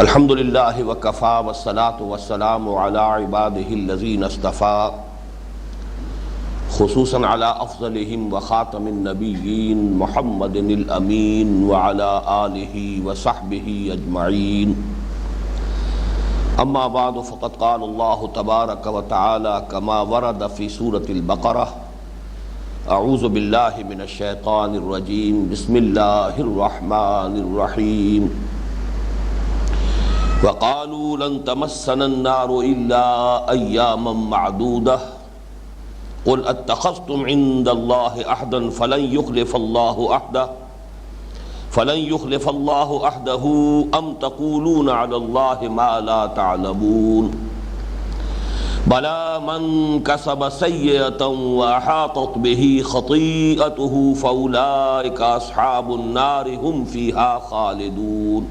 الحمد للہ وکفا والصلاة والسلام علی عباده الذین اصطفى خصوصا علی افضلهم وخاتم النبیین محمد الامین وعلی آلہ وصحبہ اجمعین. اما بعد فقد قال اللہ تبارک وتعالی کما ورد فی سورة البقرہ اعوذ باللہ من الشیطان الرجیم بسم اللہ الرحمن الرحیم. وقالوا لن تمسنا النار إلا أياما معدودة قل اتخذتم عند الله عهدا فلن يخلف الله عهده أم تقولون على الله ما لا تعلمون بلى من كسب سيئة وأحاطت به خطيئته فأولئك أصحاب النار هم فيها خالدون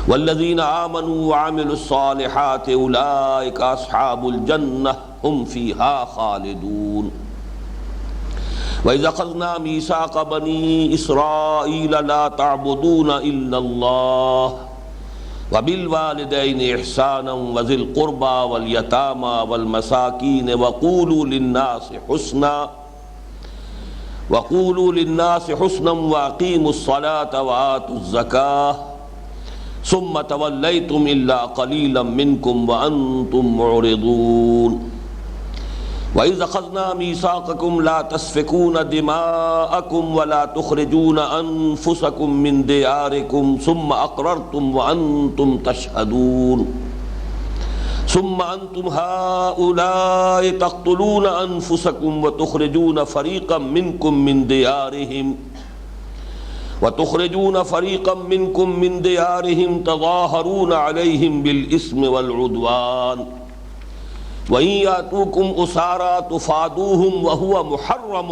والذین آمنوا وعملوا الصالحات اولئک اصحاب الجنہ هم فیہا خالدون. وَإِذْ أَخَذْنَا مِيثَاقَ بَنِي إِسْرَائِيلَ لَا تَعْبُدُونَ إِلَّا اللَّهَ وَبِالْوَالِدَيْنِ إِحْسَانًا وَذِي الْقُرْبَى وَالْيَتَامَى وَالْمَسَاكِينِ وَقُولُوا لِلنَّاسِ حُسْنًا وَأَقِيمُوا الصَّلَاةَ وَآتُوا الزَّكَاةَ ثم تولیتم الا قلیلا منکم وانتم معرضون. وَإِذْ أَخَذْنَا مِيثَاقَكُمْ لَا تَسْفِكُونَ دِمَاءَكُمْ وَلَا تُخْرِجُونَ أَنفُسَكُمْ مِنْ دِيَارِكُمْ ثُمَّ أَقْرَرْتُمْ وَأَنْتُمْ تَشْهَدُونَ ثُمَّ أَنْتُمْ هَؤُلَاءِ تَقْتُلُونَ أَنفُسَكُمْ وَتُخْرِجُونَ فَرِيقًا مِنْكُمْ مِنْ دِيَارِهِمْ تَظَاهَرُونَ عَلَيْهِمْ بِالْإِثْمِ وَالْعُدْوَانِ وَإِنْ يَأْتُوكُمْ أُسَارَىٰ تُفَادُوهُمْ وَهُوَ مُحَرَّمٌ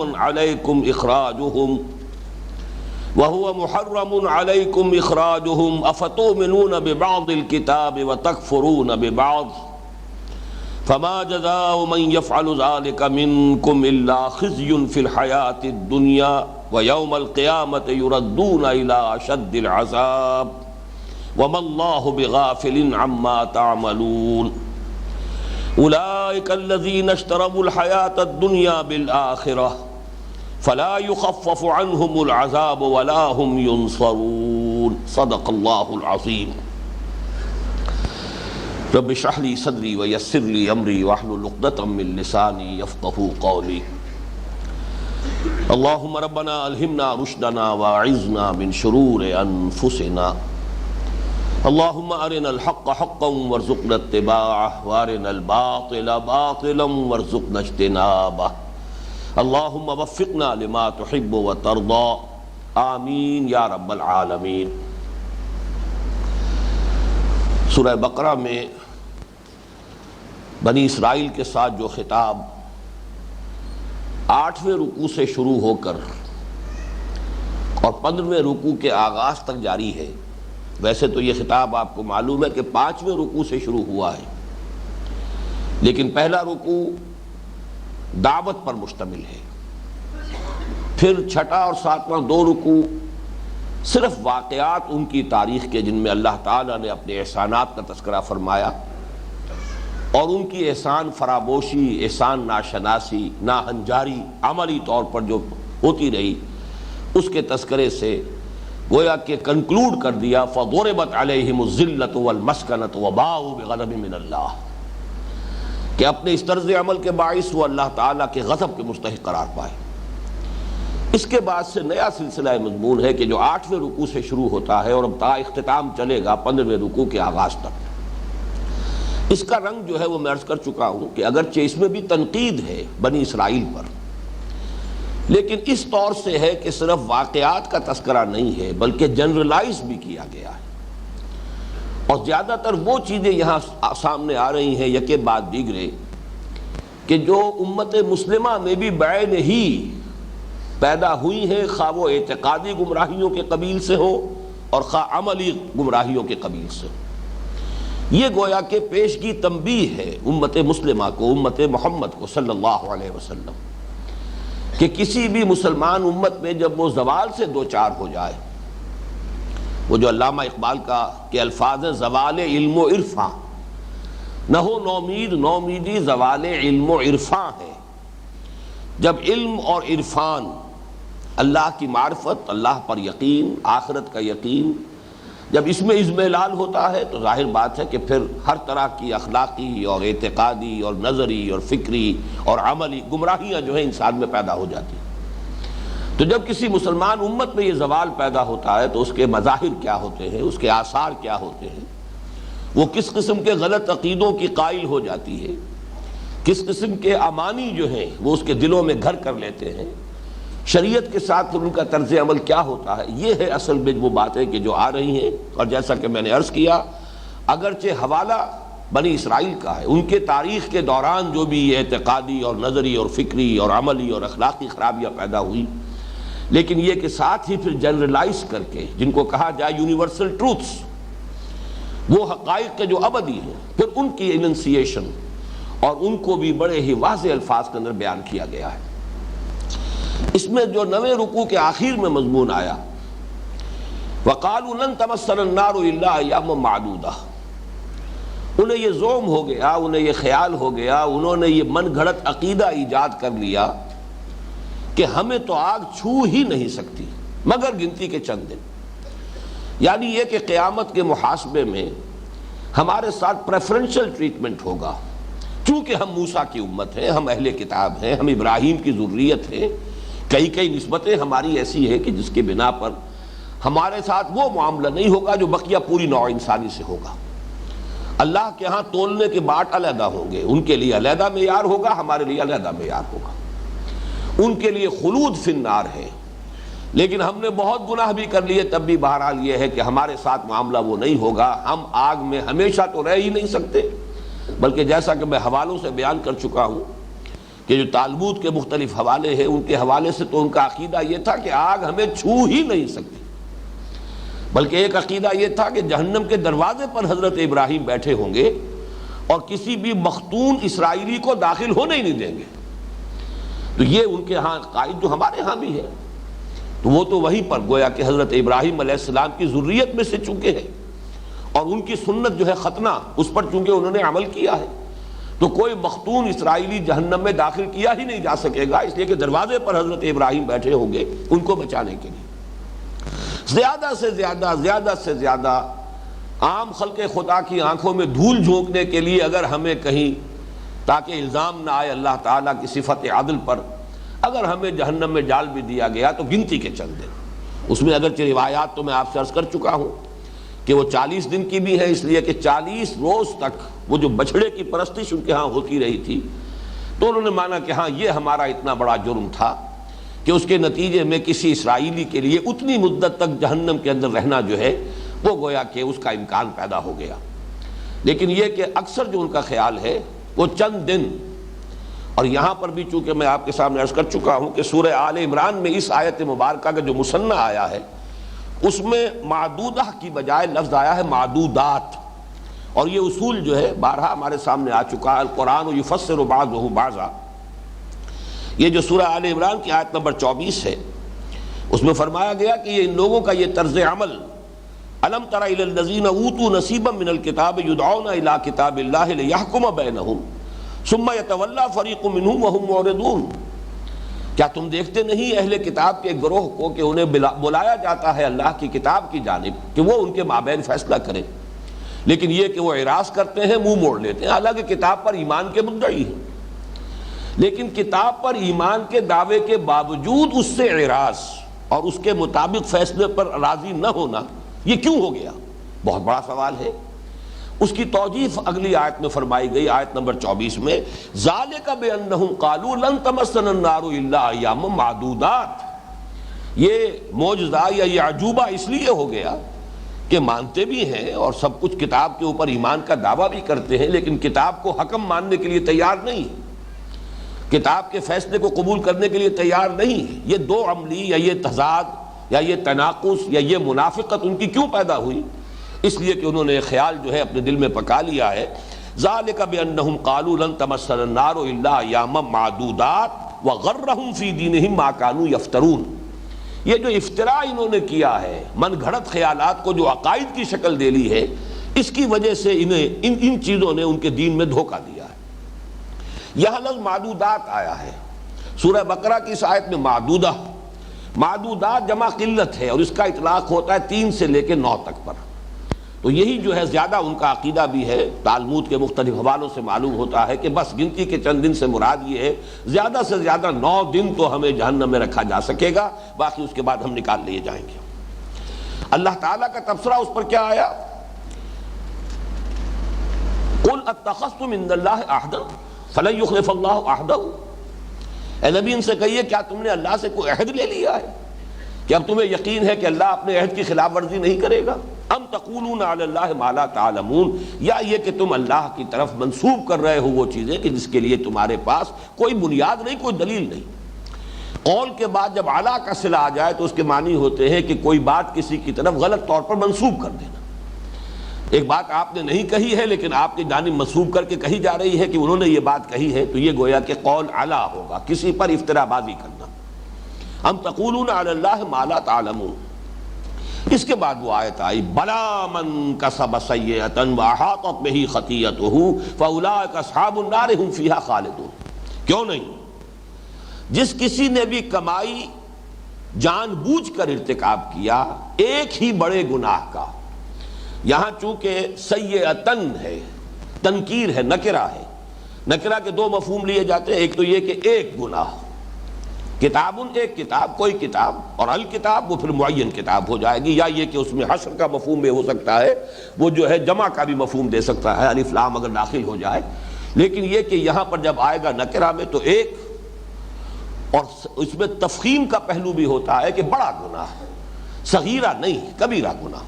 عَلَيْكُمْ إِخْرَاجُهُمْ أَفَتُؤْمِنُونَ بِبَعْضِ الْكِتَابِ وَتَكْفُرُونَ بِبَعْضٍ فَمَا جَزَاءُ مَنْ يَفْعَلُ ذَلِكَ مِنْكُمْ إِلَّا خِزْيٌ فِي الْحَيَاةِ الدُّنْيَا وَيَوْمَ الْقِيَامَةِ يُرَدُّونَ إِلَىٰ أَشَدِّ الْعَذَابِ وَمَا اللَّهُ بِغَافِلٍ عَمَّا تَعْمَلُونَ. أُولَٰئِكَ الَّذِينَ اشْتَرَوُا الْحَيَاةَ الدُّنْيَا بِالْآخِرَةِ فَلَا يُخَفَّفُ عَنْهُمُ الْعَذَابُ وَلَا هُمْ يُنصَرُونَ. صدق اللہ العظیم. رب اشرح لي صدری ويسر لي امری واحلل عقدۃ من لسانی یفقہوا قولی. اللہم ربنا الہمنا رشدنا واعذنا من شرور انفسنا. اللہم ارنا الحق حقا وارزقنا اتباعہ وارنا الباطل باطلا وارزقنا اجتنابہ. اللہم وفقنا لما تحب وترضى آمین یا رب العالمین. سورہ بقرہ میں بنی اسرائیل کے ساتھ جو خطاب 8ویں رکوع سے شروع ہو کر اور 15ویں رکوع کے آغاز تک جاری ہے. ویسے تو یہ خطاب آپ کو معلوم ہے کہ 5ویں رکوع سے شروع ہوا ہے، لیکن پہلا رکوع دعوت پر مشتمل ہے. پھر 6واں اور 7واں 2 رکوع صرف واقعات ان کی تاریخ کے جن میں اللہ تعالیٰ نے اپنے احسانات کا تذکرہ فرمایا اور ان کی احسان فراموشی، احسان ناشناسی، ناہنجاری عملی طور پر جو ہوتی رہی اس کے تذکرے سے گویا کہ کنکلوڈ کر دیا. فَضُرِبَتْ عَلَيْهِمُ الذِّلَّةُ وَالْمَسْكَنَةُ وَبَاءُوا بِغَضَبٍ مِّنَ اللَّهِ کہ اپنے اس طرز عمل کے باعث وہ اللہ تعالیٰ کے غضب کے مستحق قرار پائے. اس کے بعد سے نیا سلسلہ مضمون ہے کہ جو 8ویں رکوع سے شروع ہوتا ہے اور اب تا اختتام چلے گا 15ویں رکوع کے آغاز تک. اس کا رنگ جو ہے وہ میں عرض کر چکا ہوں کہ اگرچہ اس میں بھی تنقید ہے بنی اسرائیل پر، لیکن اس طور سے ہے کہ صرف واقعات کا تذکرہ نہیں ہے بلکہ جنرلائز بھی کیا گیا ہے، اور زیادہ تر وہ چیزیں یہاں سامنے آ رہی ہیں یکے بعد دیگرے کہ جو امت مسلمہ میں بھی بعین ہی پیدا ہوئی ہیں، خواہ وہ اعتقادی گمراہیوں کے قبیل سے ہو اور خواہ عملی گمراہیوں کے قبیل سے ہو. یہ گویا کہ پیشگی تنبیہ ہے امت مسلمہ کو، امت محمد کو صلی اللہ علیہ وسلم، کہ کسی بھی مسلمان امت میں جب وہ زوال سے دوچار ہو جائے وہ جو علامہ اقبال کا کے الفاظ ہیں، زوال علم و عرفاں، نہ ہو نومید نومیدی زوال علم و عرفاں ہے۔ جب علم اور عرفان، اللہ کی معرفت، اللہ پر یقین، آخرت کا یقین، جب اس میں اضمحلال ہوتا ہے تو ظاہر بات ہے کہ پھر ہر طرح کی اخلاقی اور اعتقادی اور نظری اور فکری اور عملی گمراہیاں جو ہیں انسان میں پیدا ہو جاتی ہیں۔ تو جب کسی مسلمان امت میں یہ زوال پیدا ہوتا ہے تو اس کے مظاہر کیا ہوتے ہیں، اس کے آثار کیا ہوتے ہیں، وہ کس قسم کے غلط عقیدوں کی قائل ہو جاتی ہے، کس قسم کے امانی جو ہیں وہ اس کے دلوں میں گھر کر لیتے ہیں، شریعت کے ساتھ ان کا طرز عمل کیا ہوتا ہے، یہ ہے اصل میں وہ باتیں کہ جو آ رہی ہیں۔ اور جیسا کہ میں نے عرض کیا، اگرچہ حوالہ بنی اسرائیل کا ہے، ان کے تاریخ کے دوران جو بھی اعتقادی اور نظری اور فکری اور عملی اور اخلاقی خرابیاں پیدا ہوئی، لیکن یہ کہ ساتھ ہی پھر جنرلائز کر کے، جن کو کہا جائے یونیورسل ٹروتھس، وہ حقائق کے جو ابدی ہیں، پھر ان کی اننسیشن اور ان کو بھی بڑے ہی واضح الفاظ کے اندر بیان کیا گیا ہے۔ اس میں جو 9ویں رکوع کے آخر میں مضمون آیا، وَقَالُوا لَن تَمَسَّنَا النَّارُ إِلَّا أَيَّامًا مَّعْدُودَةً، انہیں یہ زوم ہو گیا، انہیں یہ خیال ہو گیا، انہوں نے یہ من گھڑت عقیدہ ایجاد کر لیا کہ ہمیں تو آگ چھو ہی نہیں سکتی مگر گنتی کے چند دن۔ یعنی یہ کہ قیامت کے محاسبے میں ہمارے ساتھ پریفرنشل ٹریٹمنٹ ہوگا، چونکہ ہم موسیٰ کی امت ہیں، ہم اہل کتاب ہیں، ہم ابراہیم کی ذریت ہیں، کئی نسبتیں ہماری ایسی ہیں کہ جس کے بنا پر ہمارے ساتھ وہ معاملہ نہیں ہوگا جو بقیہ پوری نوع انسانی سے ہوگا۔ اللہ کے ہاں تولنے کے باٹ علیحدہ ہوں گے، ان کے لیے علیحدہ معیار ہوگا، ہمارے لیے علیحدہ معیار ہوگا۔ ان کے لیے خلود فی النار ہے، لیکن ہم نے بہت گناہ بھی کر لیے، تب بھی بہرحال یہ ہے کہ ہمارے ساتھ معاملہ وہ نہیں ہوگا، ہم آگ میں ہمیشہ تو رہ ہی نہیں سکتے، بلکہ جیسا کہ میں حوالوں سے بیان کر چکا ہوں کہ جو تالمود کے مختلف حوالے ہیں، ان کے حوالے سے تو ان کا عقیدہ یہ تھا کہ آگ ہمیں چھو ہی نہیں سکتی، بلکہ ایک عقیدہ یہ تھا کہ جہنم کے دروازے پر حضرت ابراہیم بیٹھے ہوں گے اور کسی بھی مختون اسرائیلی کو داخل ہونے ہی نہیں دیں گے۔ تو یہ ان کے ہاں قائد جو ہمارے ہاں بھی ہے، تو وہ تو وہیں پر گویا کہ حضرت ابراہیم علیہ السلام کی ذریت میں سے چونکہ ہے، اور ان کی سنت جو ہے ختنہ، اس پر چونکہ انہوں نے عمل کیا ہے، تو کوئی مختون اسرائیلی جہنم میں داخل کیا ہی نہیں جا سکے گا، اس لیے کہ دروازے پر حضرت ابراہیم بیٹھے ہوں گے ان کو بچانے کے لیے۔ زیادہ سے زیادہ عام خلق خدا کی آنکھوں میں دھول جھونکنے کے لیے اگر ہمیں کہیں، تاکہ الزام نہ آئے اللہ تعالیٰ کی صفت عدل پر، اگر ہمیں جہنم میں ڈال بھی دیا گیا تو گنتی کے چند دن۔ اس میں اگرچہ روایات تو میں آپ سے عرض کر چکا ہوں کہ وہ 40 دن کی بھی ہے، اس لیے کہ 40 روز تک وہ جو بچھڑے کی پرستش ان کے ہاں ہوتی رہی تھی، تو انہوں نے مانا کہ ہاں یہ ہمارا اتنا بڑا جرم تھا کہ اس کے نتیجے میں کسی اسرائیلی کے لیے اتنی مدت تک جہنم کے اندر رہنا جو ہے وہ گویا کہ اس کا امکان پیدا ہو گیا۔ لیکن یہ کہ اکثر جو ان کا خیال ہے وہ چند دن، اور یہاں پر بھی چونکہ میں آپ کے سامنے عرض کر چکا ہوں کہ سورہ آل عمران میں اس آیت مبارکہ کا جو مثنیٰ آیا ہے اس میں معدودہ کی بجائے لفظ آیا ہے معدودات، اور یہ اصول جو ہے بارہا ہمارے سامنے آ چکا ہے، القرآن یفسر بعضہ بعضا۔ یہ جو سورہ آل عمران کی آیت نمبر 24 ہے، اس میں فرمایا گیا کہ یہ ان لوگوں کا یہ طرز عمل، الم تر الی الذین اوتوا نصیبا من الکتاب یدعون الی کتاب اللہ لیحکم بینہم ثم یتولی فریق منہم وہم معرضون، کیا تم دیکھتے نہیں اہل کتاب کے گروہ کو کہ انہیں بلایا جاتا ہے اللہ کی کتاب کی جانب کہ وہ ان کے مابین فیصلہ کریں، لیکن یہ کہ وہ اعراض کرتے ہیں، منہ موڑ لیتے ہیں، حالانکہ کتاب پر ایمان کے مدعی ہیں، لیکن کتاب پر ایمان کے دعوے کے باوجود اس سے اعراض اور اس کے مطابق فیصلے پر راضی نہ ہونا، یہ کیوں ہو گیا؟ بہت بڑا سوال ہے۔ اس کی توجیہ اگلی آیت میں فرمائی گئی، آیت نمبر 24 میں، ذالک بانہم قالوا لن تمسنا النار الا ایاما معدودات، یہ معجزہ یا یہ عجوبہ اس لیے ہو گیا کہ مانتے بھی ہیں اور سب کچھ کتاب کے اوپر ایمان کا دعویٰ بھی کرتے ہیں، لیکن کتاب کو حکم ماننے کے لیے تیار نہیں، کتاب کے فیصلے کو قبول کرنے کے لیے تیار نہیں۔ یہ دو عملی یا یہ تضاد یا یہ تناقض یا یہ منافقت ان کی کیوں پیدا ہوئی؟ اس لیے کہ انہوں نے خیال جو ہے اپنے دل میں پکا لیا ہے، ذالک بانہم قالوا لن تمسنا النار الا ایاما معدودات وغرہم فی دینہم ما کانوا یفترون، یہ جو افطراء انہوں نے کیا ہے، من گھڑت خیالات کو جو عقائد کی شکل دے لی ہے، اس کی وجہ سے انہیں ان چیزوں نے ان کے دین میں دھوکہ دیا ہے۔ یہاں لفظ معدودات آیا ہے سورہ بقرہ کی اس آیت میں، معدودات جمع قلت ہے، اور اس کا اطلاق ہوتا ہے 3 سے لے کے 9 تک پر۔ تو یہی جو ہے زیادہ ان کا عقیدہ بھی ہے، تالمود کے مختلف حوالوں سے معلوم ہوتا ہے کہ بس گنتی کے چند دن سے مراد یہ ہے، زیادہ سے زیادہ 9 دن تو ہمیں جہنم میں رکھا جا سکے گا، باقی اس کے بعد ہم نکال لیے جائیں گے۔ اللہ تعالیٰ کا تبصرہ اس پر کیا آیا؟ قُلْ اتَّخَذْتُمْ عِندَ اللَّهِ عَهْدًا فَلَن يُخْلِفَ اللَّهُ عَهْدَهُ۔ اے نبی ان سے کہیے کیا تم نے اللہ سے کوئی عہد لے لیا ہے کہ اب تمہیں یقین ہے کہ اللہ اپنے عہد کی خلاف ورزی نہیں کرے گا؟ ام تقولون علی اللہ ما لا تعلمون، یا یہ کہ تم اللہ کی طرف منسوب کر رہے ہو وہ چیزیں کہ جس کے لیے تمہارے پاس کوئی بنیاد نہیں، کوئی دلیل نہیں۔ قول کے بعد جب اعلیٰ کا صلہ آ جائے تو اس کے معنی ہوتے ہیں کہ کوئی بات کسی کی طرف غلط طور پر منسوب کر دینا۔ ایک بات آپ نے نہیں کہی ہے لیکن آپ کی جانب منسوب کر کے کہی جا رہی ہے کہ انہوں نے یہ بات کہی ہے، تو یہ گویا کہ قول اعلیٰ ہوگا، کسی پر افتراء بازی کرنا۔ ام تقولون علی اللہ ما لا تعلمون۔ اس کے بعد وہ آیت آئی بلا من کسب سیئۃ واحاطت بہ خطیئتہ فاولئک اصحاب النار هم فیہا خالدون۔ کیوں نہیں؟ جس کسی نے بھی کمائی جان بوجھ کر ارتکاب کیا ایک ہی بڑے گناہ کا، یہاں چونکہ سیئۃن ہے، تنکیر ہے، نکرہ ہے، نکرہ کے 2 مفہوم لیے جاتے ہیں، ایک تو یہ کہ ایک گناہ، کتاب ایک کتاب، کوئی کتاب، اور الکتاب وہ پھر معین کتاب ہو جائے گی، یا یہ کہ اس میں حشر کا مفہوم بھی ہو سکتا ہے، وہ جو ہے جمع کا بھی مفہوم دے سکتا ہے، الف لام اگر داخل ہو جائے، لیکن یہ کہ یہاں پر جب آئے گا نکرہ میں تو ایک، اور اس میں تفخیم کا پہلو بھی ہوتا ہے کہ بڑا گناہ، صغیرہ نہیں، کبیرہ گناہ۔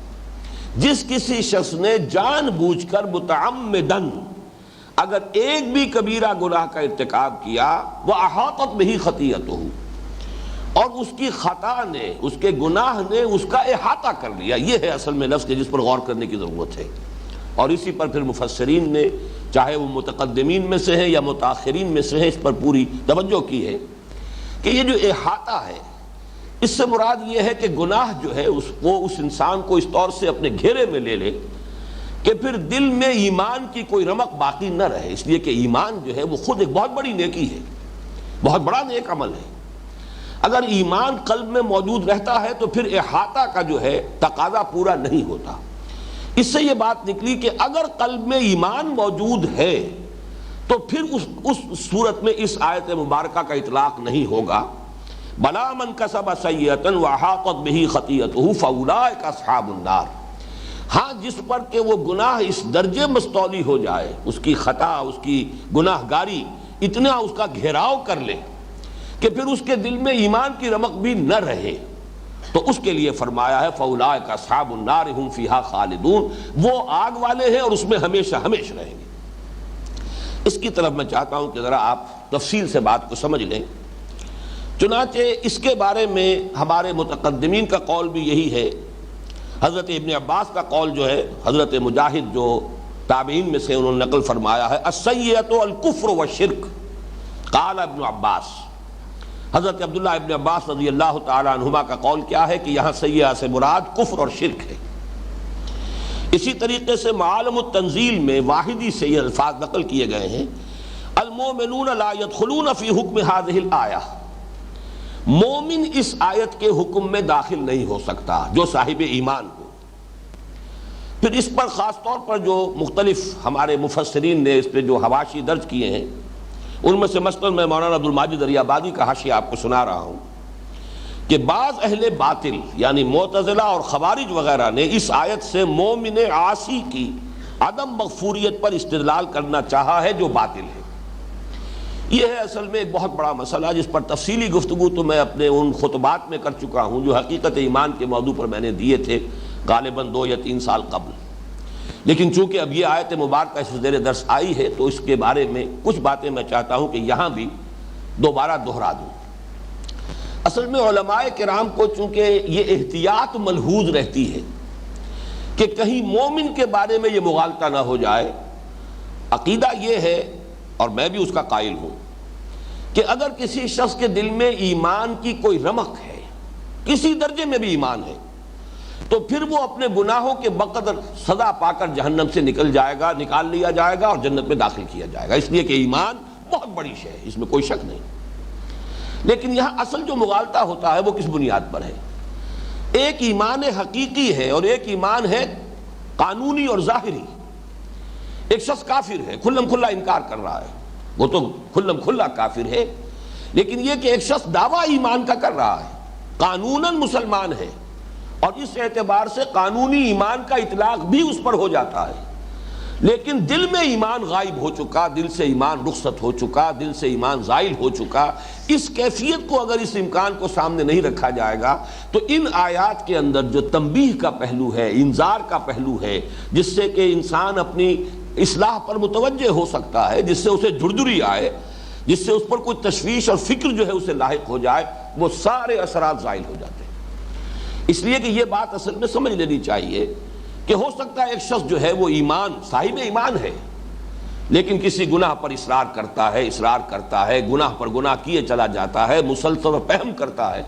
جس کسی شخص نے جان بوجھ کر متعمدن اگر ایک بھی کبیرہ گناہ کا ارتکاب کیا، وہ احاطت بہ خطیئتہ، اور اس کی خطا نے، اس کے گناہ نے اس کا احاطہ کر لیا، یہ ہے اصل میں لفظ جس پر غور کرنے کی ضرورت ہے۔ اور اسی پر پھر مفسرین نے، چاہے وہ متقدمین میں سے ہیں یا متاخرین میں سے ہیں، اس پر پوری توجہ کی ہے کہ یہ جو احاطہ ہے، اس سے مراد یہ ہے کہ گناہ جو ہے وہ اس انسان کو اس طور سے اپنے گھیرے میں لے لے کہ پھر دل میں ایمان کی کوئی رمق باقی نہ رہے، اس لیے کہ ایمان جو ہے وہ خود ایک بہت بڑی نیکی ہے، بہت بڑا نیک عمل ہے۔ اگر ایمان قلب میں موجود رہتا ہے تو پھر احاطہ کا جو ہے تقاضا پورا نہیں ہوتا۔ اس سے یہ بات نکلی کہ اگر قلب میں ایمان موجود ہے تو پھر اس صورت میں اس آیت مبارکہ کا اطلاق نہیں ہوگا، بلا من کسب سیئۃ واحاطت بہ خطیئتہ فاولئک اصحاب النار۔ ہاں جس پر کہ وہ گناہ اس درجے مستولی ہو جائے، اس کی خطا، اس کی گناہ گاری اتنا اس کا گھیراؤ کر لے کہ پھر اس کے دل میں ایمان کی رمق بھی نہ رہے، تو اس کے لیے فرمایا ہے فاولئک اصحاب النار هم فیہا خالدون، وہ آگ والے ہیں اور اس میں ہمیشہ ہمیشہ رہیں گے۔ اس کی طرف میں چاہتا ہوں کہ ذرا آپ تفصیل سے بات کو سمجھ لیں۔ چنانچہ اس کے بارے میں ہمارے متقدمین کا قول بھی یہی ہے، حضرت ابن عباس کا قول جو ہے، حضرت مجاہد جو تابعین میں سے انہوں نے نقل فرمایا ہے، السیئۃ الکفر والشرک، قال ابن عباس۔ حضرت عبداللہ ابن عباس رضی اللہ تعالی عنہما کا قول کیا ہے کہ یہاں سیئہ سے مراد کفر اور شرک ہے۔ اسی طریقے سے معالم التنزیل میں واحدی سے یہ الفاظ نقل کیے گئے ہیں، المؤمنون لا يدخلون فی حکم هذه الآیہ، مومن اس آیت کے حکم میں داخل نہیں ہو سکتا جو صاحب ایمان ہو۔ پھر اس پر خاص طور پر جو مختلف ہمارے مفسرین نے اس پہ جو حواشی درج کیے ہیں، ان میں سے مثلاً میں مولانا عبدالماجد دریابادی کا حاشیہ آپ کو سنا رہا ہوں کہ بعض اہل باطل یعنی معتزلہ اور خوارج وغیرہ نے اس آیت سے مومن عاصی کی عدم مغفوریت پر استدلال کرنا چاہا ہے جو باطل ہے۔ یہ ہے اصل میں ایک بہت بڑا مسئلہ جس پر تفصیلی گفتگو تو میں اپنے ان خطبات میں کر چکا ہوں جو حقیقت ایمان کے موضوع پر میں نے دیے تھے غالباً 2 یا 3 سال قبل، لیکن چونکہ اب یہ آیت مبارکہ اس زیر درس آئی ہے تو اس کے بارے میں کچھ باتیں میں چاہتا ہوں کہ یہاں بھی دوبارہ دہرا دوں۔ اصل میں علماء کرام کو چونکہ یہ احتیاط ملحوظ رہتی ہے کہ کہیں مومن کے بارے میں یہ مغالطہ نہ ہو جائے۔ عقیدہ یہ ہے، اور میں بھی اس کا قائل ہوں، کہ اگر کسی شخص کے دل میں ایمان کی کوئی رمق ہے کسی درجے میں بھی ایمان ہے، تو پھر وہ اپنے گناہوں کے بقدر سزا پا کر جہنم سے نکال لیا جائے گا اور جنت میں داخل کیا جائے گا، اس لیے کہ ایمان بہت بڑی شے ہے، اس میں کوئی شک نہیں۔ لیکن یہاں اصل جو مغالطہ ہوتا ہے وہ کس بنیاد پر ہے؟ ایک ایمان حقیقی ہے اور ایک ایمان ہے قانونی اور ظاہری۔ ایک شخص کافر ہے، کھلم کھلا انکار کر رہا ہے، وہ تو کھلم کھلا کافر ہے، لیکن یہ کہ ایک شخص دعویٰ ایمان کا کر رہا ہے، قانوناً مسلمان ہے، اور اس اعتبار سے قانونی ایمان کا اطلاق بھی اس پر ہو جاتا ہے، لیکن دل میں ایمان غائب ہو چکا، دل سے ایمان رخصت ہو چکا، دل سے ایمان زائل ہو چکا۔ اس کیفیت کو اگر اس امکان کو سامنے نہیں رکھا جائے گا تو ان آیات کے اندر جو تنبیہ کا پہلو ہے، انذار کا پہلو ہے، جس سے کہ انسان اپنی اصلاح پر متوجہ ہو سکتا ہے، جس سے اسے جھرجھری آئے، جس سے اس پر کوئی تشویش اور فکر جو ہے اسے لاحق ہو جائے، وہ سارے اثرات زائل ہو جاتے ہیں۔ اس لیے کہ یہ بات اصل میں سمجھ لینی چاہیے کہ ہو سکتا ہے ایک شخص جو ہے وہ صاحب ایمان ہے، لیکن کسی گناہ پر اصرار کرتا ہے، گناہ پر گناہ کیے چلا جاتا ہے، مسلسل فہم کرتا ہے۔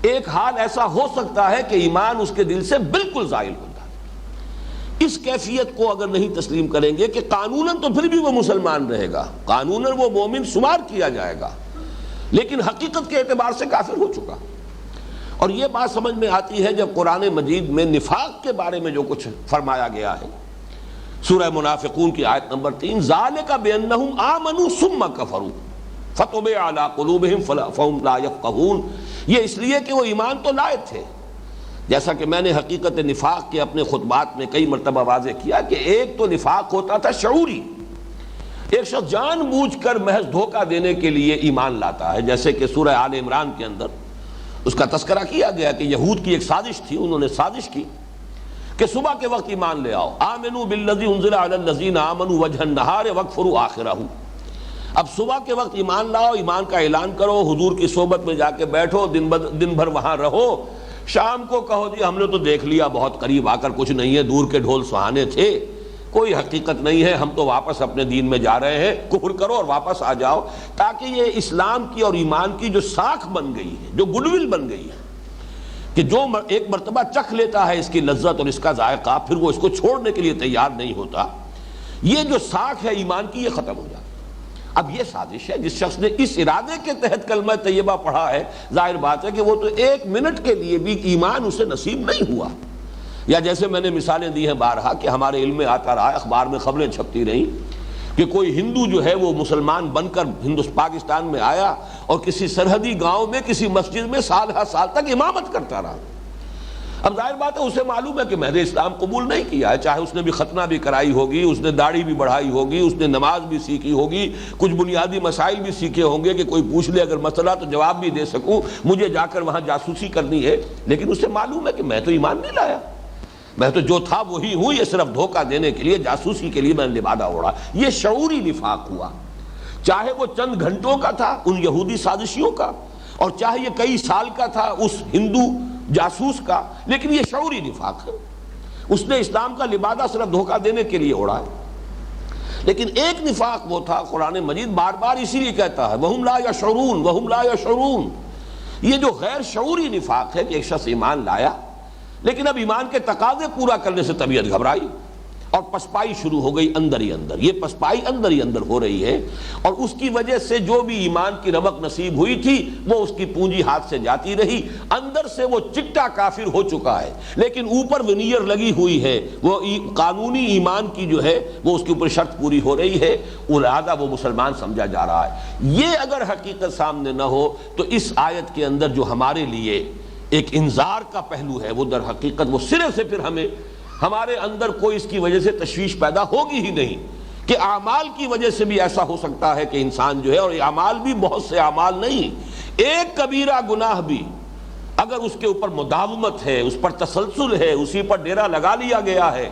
ایک حال ایسا ہو سکتا ہے کہ ایمان اس کے دل سے بالکل زائل ہو جائے۔ اس کیفیت کو اگر نہیں تسلیم کریں گے کہ قانوناً تو پھر بھی وہ مسلمان رہے گا، قانوناً وہ مومن شمار کیا جائے گا، لیکن حقیقت کے اعتبار سے کافر ہو چکا۔ اور یہ بات سمجھ میں آتی ہے جب قرآن مجید میں نفاق کے بارے میں جو کچھ فرمایا گیا ہے، سورہ منافقون کی آیت نمبر 3، ذالک بانہم آمنوا ثم کفروا فطبع علی قلوبہم فہم لا یفقہون۔ یہ اس لیے کہ وہ ایمان تو لائے تھے، جیسا کہ میں نے حقیقت نفاق کے اپنے خطبات میں کئی مرتبہ واضح کیا کہ ایک تو نفاق ہوتا تھا شعوری، ایک شخص جان بوجھ کر محض دھوکہ دینے کے لیے ایمان لاتا ہے، جیسے کہ سورہ آل عمران کے اندر اس کا تذکرہ کیا گیا کہ یہود کی ایک سازش تھی، انہوں نے سازش کی کہ صبح کے وقت ایمان لے آؤ، آمنوا بالذی انزل علی الذین آمنوا وجہ النہار واکفروا آخرہ۔ اب صبح کے وقت ایمان لاؤ، ایمان کا اعلان کرو، حضور کی صحبت میں جا کے بیٹھو، دن بھر وہاں رہو، شام کو کہو جی ہم نے تو دیکھ لیا بہت قریب آ کر کچھ نہیں ہے، دور کے ڈھول سہانے تھے، کوئی حقیقت نہیں ہے، ہم تو واپس اپنے دین میں جا رہے ہیں، کفر کرو اور واپس آ جاؤ، تاکہ یہ اسلام کی اور ایمان کی جو ساکھ بن گئی ہے، جو گڈ ول بن گئی ہے کہ جو ایک مرتبہ چکھ لیتا ہے اس کی لذت اور اس کا ذائقہ، پھر وہ اس کو چھوڑنے کے لیے تیار نہیں ہوتا، یہ جو ساکھ ہے ایمان کی یہ ختم ہو جاتی۔ اب یہ سازش ہے، جس شخص نے اس ارادے کے تحت کلمہ طیبہ پڑھا ہے، ظاہر بات ہے کہ وہ تو ایک منٹ کے لیے بھی ایمان اسے نصیب نہیں ہوا۔ یا جیسے میں نے مثالیں دی ہیں بارہا کہ ہمارے علم میں آتا رہا، اخبار میں خبریں چھپتی رہیں کہ کوئی ہندو جو ہے وہ مسلمان بن کر پاکستان میں آیا اور کسی سرحدی گاؤں میں کسی مسجد میں سال ہر سال تک امامت کرتا رہا۔ اب ظاہر بات ہے اسے معلوم ہے کہ میں نے اسلام قبول نہیں کیا ہے، چاہے اس نے بھی ختنہ بھی کرائی ہوگی، اس نے داڑھی بھی بڑھائی ہوگی، اس نے نماز بھی سیکھی ہوگی، کچھ بنیادی مسائل بھی سیکھے ہوں گے کہ کوئی پوچھ لے اگر مسئلہ تو جواب بھی دے سکوں، مجھے جا کر وہاں جاسوسی کرنی ہے، لیکن اسے معلوم ہے کہ میں تو ایمان نہیں لایا، میں تو جو تھا وہی ہوں، یہ صرف دھوکہ دینے کے لیے، جاسوسی کے لیے میں نے لبادہ اوڑھا۔ یہ شعوری نفاق ہوا، چاہے وہ چند گھنٹوں کا تھا ان یہودی سازشیوں کا، اور چاہے یہ کئی سال کا تھا اس ہندو جاسوس کا، لیکن یہ شعوری نفاق ہے، اس نے اسلام کا لبادہ صرف دھوکہ دینے کے لیے اوڑھا ہے۔ لیکن ایک نفاق وہ تھا، قرآن مجید بار بار اسی لیے کہتا ہے وَهُمْ لَا يَشْعُرُونَ وَهُمْ لَا يَشْعُرُونَ، یہ جو غیر شعوری نفاق ہے کہ ایک شخص ایمان لایا لیکن اب ایمان کے تقاضے پورا کرنے سے طبیعت گھبرائی اور پسپائی شروع ہو گئی اندر ہی اندر، یہ پسپائی اندر ہی اندر ہو رہی ہے، اور اس کی وجہ سے جو بھی ایمان کی رمق نصیب ہوئی تھی وہ اس کی پونجی ہاتھ سے جاتی رہی، اندر سے وہ چٹا کافر ہو چکا ہے، لیکن اوپر ونیئر لگی ہوئی ہے، وہ قانونی ایمان کی جو ہے وہ اس کے اوپر شرط پوری ہو رہی ہے، لہذا وہ مسلمان سمجھا جا رہا ہے۔ یہ اگر حقیقت سامنے نہ ہو تو اس آیت کے اندر جو ہمارے لیے ایک انذار کا پہلو ہے وہ در حقیقت وہ سرے سے پھر ہمارے اندر کوئی اس کی وجہ سے تشویش پیدا ہوگی ہی نہیں، کہ اعمال کی وجہ سے بھی ایسا ہو سکتا ہے کہ انسان جو ہے، اور اعمال بھی بہت سے اعمال نہیں، ایک کبیرہ گناہ بھی اگر اس کے اوپر مداومت ہے، اس پر تسلسل ہے، اسی پر ڈیرا لگا لیا گیا ہے،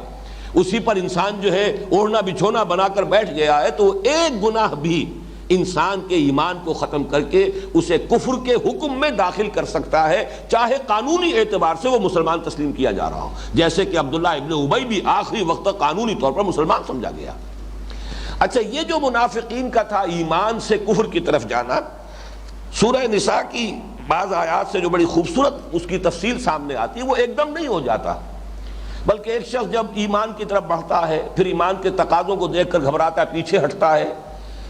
اسی پر انسان جو ہے اوڑھنا بچھونا بنا کر بیٹھ گیا ہے، تو ایک گناہ بھی انسان کے ایمان کو ختم کر کے اسے کفر کے حکم میں داخل کر سکتا ہے، چاہے قانونی اعتبار سے وہ مسلمان تسلیم کیا جا رہا ہو، جیسے کہ عبداللہ ابن ابی بھی آخری وقت تک قانونی طور پر مسلمان سمجھا گیا۔ اچھا، یہ جو منافقین کا تھا ایمان سے کفر کی طرف جانا، سورہ نساء کی بعض آیات سے جو بڑی خوبصورت اس کی تفصیل سامنے آتی ہے، وہ ایک دم نہیں ہو جاتا، بلکہ ایک شخص جب ایمان کی طرف بڑھتا ہے، پھر ایمان کے تقاضوں کو دیکھ کر گھبراتا ہے، پیچھے ہٹتا ہے،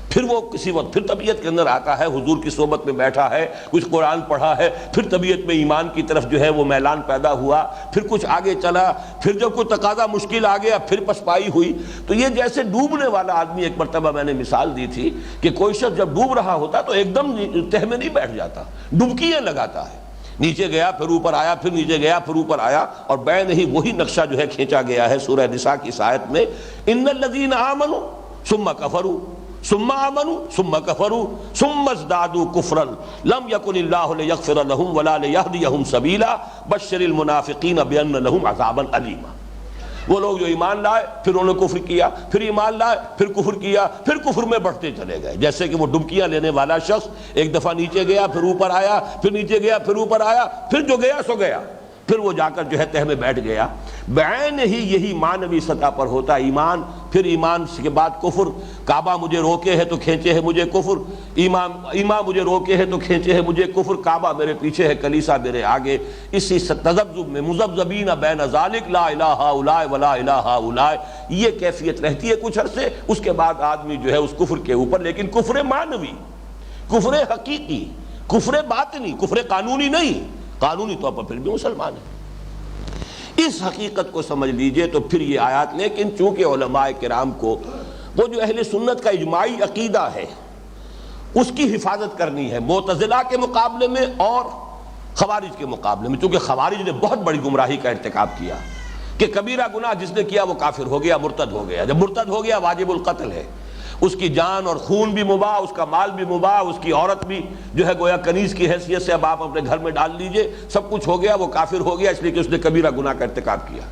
پھر وہ کسی وقت پھر طبیعت کے اندر آتا ہے، حضور کی صحبت میں بیٹھا ہے، کچھ قرآن پڑھا ہے، پھر طبیعت میں ایمان کی طرف جو ہے وہ میلان پیدا ہوا، پھر کچھ آگے چلا، پھر جب کوئی تقاضا مشکل آ گیا پھر پسپائی ہوئی۔ تو یہ جیسے ڈوبنے والا آدمی، ایک مرتبہ میں نے مثال دی تھی کہ کوئی شخص جب ڈوب رہا ہوتا تو ایک دم تہ میں نہیں بیٹھ جاتا، ڈبکیاں لگاتا ہے، نیچے گیا پھر اوپر آیا، پھر نیچے گیا پھر اوپر آیا، اور بین ہی وہی نقشہ جو ہے کھینچا گیا ہے سورہ نساء کی اس آیت میں، ان الذین آمنوا ثم کفروا ثم آمنوا ثم کفروا ثم ازدادوا کفرا لم یکن اللہ لیغفر لهم ولا لیہدیہم سبیلا بشر المنافقین بان لهم عذابا الیما۔ وہ لوگ جو ایمان لائے پھر انہوں نے کفر کیا، پھر ایمان لائے پھر کفر کیا، پھر کفر میں بڑھتے چلے گئے، جیسے کہ وہ ڈبکیاں لینے والا شخص ایک دفعہ نیچے گیا پھر اوپر آیا، پھر نیچے گیا پھر اوپر آیا، پھر جو گیا سو گیا، پھر وہ جا کر جو ہے تہ میں بیٹھ گیا۔ بعین ہی یہی معنوی سطح پر ہوتا ہے ایمان، پھر ایمان کے بعد کفر، کعبہ مجھے روکے ہے تو کھینچے ہے مجھے کفر، ایمان مجھے روکے ہے تو کھینچے ہے مجھے کفر، کعبہ میرے پیچھے ہے کلیسا میرے آگے، اسی تذبذب میں مذبذبین بین ذالک لا الہ ہؤلاء ولا الہ ہؤلاء، یہ کیفیت رہتی ہے کچھ عرصے، اس کے بعد آدمی جو ہے اس کفر کے اوپر، لیکن کفر معنوی، کفر حقیقی، کفر باطنی، کفر قانونی نہیں، قانونی طور پر پھر بھی مسلمان ہے۔ اس حقیقت کو سمجھ لیجئے تو پھر یہ آیات، لیکن چونکہ علماء کرام کو وہ جو اہل سنت کا اجماعی عقیدہ ہے اس کی حفاظت کرنی ہے، معتزلہ کے مقابلے میں اور خوارج کے مقابلے میں، چونکہ خوارج نے بہت بڑی گمراہی کا ارتکاب کیا کہ کبیرہ گناہ جس نے کیا وہ کافر ہو گیا، مرتد ہو گیا، جب مرتد ہو گیا واجب القتل ہے، اس کی جان اور خون بھی مباح، اس کا مال بھی مباح، اس کی عورت بھی جو ہے گویا کنیز کی حیثیت سے اب آپ اپنے گھر میں ڈال لیجئے، سب کچھ ہو گیا، وہ کافر ہو گیا اس لیے کہ اس نے کبیرہ گناہ کا ارتکاب کیا۔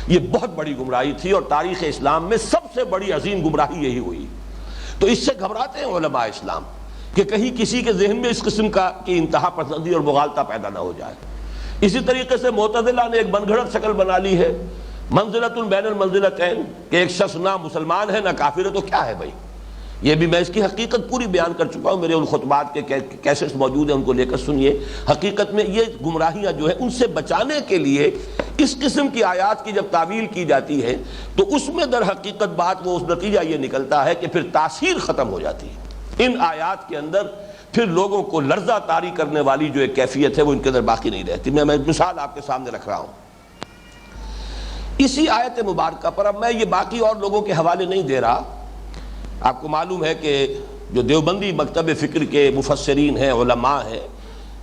یہ بہت بڑی گمراہی تھی اور تاریخ اسلام میں سب سے بڑی عظیم گمراہی یہی ہوئی۔ تو اس سے گھبراتے ہیں علماء اسلام کہ کہیں کسی کے ذہن میں اس قسم کی انتہا پسندی اور مغالطہ پیدا نہ ہو جائے۔ اسی طریقے سے معتزلہ نے ایک بن گھڑت شکل بنا لی ہے، منزلۃ بین المنزلتین، کہ ایک شخص نہ مسلمان ہے نہ کافر ہے تو کیا ہے بھائی؟ یہ بھی میں اس کی حقیقت پوری بیان کر چکا ہوں، میرے ان خطبات کے کیسٹس موجود ہیں، ان کو لے کر سنیے۔ حقیقت میں یہ گمراہیاں جو ہیں ان سے بچانے کے لیے اس قسم کی آیات کی جب تعویل کی جاتی ہے تو اس میں در حقیقت بات وہ اس نتیجہ یہ نکلتا ہے کہ پھر تاثیر ختم ہو جاتی ہے ان آیات کے اندر، پھر لوگوں کو لرزہ طاری کرنے والی جو ایک کیفیت ہے وہ ان کے اندر باقی نہیں رہتی۔ میں مثال آپ کے سامنے رکھ رہا ہوں اسی آیت مبارکہ پر، اب میں یہ باقی اور لوگوں کے حوالے نہیں دے رہا، آپ کو معلوم ہے کہ جو دیوبندی مکتب فکر کے مفسرین ہیں، علماء ہیں،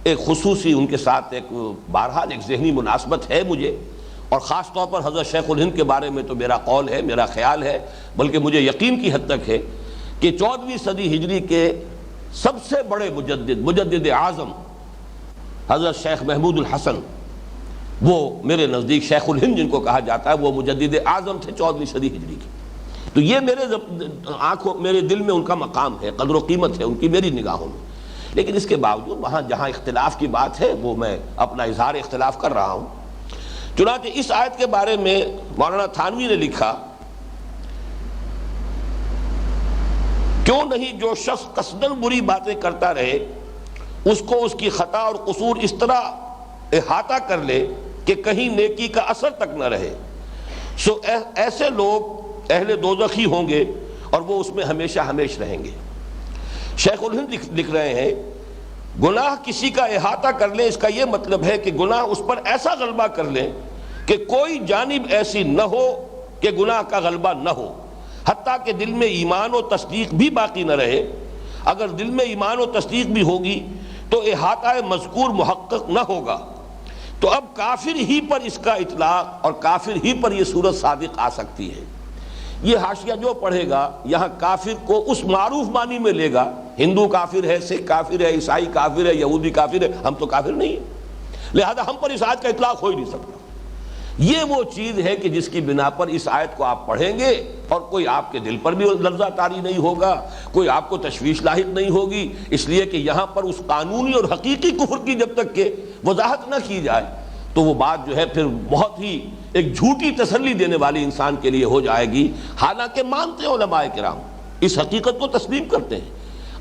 ایک خصوصی ان کے ساتھ ایک بہرحال ایک ذہنی مناسبت ہے مجھے، اور خاص طور پر حضرت شیخ الہند کے بارے میں تو میرا قول ہے، میرا خیال ہے، بلکہ مجھے یقین کی حد تک ہے کہ 14ویں صدی ہجری کے سب سے بڑے مجدد اعظم حضرت شیخ محمود الحسن، وہ میرے نزدیک شیخ الہند جن کو کہا جاتا ہے، وہ مجدد اعظم تھے 14ویں صدی ہجری کی۔ تو یہ میرے دل میں ان کا مقام ہے، قدر و قیمت ہے ان کی میری نگاہوں میں، لیکن اس کے باوجود وہاں جہاں اختلاف کی بات ہے وہ میں اپنا اظہار اختلاف کر رہا ہوں۔ چنانچہ اس آیت کے بارے میں مولانا تھانوی نے لکھا، کیوں نہیں جو شخص قصداً بری باتیں کرتا رہے اس کو اس کی خطا اور قصور اس طرح احاطہ کر لے کہ کہیں نیکی کا اثر تک نہ رہے، سو ایسے لوگ اہل دوزخی ہوں گے اور وہ اس میں ہمیشہ ہمیش رہیں گے۔ شیخ الہند لکھ رہے ہیں، گناہ کسی کا احاطہ کر لیں، اس کا یہ مطلب ہے کہ گناہ اس پر ایسا غلبہ کر لیں کہ کوئی جانب ایسی نہ ہو کہ گناہ کا غلبہ نہ ہو، حتیٰ کہ دل میں ایمان و تصدیق بھی باقی نہ رہے۔ اگر دل میں ایمان و تصدیق بھی ہوگی تو احاطہ مذکور محقق نہ ہوگا، تو اب کافر ہی پر اس کا اطلاق اور کافر ہی پر یہ صورت صادق آ سکتی ہے۔ یہ حاشیہ جو پڑھے گا یہاں کافر کو اس معروف معنی میں لے گا، ہندو کافر ہے، سکھ کافر ہے، عیسائی کافر ہے، یہودی کافر ہے، ہم تو کافر نہیں ہیں، لہذا ہم پر اس آیت کا اطلاق ہو ہی نہیں سکتا۔ یہ وہ چیز ہے کہ جس کی بنا پر اس آیت کو آپ پڑھیں گے اور کوئی آپ کے دل پر بھی لرزہ طاری نہیں ہوگا، کوئی آپ کو تشویش لاحق نہیں ہوگی، اس لیے کہ یہاں پر اس قانونی اور حقیقی کفر کی جب تک کہ وضاحت نہ کی جائے تو وہ بات جو ہے پھر بہت ہی ایک جھوٹی تسلی دینے والی انسان کے لیے ہو جائے گی، حالانکہ مانتے ہیں علماء کرام اس حقیقت کو تسلیم کرتے ہیں،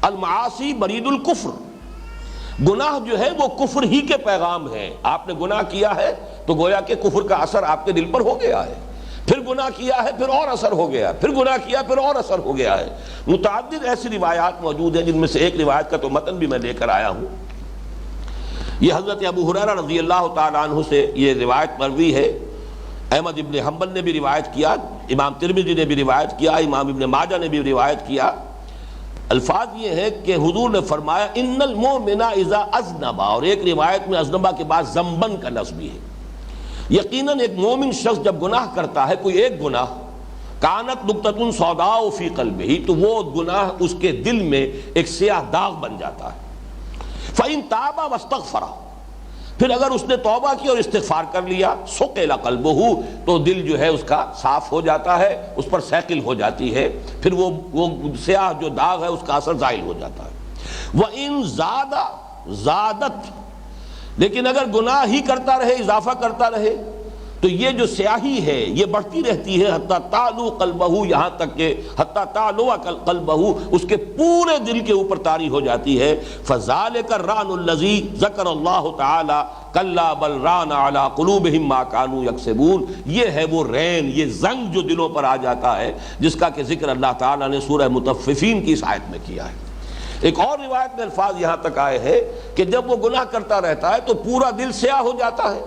المعاصی برید الکفر، گناہ جو ہے وہ کفر ہی کے پیغام ہے. آپ نے گناہ کیا ہے تو گویا کہ کفر کا اثر آپ کے دل پر ہو گیا ہے، پھر گناہ کیا ہے پھر اور اثر ہو گیا، پھر گناہ کیا پھر اور اثر ہو گیا ہے. متعدد ایسی روایات موجود ہیں، جن میں سے ایک روایت کا تو متن بھی میں لے کر آیا ہوں. یہ حضرت ابو ہریرہ رضی اللہ تعالیٰ عنہ سے یہ روایت مروی ہے. احمد ابن حنبل نے بھی روایت کیا، امام ترمذی نے بھی روایت کیا، امام ابن ماجہ نے بھی روایت کیا. الفاظ یہ ہے کہ حضور نے فرمایا ان المؤمن اذا اذنب، اور ایک روایت میں اذنبا کے بعد ذنبن کا لفظ بھی ہے. یقیناً ایک مومن شخص جب گناہ کرتا ہے، کوئی ایک گناہ، کانت نقطۃ سوداء فی قلبہ، تو وہ گناہ اس کے دل میں ایک سیاہ داغ بن جاتا ہے. فإن تاب واستغفر، پھر اگر اس نے توبہ کی اور استغفار کر لیا، سقل قلبہ، تو دل جو ہے اس کا صاف ہو جاتا ہے، اس پر سیکل ہو جاتی ہے، پھر وہ سیاہ جو داغ ہے اس کا اثر زائل ہو جاتا ہے. وإن زادت، لیکن اگر گناہ ہی کرتا رہے، اضافہ کرتا رہے، تو یہ جو سیاہی ہے یہ بڑھتی رہتی ہے، حتی تعلو قلبہ، یہاں تک کہ حتی تعلو قلبہ، اس کے پورے دل کے اوپر طاری ہو جاتی ہے. فذلک الران الذی ذکر اللہ تعالی کلا بل ران علی قلوبہم ما کانوا یکسبون، یہ ہے وہ رین، یہ زنگ جو دلوں پر آ جاتا ہے، جس کا کہ ذکر اللہ تعالی نے سورہ مطففین کی اس آیت میں کیا ہے. ایک اور روایت میں الفاظ یہاں تک آئے ہیں کہ جب وہ گناہ کرتا رہتا ہے تو پورا دل سیاہ ہو جاتا ہے،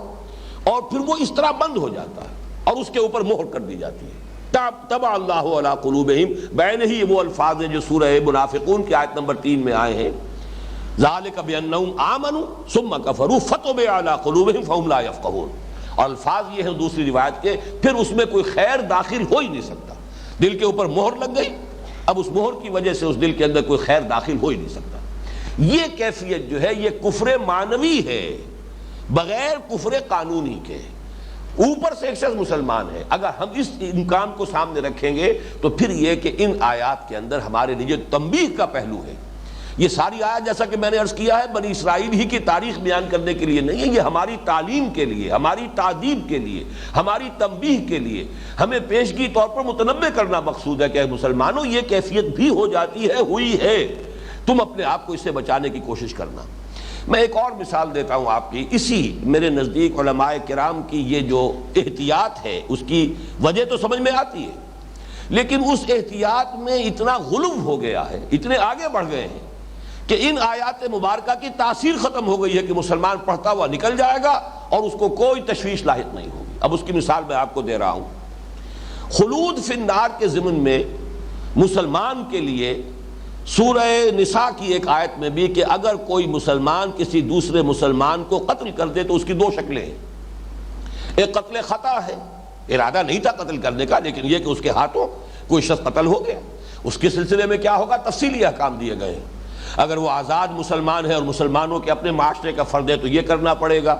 اور پھر وہ اس طرح بند ہو جاتا ہے اور اس کے اوپر مہر کر دی جاتی ہے. طبع اللہ علی قلوبہم، بین ہی وہ الفاظ ہیں جو سورہ منافقون کی آیت نمبر 3 میں آئے ہیں. ذالک بانہم آمنوا ثم کفروا فطبع علی قلوبہم فہم لا یفقہون. اور الفاظ یہ ہیں دوسری روایت کے، پھر اس میں کوئی خیر داخل ہو ہی نہیں سکتا. دل کے اوپر مہر لگ گئی، اب اس مہر کی وجہ سے اس دل کے اندر کوئی خیر داخل ہو ہی نہیں سکتا. یہ کیفیت جو ہے یہ کفر معنوی ہے، بغیر کفر قانونی کے. اوپر سے ایک شخص مسلمان ہے، اگر ہم اس امکان کو سامنے رکھیں گے تو پھر یہ کہ ان آیات کے اندر ہمارے لیے تنبیہ کا پہلو ہے. یہ ساری آیات جیسا کہ میں نے عرض کیا ہے بنی اسرائیل ہی کی تاریخ بیان کرنے کے لیے نہیں ہے، یہ ہماری تعلیم کے لیے، ہماری تعدیب کے لیے، ہماری تنبیہ کے لیے ہمیں پیشگی طور پر متنبہ کرنا مقصود ہے کہ مسلمانوں یہ کیفیت بھی ہو جاتی ہے، ہوئی ہے، تم اپنے آپ کو اس سے بچانے کی کوشش کرنا. میں ایک اور مثال دیتا ہوں آپ کی. اسی میرے نزدیک علماء کرام کی یہ جو احتیاط ہے اس کی وجہ تو سمجھ میں آتی ہے، لیکن اس احتیاط میں اتنا غلو ہو گیا ہے، اتنے آگے بڑھ گئے ہیں کہ ان آیات مبارکہ کی تاثیر ختم ہو گئی ہے کہ مسلمان پڑھتا ہوا نکل جائے گا اور اس کو کوئی تشویش لاحق نہیں ہوگی. اب اس کی مثال میں آپ کو دے رہا ہوں. خلود فی النار کے ضمن میں مسلمان کے لیے سورہ نساء کی ایک آیت میں بھی کہ اگر کوئی مسلمان کسی دوسرے مسلمان کو قتل کر دے تو اس کی دو شکلیں ہیں. ایک قتل خطا ہے، ارادہ نہیں تھا قتل کرنے کا، لیکن یہ کہ اس کے ہاتھوں کوئی شخص قتل ہو گیا. اس کے سلسلے میں کیا ہوگا، تفصیلی احکام دیے گئے ہیں. اگر وہ آزاد مسلمان ہے اور مسلمانوں کے اپنے معاشرے کا فرد ہے تو یہ کرنا پڑے گا.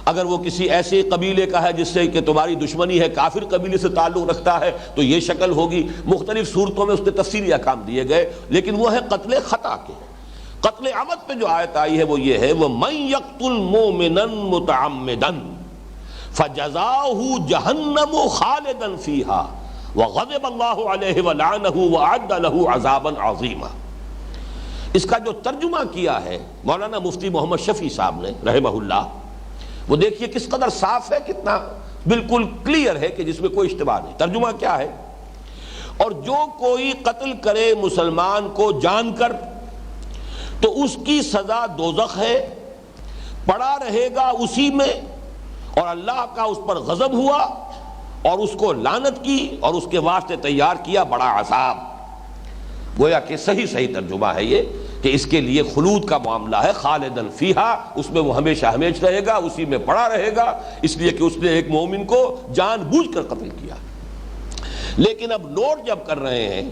اگر وہ کسی ایسے قبیلے کا ہے جس سے کہ تمہاری دشمنی ہے، کافر قبیلے سے تعلق رکھتا ہے، تو یہ شکل ہوگی. مختلف صورتوں میں اس کے تفصیلی احکام دیے گئے، لیکن وہ ہے قتل خطا کے. قتل عمد پہ جو آیت آئی ہے وہ یہ ہے وَمَن يَقْتُلْ مُؤْمِنًا مُتَعَمِّدًا فَجَزَاؤُهُ جَهَنَّمُ خَالِدًا فِيهَا وَغَضِبَ اللَّهُ عَلَيْهِ وَلَعَنَهُ وَأَعَدَّ لَهُ عَذَابًا عَظِيمًا. اس کا جو ترجمہ کیا ہے مولانا مفتی محمد شفیع صاحب نے رحمہ اللہ، وہ دیکھیے کس قدر صاف ہے، کتنا بالکل کلیئر ہے کہ جس میں کوئی اشتباہ نہیں. ترجمہ کیا ہے، اور جو کوئی قتل کرے مسلمان کو جان کر تو اس کی سزا دوزخ ہے، پڑا رہے گا اسی میں، اور اللہ کا اس پر غضب ہوا اور اس کو لعنت کی اور اس کے واسطے تیار کیا بڑا عذاب. گویا کہ صحیح ترجمہ ہے یہ کہ اس کے لیے خلود کا معاملہ ہے، خالدن فیہا، اس میں وہ ہمیشہ ہمیش رہے گا، اسی میں پڑا رہے گا، اس لیے کہ اس نے ایک مومن کو جان بوجھ کر قتل کیا. لیکن اب نوٹ جب کر رہے ہیں،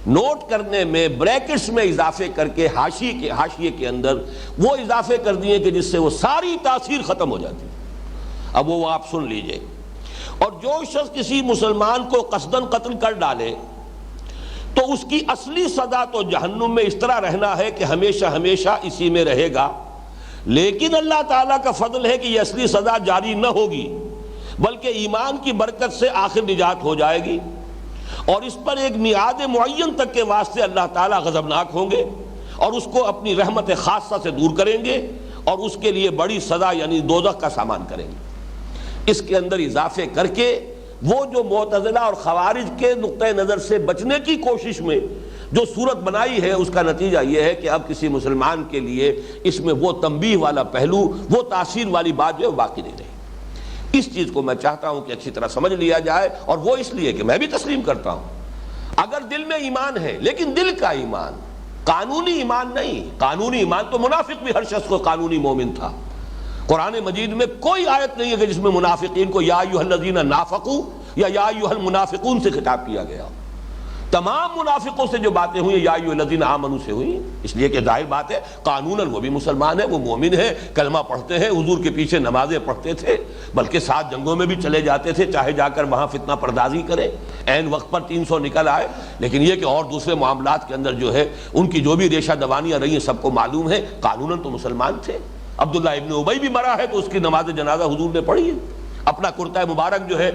نوٹ کرنے میں بریکٹس میں اضافے کر کے حاشیے کے اندر وہ اضافے کر دیے کہ جس سے وہ ساری تاثیر ختم ہو جاتی. اب وہ آپ سن لیجئے. اور جو شخص کسی مسلمان کو قصدن قتل کر ڈالے تو اس کی اصلی سزا تو جہنم میں اس طرح رہنا ہے کہ ہمیشہ ہمیشہ اسی میں رہے گا. لیکن اللہ تعالیٰ کا فضل ہے کہ یہ اصلی سزا جاری نہ ہوگی، بلکہ ایمان کی برکت سے آخر نجات ہو جائے گی، اور اس پر ایک میعاد معین تک کے واسطے اللہ تعالیٰ غضبناک ہوں گے. اور اس کو اپنی رحمت خاصہ سے دور کریں گے اور اس کے لیے بڑی سزا یعنی دوزخ کا سامان کریں گے۔ اس کے اندر اضافے کر کے وہ جو معتزلہ اور خوارج کے نقطۂ نظر سے بچنے کی کوشش میں جو صورت بنائی ہے، اس کا نتیجہ یہ ہے کہ اب کسی مسلمان کے لیے اس میں وہ تنبیہ والا پہلو، وہ تاثیر والی بات جو ہے باقی نہیں رہی۔ اس چیز کو میں چاہتا ہوں کہ اچھی طرح سمجھ لیا جائے، اور وہ اس لیے کہ میں بھی تسلیم کرتا ہوں اگر دل میں ایمان ہے، لیکن دل کا ایمان، قانونی ایمان نہیں۔ قانونی ایمان تو منافق بھی ہر شخص کو قانونی مومن تھا۔ قرآن مجید میں کوئی آیت نہیں ہے کہ جس میں منافقین کو یا ایھا الذین نافقوا یا ایھا المنافقون سے خطاب کیا گیا۔ تمام منافقوں سے جو باتیں ہوئی یا ایھا الذین آمنوا سے ہوئی، اس لیے کہ ظاہر بات ہے قانوناً وہ بھی مسلمان ہے، وہ مومن ہے، کلمہ پڑھتے ہیں، حضور کے پیچھے نمازیں پڑھتے تھے، بلکہ 7 جنگوں میں بھی چلے جاتے تھے، چاہے جا کر وہاں فتنہ پردازی کرے، عین وقت پر 300 نکل آئے۔ لیکن یہ کہ اور دوسرے معاملات کے اندر جو ہے ان کی جو بھی ریشہ دوانیاں رہی ہیں سب کو معلوم ہے، قانوناً تو مسلمان تھے۔ عبداللہ ابن ابی بھی مرا ہے تو اس کی نماز جنازہ حضور نے پڑھی ہے۔ اپنا کرتہ مبارک جو ہے،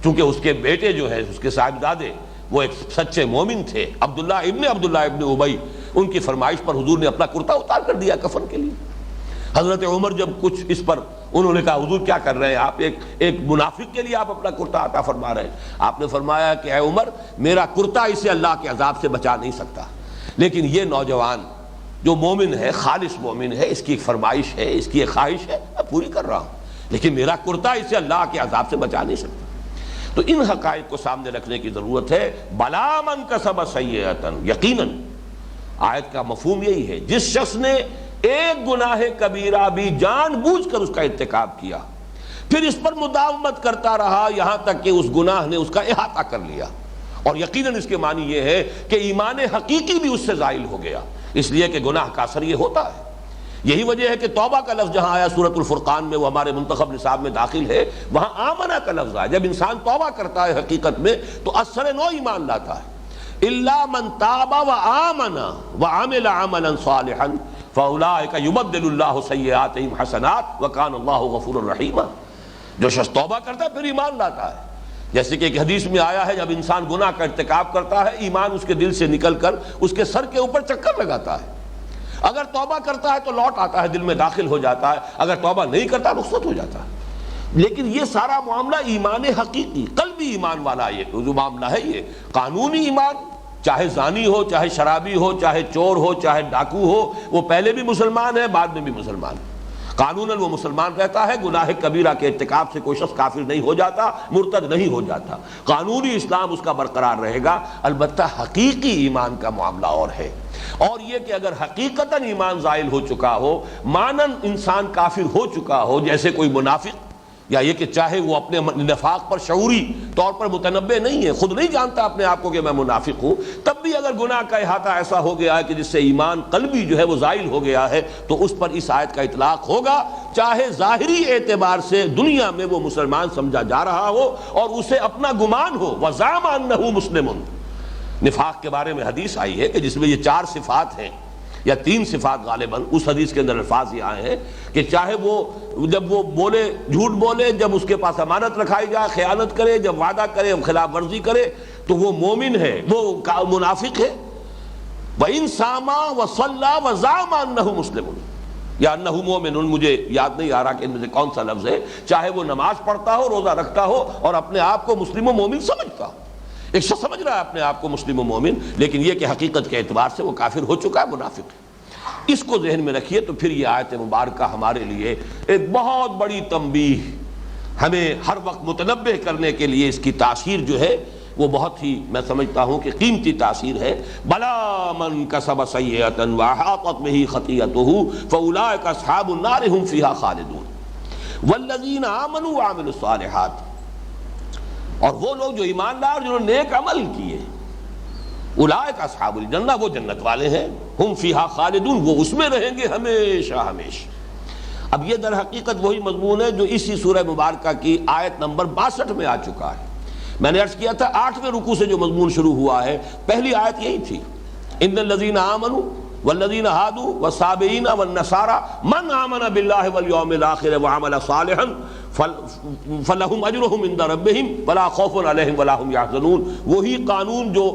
چونکہ اس کے بیٹے جو ہے اس کے صاحبزادے وہ ایک سچے مومن تھے، عبداللہ ابن ابی، ان کی فرمائش پر حضور نے اپنا کرتا اتار کر دیا کفن کے لیے۔ حضرت عمر جب کچھ اس پر انہوں نے کہا حضور کیا کر رہے ہیں آپ، ایک منافق کے لیے آپ اپنا کرتا عطا فرما رہے ہیں۔ آپ نے فرمایا کہ اے عمر، میرا کرتا اسے اللہ کے عذاب سے بچا نہیں سکتا، لیکن یہ نوجوان جو مومن ہے، خالص مومن ہے، اس کی ایک فرمائش ہے، اس کی ایک خواہش ہے، میں پوری کر رہا ہوں، لیکن میرا کرتا اسے اللہ کے عذاب سے بچا نہیں سکتا۔ تو ان حقائق کو سامنے رکھنے کی ضرورت ہے۔ بلا من کسب سیئۃ، یقیناً آیت کا مفہوم یہی ہے، جس شخص نے ایک گناہ کبیرہ بھی جان بوجھ کر اس کا ارتکاب کیا، پھر اس پر مداومت کرتا رہا یہاں تک کہ اس گناہ نے اس کا احاطہ کر لیا، اور یقیناً اس کے معنی یہ ہے کہ ایمان حقیقی بھی اس سے زائل ہو گیا، اس لیے کہ گناہ کا اثر یہ ہوتا ہے۔ یہی وجہ ہے کہ توبہ کا لفظ جہاں آیا سورۃ الفرقان میں، وہ ہمارے منتخب نصاب میں داخل ہے، وہاں آمنہ کا لفظ آیا۔ جب انسان توبہ کرتا ہے حقیقت میں تو اثر نو ایمان لاتا ہے۔ الا من تاب وآمن وعمل عملا صالحا فاولئک یبدل اللہ سیئاتہم حسنات وکان اللہ غفورا رحیما۔ جو شخص توبہ کرتا ہے پھر ایمان لاتا ہے، جیسے کہ ایک حدیث میں آیا ہے جب انسان گناہ کا ارتکاب کرتا ہے ایمان اس کے دل سے نکل کر اس کے سر کے اوپر چکر لگاتا ہے، اگر توبہ کرتا ہے تو لوٹ آتا ہے، دل میں داخل ہو جاتا ہے، اگر توبہ نہیں کرتا رخصت ہو جاتا ہے۔ لیکن یہ سارا معاملہ ایمان حقیقی قلبی ایمان والا یہ جو معاملہ ہے، یہ قانونی ایمان، چاہے زانی ہو، چاہے شرابی ہو، چاہے چور ہو، چاہے ڈاکو ہو، وہ پہلے بھی مسلمان ہے بعد میں بھی مسلمان ہے، قانوناً وہ مسلمان رہتا ہے، گناہ کبیرہ کے ارتکاب سے کوئی شخص کافر نہیں ہو جاتا، مرتد نہیں ہو جاتا، قانونی اسلام اس کا برقرار رہے گا۔ البتہ حقیقی ایمان کا معاملہ اور ہے، اور یہ کہ اگر حقیقتاً ایمان زائل ہو چکا ہو، مانن انسان کافر ہو چکا ہو، جیسے کوئی منافق، یا یہ کہ چاہے وہ اپنے نفاق پر شعوری طور پر متنبع نہیں ہے، خود نہیں جانتا اپنے آپ کو کہ میں منافق ہوں، تب بھی اگر گناہ کا احاطہ ایسا ہو گیا ہے کہ جس سے ایمان قلبی جو ہے وہ زائل ہو گیا ہے، تو اس پر اس آیت کا اطلاق ہوگا، چاہے ظاہری اعتبار سے دنیا میں وہ مسلمان سمجھا جا رہا ہو اور اسے اپنا گمان ہو۔ وَزَعَمَ أَنَّهُ مُسْلِمٌ، نفاق کے بارے میں حدیث آئی ہے کہ جس میں یہ 4 صفات ہیں یا 3 صفات غالباً، اس حدیث کے اندر الفاظ یہ آئے ہیں کہ چاہے وہ جب وہ بولے جھوٹ بولے، جب اس کے پاس امانت رکھائی جائے خیانت کرے، جب وعدہ کرے خلاف ورزی کرے تو وہ مومن ہے، وہ منافق ہے۔ وَإِن صَامَ وَصَلَّى وَزَعَمَ أَنَّهُ مُسْلِمٌ یا انہ مومن، مجھے یاد نہیں آ رہا کہ ان میں سے کون سا لفظ ہے، چاہے وہ نماز پڑھتا ہو، روزہ رکھتا ہو اور اپنے آپ کو مسلم و مومن سمجھتا ہو، ایک شخص سمجھ رہا ہے اپنے آپ کو مسلم و مومن، لیکن یہ کہ حقیقت کے اعتبار سے وہ کافر ہو چکا ہے، منافق ہے۔ اس کو ذہن میں رکھیے تو پھر یہ آیت مبارکہ ہمارے لیے ایک بہت بڑی تنبیہ، ہمیں ہر وقت متنبہ کرنے کے لیے اس کی تاثیر جو ہے وہ بہت ہی میں سمجھتا ہوں کہ قیمتی تاثیر ہے۔ بلا من کسب سیئۃ واحاطت بہ خطیئتہ فاولئک اصحاب النار هم فیہا خالدون والذین آمنوا وعملوا الصالحات، اور وہ لوگ جو ایمان لائے اور جنہوں نے نیک عمل کیے، اولئک اصحاب الجنہ، وہ جنت والے ہیں، ہم فیہا خالدون، وہ اس میں رہیں گے ہمیشہ ہمیشہ۔ اب یہ در حقیقت وہی مضمون ہے جو اسی سورہ مبارکہ کی آیت نمبر 62 میں آ چکا ہے۔ میں نے عرض کیا تھا 8ویں رکوع سے جو مضمون شروع ہوا ہے، پہلی آیت یہی تھی، ان الذین آمنوا والذین ہادوا والصابئین والنصارى من آمن باللہ والیوم الآخر وعمل صالحا فلہم اجرہم عند ربہم ولا خوف علیہم ولا ہم یحزنون۔ وہی قانون جو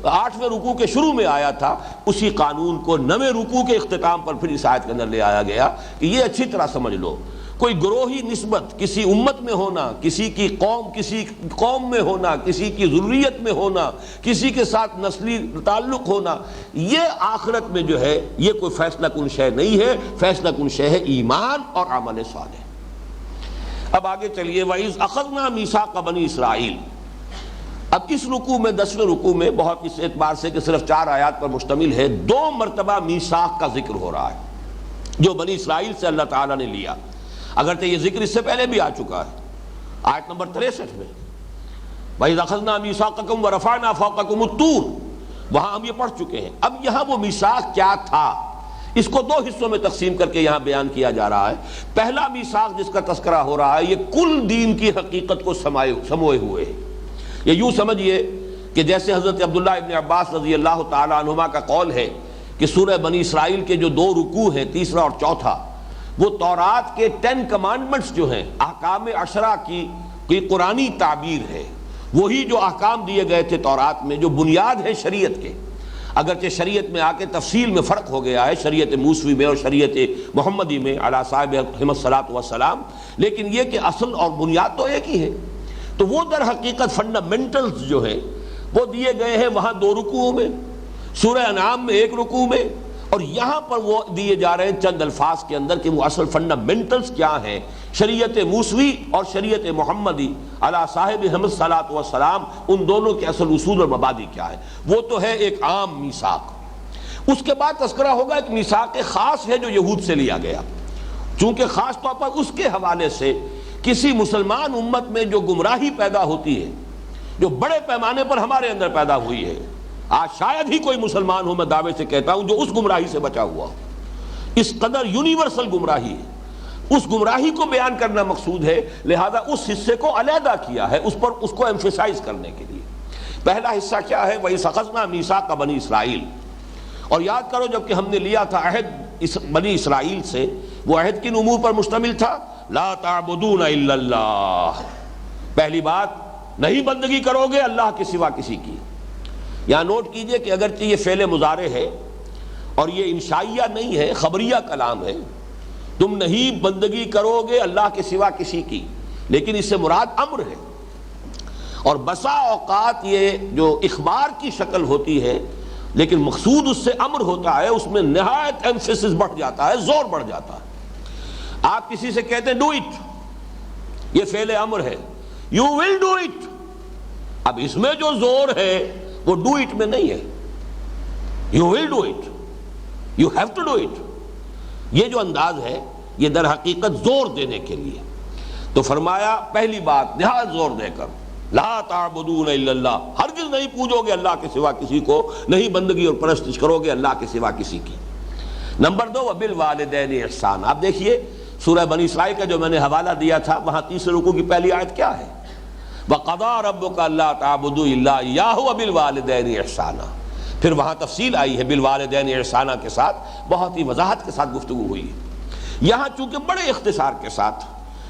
8ویں رکوع کے شروع میں آیا تھا، اسی قانون کو 9ویں رکوع کے اختتام پر پھر اس آیت کے اندر لے آیا گیا کہ یہ اچھی طرح سمجھ لو، کوئی گروہی نسبت کسی امت میں ہونا، کسی قوم میں ہونا، کسی کی ذریت میں ہونا، کسی کے ساتھ نسلی تعلق ہونا، یہ آخرت میں جو ہے یہ کوئی فیصلہ کن شے نہیں ہے، فیصلہ کن شے ہے ایمان اور عمل صالح۔ اب آگے چلیے، وَإِذْ أَخَذْنَا مِيثَاقَ بَنِي اسرائیل۔ اب اس رکوع میں 10ویں رکوع میں بہت اس اعتبار سے کہ صرف 4 آیات پر مشتمل ہے، 2 مرتبہ میثاق کا ذکر ہو رہا ہے جو بنی اسرائیل سے اللہ تعالیٰ نے لیا، اگرچہ یہ ذکر اس سے پہلے بھی آ چکا ہے آیت نمبر 63 میں، وَإِذْ أَخَذْنَا مِيثَاقَكُمْ وَرَفَعْنَا فَوْقَكُمُ الطُّورَ، وہاں ہم یہ پڑھ چکے ہیں۔ اب یہاں وہ میثاق کیا تھا، اس کو 2 حصوں میں تقسیم کر کے یہاں بیان کیا جا رہا ہے۔ پہلا میثاق جس کا تذکرہ ہو رہا ہے یہ کل دین کی حقیقت کو سموئے ہوئے ہے۔ یہ یوں سمجھیے کہ جیسے حضرت عبداللہ ابن عباس رضی اللہ تعالی عنہما کا قول ہے کہ سورہ بنی اسرائیل کے جو 2 رکوع ہیں، تیسرا اور چوتھا، وہ تورات کے 10 کمانڈمنٹس جو ہیں، احکام 10 کی قرآنی تعبیر ہے، وہی جو احکام دیے گئے تھے تورات میں، جو بنیاد ہے شریعت کے، اگرچہ شریعت میں آ کے تفصیل میں فرق ہو گیا ہے، شریعت موسوی میں اور شریعت محمدی میں علی صاحبہم الصلاۃ والسلام، لیکن یہ کہ اصل اور بنیاد تو ایک ہی ہے۔ تو وہ در حقیقت فنڈامنٹلز جو ہیں وہ دیے گئے ہیں وہاں 2 رکوعوں میں، سورہ انعام میں 1 رکوع میں، اور یہاں پر وہ دیے جا رہے ہیں چند الفاظ کے اندر کہ وہ اصل فنڈامنٹلز کیا ہیں، شریعت موسوی اور شریعت محمدی علی صاحبہم الصلاۃ والسلام، ان دونوں کے اصل اصول اور مبادی کیا ہے۔ وہ تو ہے ایک عام میثاق۔ اس کے بعد تذکرہ ہوگا ایک میثاق خاص ہے جو یہود سے لیا گیا، چونکہ خاص طور پر اس کے حوالے سے کسی مسلمان امت میں جو گمراہی پیدا ہوتی ہے، جو بڑے پیمانے پر ہمارے اندر پیدا ہوئی ہے، آج شاید ہی کوئی مسلمان ہو، میں دعوے سے کہتا ہوں، جو اس گمراہی سے بچا ہوا ہو۔ اس قدر یونیورسل گمراہی ہے، اس گمراہی کو بیان کرنا مقصود ہے، لہذا اس حصے کو علیحدہ کیا ہے، اس کو ایمفیسائز کرنے کے لیے۔ پہلا حصہ کیا ہے، وَإِذْ أَخَذْنَا مِيثَاقَ بَنِي اسرائیل، اور یاد کرو جب کہ ہم نے لیا تھا عہد بنی اسرائیل سے، وہ عہد کن امور پر مشتمل تھا، لا تعبدون الا اللہ، پہلی بات نہیں بندگی کرو گے اللہ کے سوا کسی کی۔ یہاں نوٹ کیجئے کہ اگرچہ یہ فعل مضارع ہے اور یہ انشائیہ نہیں ہے، خبریہ کلام ہے، تم نہیں بندگی کرو گے اللہ کے سوا کسی کی، لیکن اس سے مراد امر ہے، اور بسا اوقات یہ جو اخبار کی شکل ہوتی ہے لیکن مقصود اس سے امر ہوتا ہے، اس میں نہایت ایمفیسس بڑھ جاتا ہے، زور بڑھ جاتا ہے۔ آپ کسی سے کہتے ہیں ڈو اٹ، یہ فعل امر ہے، یو ول ڈو اٹ، اب اس میں جو زور ہے وہ ڈو اٹ میں نہیں ہے، you will do it, you have to do it. یہ جو انداز ہے یہ در حقیقت زور دینے کے لیے، تو فرمایا پہلی بات نہایت زور دے کر، لا تعبدون الا اللہ، ہرگز نہیں پوجو گے اللہ کے سوا کسی کو، نہیں بندگی اور پرستش کرو گے اللہ کے سوا کسی کی۔ نمبر 2 وبالوالدین احسان۔ آپ دیکھیے سورہ بنی اسرائیل کا جو میں نے حوالہ دیا تھا، وہاں 3 رکوع کی پہلی آیت کیا ہے، وَقَضَىٰ رَبُّكَ أَلَّا تَعْبُدُوا إِلَّا إِيَّاهُ وَبِالْوَالِدَيْنِ إِحْسَانًا۔ پھر وہاں تفصیل آئی ہے بالوالدین احسانہ کے ساتھ، بہت ہی وضاحت کے ساتھ گفتگو ہوئی ہے۔ یہاں چونکہ بڑے اختصار کے ساتھ،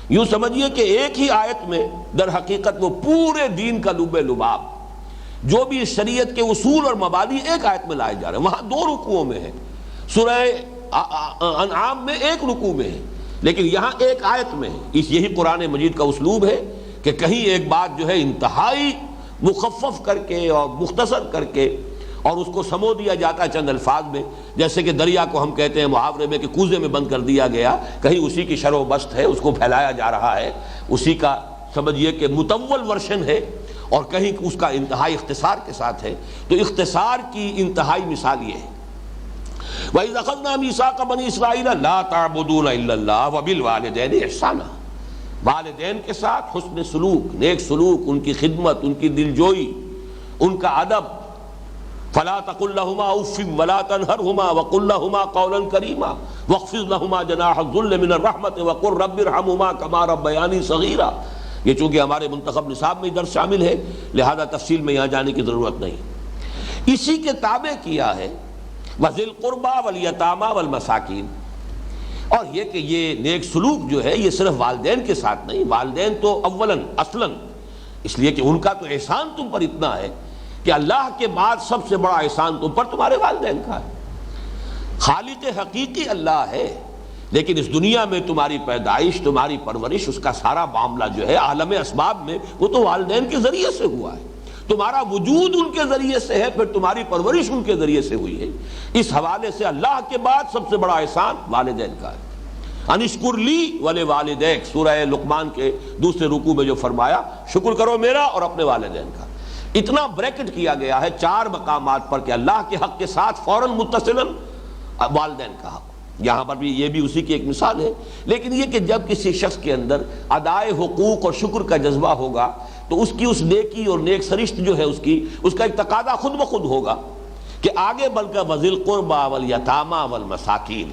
یوں سمجھیے کہ ایک ہی آیت میں در حقیقت وہ پورے دین کا لب لباب، جو بھی شریعت کے اصول اور مبادی ایک آیت میں لائے جا رہے ہیں، وہاں 2 رکوعوں میں ہے، سورہ انعام میں 1 رکوع میں ہے، لیکن یہاں ایک آیت میں ہے۔ یہی قرآن مجید کا اسلوب ہے کہ کہیں ایک بات جو ہے انتہائی مخفف کر کے اور مختصر کر کے اور اس کو سمو دیا جاتا ہے چند الفاظ میں، جیسے کہ دریا کو ہم کہتے ہیں محاورے میں کہ کوزے میں بند کر دیا گیا، کہیں اسی کی شرح و بست ہے، اس کو پھیلایا جا رہا ہے، اسی کا سمجھیے کہ مطول ورژن ہے، اور کہیں اس کا انتہائی اختصار کے ساتھ ہے۔ تو اختصار کی انتہائی مثال یہ ہے، وَإِذْ أَخَذْنَا مِيثَاقَ بَنِي إِسْرَائِيلَ لَا تَعْبُدُونَ إِلَّا اللَّهَ وَبِالْوَالِدَيْنِ إِحْسَانًا، والدین کے ساتھ حسن سلوک، نیک سلوک، ان کی خدمت، ان کی دلجوئی، ان کا ادب۔ فَلَا تَقُلْ لَهُمَا أُفٍّ وَلَا تَنْهَرْهُمَا وَقُلْ لَهُمَا قَوْلًا كَرِيمًا وَاخْفِضْ لَهُمَا جَنَاحَ الذُّلِّ مِنَ الرَّحْمَةِ وَقُلْ رَبِّ ارْحَمْهُمَا كَمَا رَبَّيَانِي صَغِيرًا۔ یہ چونکہ ہمارے منتخب نصاب میں درس شامل ہے، لہذا تفصیل میں یہاں جانے کی ضرورت نہیں، اسی کے تابع کیا ہے وَذِي الْقُرْبَى وَالْيَتَامَى وَالْمَسَاكِينِ۔ اور یہ کہ یہ نیک سلوک جو ہے یہ صرف والدین کے ساتھ نہیں، والدین تو اولاً اصلاً، اس لیے کہ ان کا تو احسان تم پر اتنا ہے کہ اللہ کے بعد سب سے بڑا احسان تم پر تمہارے والدین کا ہے۔ خالق حقیقی اللہ ہے، لیکن اس دنیا میں تمہاری پیدائش، تمہاری پرورش، اس کا سارا معاملہ جو ہے عالم اسباب میں وہ تو والدین کے ذریعے سے ہوا ہے۔ تمہارا وجود ان کے ذریعے سے ہے، پھر تمہاری پرورش ان کے ذریعے سے ہوئی ہے۔ اس حوالے سے اللہ کے بعد سب سے بڑا احسان والدین کا ہے۔ انشکر لی ولوالدیک، سورہ لقمان کے دوسرے رکوع میں جو فرمایا، شکر کرو میرا اور اپنے والدین کا۔ اتنا بریکٹ کیا گیا ہے 4 مقامات پر کہ اللہ کے حق کے ساتھ فوراً متصلاً والدین کا حق۔ یہاں پر بھی یہ بھی اسی کی ایک مثال ہے، لیکن یہ کہ جب کسی شخص کے اندر ادائے حقوق اور شکر کا جذبہ ہوگا تو اس کی اس نیکی اور نیک سرشت جو ہے اس کا ایک تقاضا خود بخود ہوگا کہ آگے بل کر وذی القربی والیتامی والمساکین،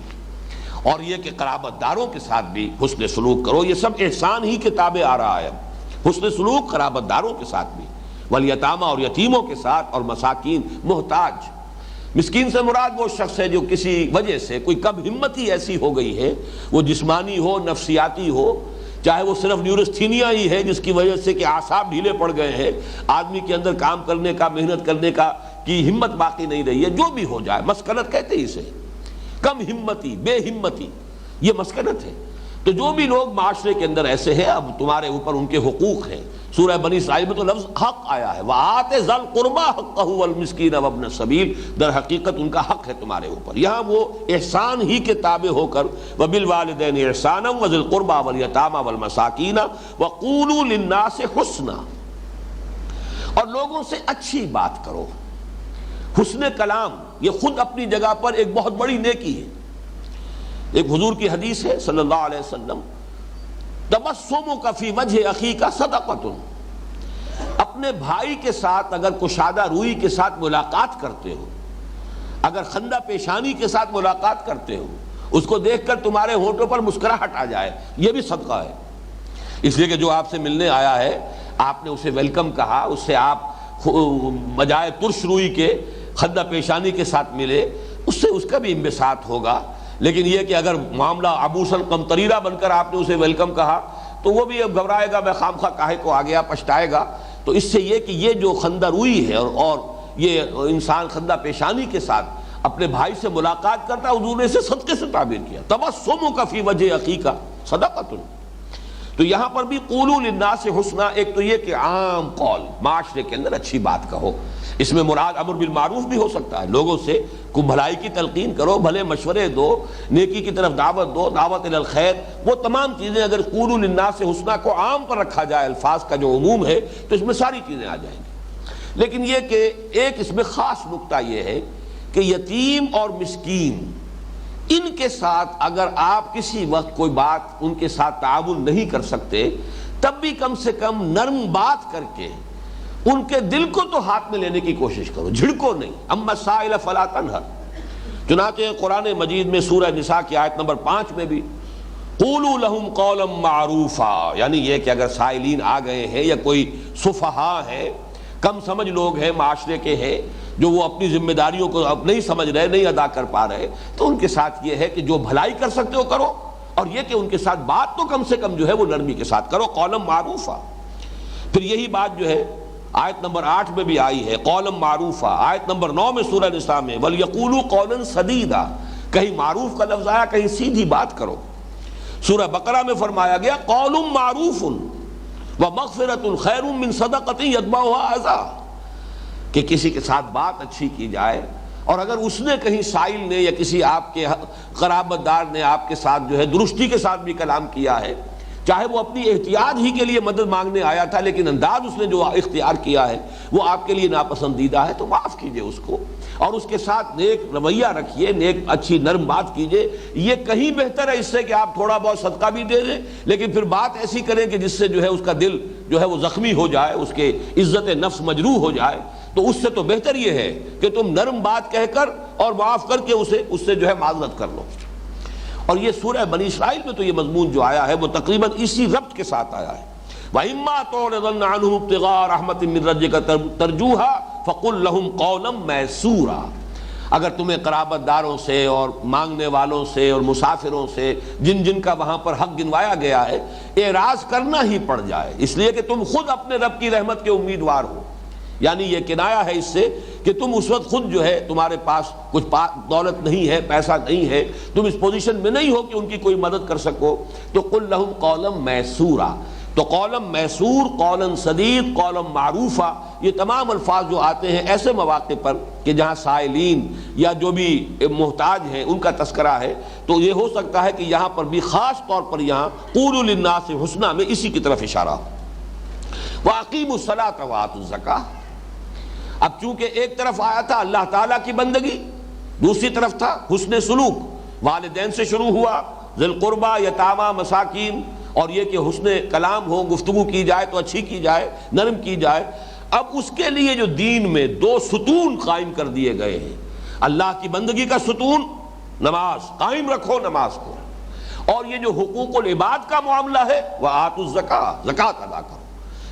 اور یہ کہ قرابت داروں کے ساتھ بھی حسن سلوک کرو۔ یہ سب احسان ہی کے تابع آ رہا ہے، حسن سلوک قرابت داروں کے ساتھ بھی، والیتامی اور یتیموں کے ساتھ، اور مساکین محتاج۔ مسکین سے مراد وہ شخص ہے جو کسی وجہ سے کوئی کم ہمتی ایسی ہو گئی ہے، وہ جسمانی ہو نفسیاتی ہو، چاہے وہ صرف نیورستھینیا ہی ہے جس کی وجہ سے کہ اعصاب ڈھیلے پڑ گئے ہیں، آدمی کے اندر کام کرنے کا، محنت کرنے کا کی ہمت باقی نہیں رہی ہے، جو بھی ہو جائے، مسکنت کہتے ہیں اسے، کم ہمتی، بے ہمتی، یہ مسکنت ہے۔ تو جو بھی لوگ معاشرے کے اندر ایسے ہیں، اب تمہارے اوپر ان کے حقوق ہیں۔ سورہ بنی اسرائیل میں تو لفظ حق آیا ہے، وَآتِ ذَا الْقُرْبَى حَقَّهُ وَالْمِسْكِينَ وَابْنَ السَّبِيلِ، در حقیقت ان کا حق ہے تمہارے اوپر۔ یہاں وہ احسان ہی کے تابع ہو کر وَبِالْوَالِدَيْنِ إِحْسَانًا وَذِي الْقُرْبَى وَالْيَتَامَى وَالْمَسَاكِينَ وَقُولُوا لِلنَّاسِ حُسْنًا، اور لوگوں سے اچھی بات کرو۔ حسن کلام یہ خود اپنی جگہ پر ایک بہت بڑی نیکی ہے۔ ایک حضور کی حدیث ہے صلی اللہ علیہ وسلم، تبسمک فی وجہ اخیک صدقۃ، اپنے بھائی کے ساتھ اگر کشادہ روئی کے ساتھ ملاقات کرتے ہو، اگر خندہ پیشانی کے ساتھ ملاقات کرتے ہو، اس کو دیکھ کر تمہارے ہونٹوں پر مسکراہٹ آ جائے، یہ بھی صدقہ ہے۔ اس لیے کہ جو آپ سے ملنے آیا ہے، آپ نے اسے ویلکم کہا، اس سے آپ بجائے ترش روئی کے خندہ پیشانی کے ساتھ ملے، اس سے اس کا بھی انبساط ہوگا۔ لیکن یہ کہ اگر معاملہ عبوساً قمطریرہ بن کر آپ نے اسے ویلکم کہا تو وہ بھی اب گھبرائے گا، میں خامخواہ کاہے کو آ گیا، پچھتائے گا۔ تو اس سے یہ کہ یہ جو خندہ روئی ہے اور یہ انسان خندہ پیشانی کے ساتھ اپنے بھائی سے ملاقات کرتا ہے، حضور نے اسے صدقے سے تعبیر کیا، تبسمک فی وجہ اخیک صدقۃ۔ تو یہاں پر بھی قولوا للناس حسنا، ایک تو یہ کہ عام قول، معاشرے کے اندر اچھی بات کہو، اس میں مراد امر بالمعروف بھی ہو سکتا ہے، لوگوں سے کو بھلائی کی تلقین کرو، بھلے مشورے دو، نیکی کی طرف دعوت دو، دعوت الی الخیر، وہ تمام چیزیں اگر قولوا للناس حسنا کو عام پر رکھا جائے، الفاظ کا جو عموم ہے، تو اس میں ساری چیزیں آ جائیں گی۔ لیکن یہ کہ ایک اس میں خاص نقطہ یہ ہے کہ یتیم اور مسکین، ان کے ساتھ اگر آپ کسی وقت کوئی بات ان کے ساتھ تعاون نہیں کر سکتے، تب بھی کم سے کم نرم بات کر کے ان کے دل کو تو ہاتھ میں لینے کی کوشش کرو، جھڑکو نہیں۔ اما السائل فلا تنہر، چنانچہ قرآن مجید میں سورہ نساء کی آیت نمبر 5 میں بھی قولوا لهم قولا معروفا، یعنی یہ کہ اگر سائلین آ گئے ہیں یا کوئی سفہاء ہے، کم سمجھ لوگ ہیں، معاشرے کے ہیں جو وہ اپنی ذمہ داریوں کو اب نہیں سمجھ رہے، نہیں ادا کر پا رہے، تو ان کے ساتھ یہ ہے کہ جو بھلائی کر سکتے ہو کرو، اور یہ کہ ان کے ساتھ بات تو کم سے کم جو ہے وہ نرمی کے ساتھ کرو، قولا معروفا۔ پھر یہی بات جو ہے آیت نمبر 8 میں بھی آئی ہے، قولا معروفا۔ آیت نمبر 9 میں سورہ نساء میں وَلْيَقُولُوا قَوْلًا سَدِيدًا، کہیں معروف کا لفظ آیا، کہیں سیدھی بات کرو۔ سورہ بقرہ میں فرمایا گیا قول معروف ومغفرۃ خیر من صدقۃ یتبعها اذى، کہ کسی کے ساتھ بات اچھی کی جائے، اور اگر اس نے کہیں سائل نے یا کسی آپ کے قرابت دار نے آپ کے ساتھ جو ہے درستی کے ساتھ بھی کلام کیا ہے، چاہے وہ اپنی احتیاط ہی کے لیے مدد مانگنے آیا تھا، لیکن انداز اس نے جو اختیار کیا ہے وہ آپ کے لیے ناپسندیدہ ہے، تو معاف کیجئے اس کو، اور اس کے ساتھ نیک رویہ رکھیے، نیک اچھی نرم بات کیجئے۔ یہ کہیں بہتر ہے اس سے کہ آپ تھوڑا بہت صدقہ بھی دے دیں، لیکن پھر بات ایسی کریں کہ جس سے جو ہے اس کا دل جو ہے وہ زخمی ہو جائے، اس کے عزت نفس مجروح ہو جائے۔ تو اس سے تو بہتر یہ ہے کہ تم نرم بات کہہ کر اور معاف کر کے اس سے جو ہے معذرت کر لو۔ اور یہ سورہ بنی اسرائیل میں تو یہ مضمون جو آیا ہے وہ تقریباً اسی ربط کے ساتھ آیا ہے، وَإِمَّا تُعْرِضَنَّ عَنْهُمُ ابْتِغَاءَ رَحْمَةٍ مِّن رَّبِّكَ تَرْجُوهَا فَقُل لَّهُمْ قَوْلًا مَّيْسُورًا، اگر تمہیں قرابت داروں سے اور مانگنے والوں سے اور مسافروں سے جن کا وہاں پر حق گنوایا گیا ہے اعراض کرنا ہی پڑ جائے، اس لیے کہ تم خود اپنے رب کی رحمت کے امیدوار ہو، یعنی یہ کنایا ہے اس سے کہ تم اس وقت خود جو ہے تمہارے پاس کچھ دولت نہیں ہے، پیسہ نہیں ہے، تم اس پوزیشن میں نہیں ہو کہ ان کی کوئی مدد کر سکو، تو قل لہم قولا میسورا، تو قولا میسور، قولا سدید، قولا معروفا، یہ تمام الفاظ جو آتے ہیں ایسے مواقع پر کہ جہاں سائلین یا جو بھی محتاج ہیں ان کا تذکرہ ہے، تو یہ ہو سکتا ہے کہ یہاں پر بھی خاص طور پر یہاں قولوا للناس حسنا میں اسی کی طرف اشارہ ہو۔ وَأَقِیمُوا الصَّلَاةَ وَآتُوا الزَّکَاةَ، اب چونکہ ایک طرف آیا تھا اللہ تعالیٰ کی بندگی، دوسری طرف تھا حسن سلوک، والدین سے شروع ہوا، ذی القربہ، یتامہ، مساکین، اور یہ کہ حسن کلام ہو، گفتگو کی جائے تو اچھی کی جائے، نرم کی جائے۔ اب اس کے لیے جو دین میں دو ستون قائم کر دیے گئے ہیں، اللہ کی بندگی کا ستون نماز، قائم رکھو نماز کو، اور یہ جو حقوق العباد کا معاملہ ہے وآتوا الزکاۃ، زکوٰۃ ادا کرو،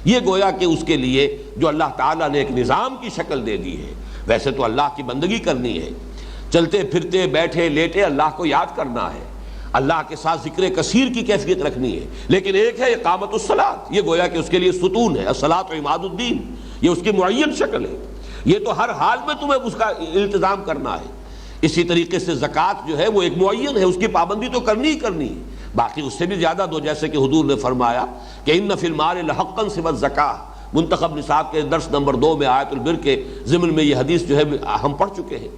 یہ گویا کہ اس کے لیے جو اللہ تعالیٰ نے ایک نظام کی شکل دے دی ہے۔ ویسے تو اللہ کی بندگی کرنی ہے، چلتے پھرتے بیٹھے لیٹے اللہ کو یاد کرنا ہے، اللہ کے ساتھ ذکر کثیر کی کیفیت رکھنی ہے، لیکن ایک ہے اقامت الصلاۃ، یہ گویا کہ اس کے لیے ستون ہے، الصلاۃ و عماد الدین، یہ اس کی معین شکل ہے، یہ تو ہر حال میں تمہیں اس کا التزام کرنا ہے۔ اسی طریقے سے زکوٰۃ جو ہے وہ ایک معین ہے، اس کی پابندی تو کرنی ہی کرنی ہے، باقی اس سے بھی زیادہ دو، جیسے کہ حضور نے فرمایا کہ ان فی المال لحقا سوی الزکاۃ، منتخب نصاب کے درس نمبر 2 میں آیت البر کے ضمن میں یہ حدیث جو ہے ہم پڑھ چکے ہیں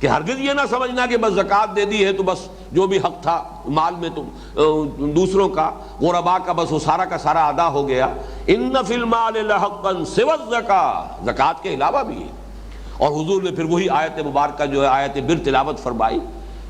کہ ہرگز یہ نہ سمجھنا کہ بس زکوٰۃ دے دی ہے تو بس جو بھی حق تھا مال میں تم دوسروں کا، غرباء کا، بس وہ سارا کا سارا ادا ہو گیا۔ ان فی المال لحقا سوی الزکاۃ، زکوٰۃ کے علاوہ بھی ہے، اور حضور نے پھر وہی آیت مبارکہ جو ہے آیت بر تلاوت فرمائی،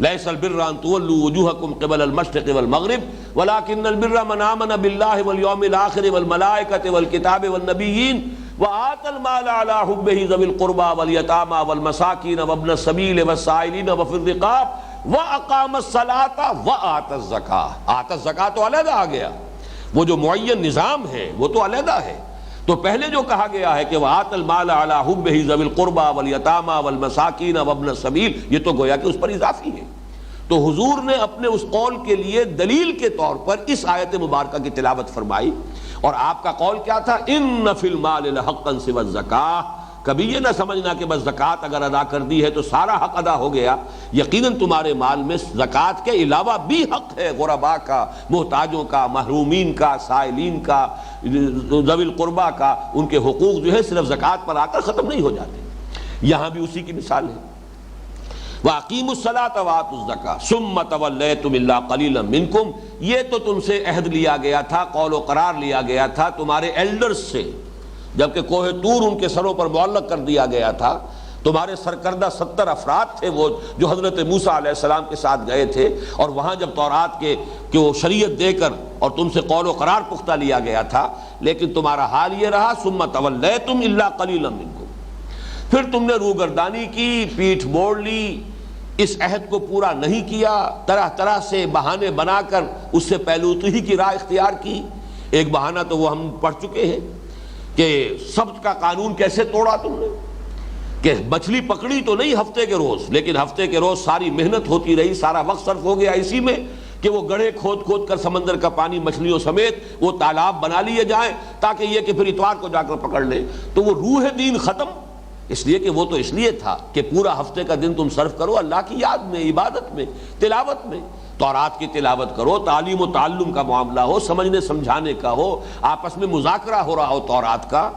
لیس البر ان تولوا وجوہکم قبل المشرق والمغرب ولکن البر من آمن باللہ والیوم الآخر والملائکۃ والکتاب والنبیین وآتى المال على حبه ذوي القربى واليتامى والمساكين وابن السبيل والسائلين وفي الرقاب وأقام الصلاة وآتى الزكاة۔ آتى الزكاة تو علیحدہ آ گیا، وہ جو معین نظام ہے وہ تو علیحدہ ہے، تو پہلے جو کہا گیا ہے کہ وآتى المال على حبه ذوي القربى واليتامى والمساكين وابن السبيل، یہ تو گویا کہ اس پر اضافی ہے۔ تو حضور نے اپنے اس قول کے لیے دلیل کے طور پر اس آیت مبارکہ کی تلاوت فرمائی، اور آپ کا قول کیا تھا؟ ان فی المال لحقا سوی الزکاۃ، کبھی یہ نہ سمجھنا کہ بس زکوٰۃ اگر ادا کر دی ہے تو سارا حق ادا ہو گیا، یقیناً تمہارے مال میں زکوٰۃ کے علاوہ بھی حق ہے، غرباء کا، محتاجوں کا، محرومین کا، سائلین کا، ذوی القربہ کا، ان کے حقوق جو ہے صرف زکوٰۃ پر آ کر ختم نہیں ہو جاتے۔ یہاں بھی اسی کی مثال ہے، وَأَقِیمُوا الصَّلَاةَ وَآتُوا الزَّکَاةَ ثُمَّ تَوَلَّیْتُمْ إِلَّا قَلِیلًا مِنکُم، یہ تو تم سے عہد لیا گیا تھا، قول و قرار لیا گیا تھا تمہارے ایلڈرز سے، جبکہ کوہ طور ان کے سروں پر معلق کر دیا گیا تھا، تمہارے سرکردہ 70 افراد تھے وہ جو حضرت موسیٰ علیہ السلام کے ساتھ گئے تھے، اور وہاں جب تورات کے وہ شریعت دے کر اور تم سے قول و قرار پختہ لیا گیا تھا، لیکن تمہارا حال یہ رہا ثُمَّ تَوَلَّیْتُمْ إِلَّا قَلِیلًا مِنکُم، پھر تم نے روگردانی کی، پیٹھ موڑ لی، اس عہد کو پورا نہیں کیا، طرح طرح سے بہانے بنا کر اس سے پہلوتہی کی راہ اختیار کی۔ ایک بہانہ تو وہ ہم پڑھ چکے ہیں کہ سبت کا قانون کیسے توڑا تم نے، کہ مچھلی پکڑی تو نہیں ہفتے کے روز، لیکن ہفتے کے روز ساری محنت ہوتی رہی، سارا وقت صرف ہو گیا اسی میں کہ وہ گڑھے کھود کھود کر سمندر کا پانی مچھلیوں سمیت وہ تالاب بنا لیے جائیں، تاکہ یہ کہ پھر اتوار کو جا کر پکڑ لیں۔ تو وہ روح دین ختم، اس لیے کہ وہ تو اس لیے تھا کہ پورا ہفتے کا دن تم صرف کرو اللہ کی یاد میں، عبادت میں، تلاوت میں، تورات کی تلاوت کرو، تعلیم و تعلم کا معاملہ ہو، سمجھنے سمجھانے کا ہو، آپس میں مذاکرہ ہو رہا ہو تورات کا،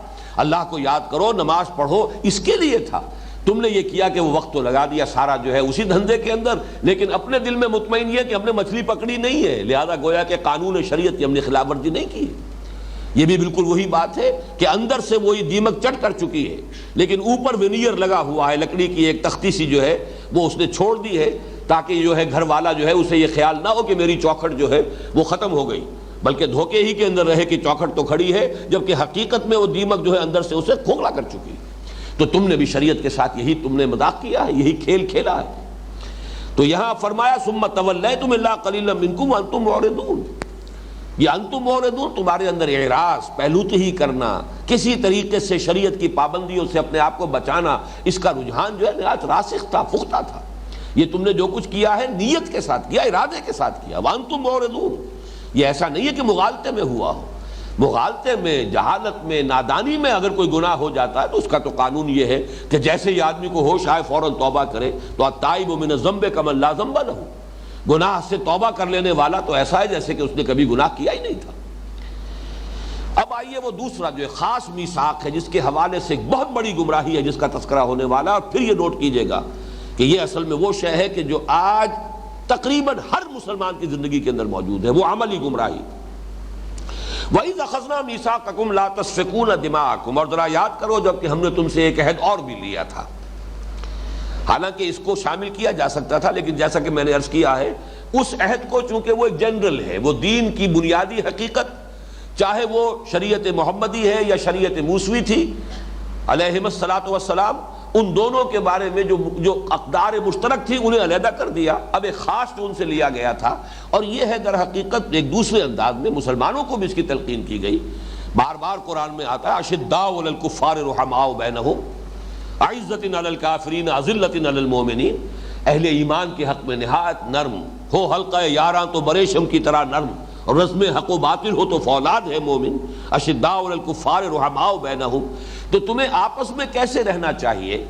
اللہ کو یاد کرو، نماز پڑھو، اس کے لیے تھا۔ تم نے یہ کیا کہ وہ وقت تو لگا دیا سارا جو ہے اسی دھندے کے اندر، لیکن اپنے دل میں مطمئن یہ کہ ہم نے مچھلی پکڑی نہیں ہے، لہذا گویا کہ قانون شریعت کی ہم نے خلاف ورزی نہیں کی ہے۔ یہ بھی بالکل وہی بات ہے کہ اندر سے وہی دیمک چٹ کر چکی ہے، لیکن اوپر ونیئر لگا ہوا ہے، لکڑی کی ایک تختی سی جو ہے وہ اس نے چھوڑ دی ہے، تاکہ جو ہے گھر والا جو ہے اسے یہ خیال نہ ہو کہ میری چوکھٹ جو ہے وہ ختم ہو گئی، بلکہ دھوکے ہی کے اندر رہے کہ چوکھٹ تو کھڑی ہے، جبکہ حقیقت میں وہ دیمک جو ہے اندر سے اسے کھوکھلا کر چکی ہے۔ تو تم نے بھی شریعت کے ساتھ یہی تم نے مذاق کیا ہے، یہی کھیل کھیلا ہے۔ تو یہاں فرمایا ثم تولیتم الا قلیلا منکم وانتم معرضون، یہ انتم معرضون، تمہارے اندر اعراض، پہلوتہی کرنا، کسی طریقے سے شریعت کی پابندیوں سے اپنے آپ کو بچانا، اس کا رجحان جو ہے نہایت راسخ تھا، پختہ تھا۔ یہ تم نے جو کچھ کیا ہے نیت کے ساتھ کیا، ارادے کے ساتھ کیا، وانتم معرضون، یہ ایسا نہیں ہے کہ مغالطے میں ہوا ہو۔ مغالطے میں، جہالت میں، نادانی میں اگر کوئی گناہ ہو جاتا ہے تو اس کا تو قانون یہ ہے کہ جیسے ہی آدمی کو ہوش آئے فوراً توبہ کرے. تو التائب من الذنب کمن لا ذنب لہ، گناہ سے توبہ کر لینے والا تو ایسا ہے جیسے کہ اس نے کبھی گناہ کیا ہی نہیں تھا. اب آئیے وہ دوسرا جو خاص میثاق ہے جس کے حوالے سے ایک بہت بڑی گمراہی ہے جس کا تذکرہ ہونے والا ہے، اور پھر یہ نوٹ کیجئے گا کہ یہ اصل میں وہ شے ہے کہ جو آج تقریباً ہر مسلمان کی زندگی کے اندر موجود ہے، وہ عملی گمراہی. وَإِذْ أَخَذْنَا مِيثَاقَكُمْ لَا تَسْفِكُونَ دِمَاءَكُمْ، اور ذرا یاد کرو جب کہ ہم نے تم سے ایک عہد اور بھی لیا تھا. حالانکہ اس کو شامل کیا جا سکتا تھا، لیکن جیسا کہ میں نے عرض کیا ہے اس عہد کو چونکہ وہ ایک جنرل ہے، وہ دین کی بنیادی حقیقت، چاہے وہ شریعت محمدی ہے یا شریعت موسوی تھی علیہم الصلاۃ والسلام، ان دونوں کے بارے میں جو اقدار مشترک تھی انہیں علیحدہ کر دیا. اب ایک خاص جو ان سے لیا گیا تھا، اور یہ ہے در حقیقت ایک دوسرے انداز میں مسلمانوں کو بھی اس کی تلقین کی گئی. بار بار قرآن میں آتا ہے اشداء علی الکفار رحماء بینہم اعزۃ علی الکافرین اذلۃ علی المؤمنین، اہل ایمان کے حق میں نہایت نرم ہو، حلقہ یاراں تو بریشم کی طرح نرم، اور رسم حق و باطل ہو تو فولاد ہے مومن. اشداء علی الکفار رحماء بینہم، تو تمہیں آپس میں کیسے رہنا چاہیے؟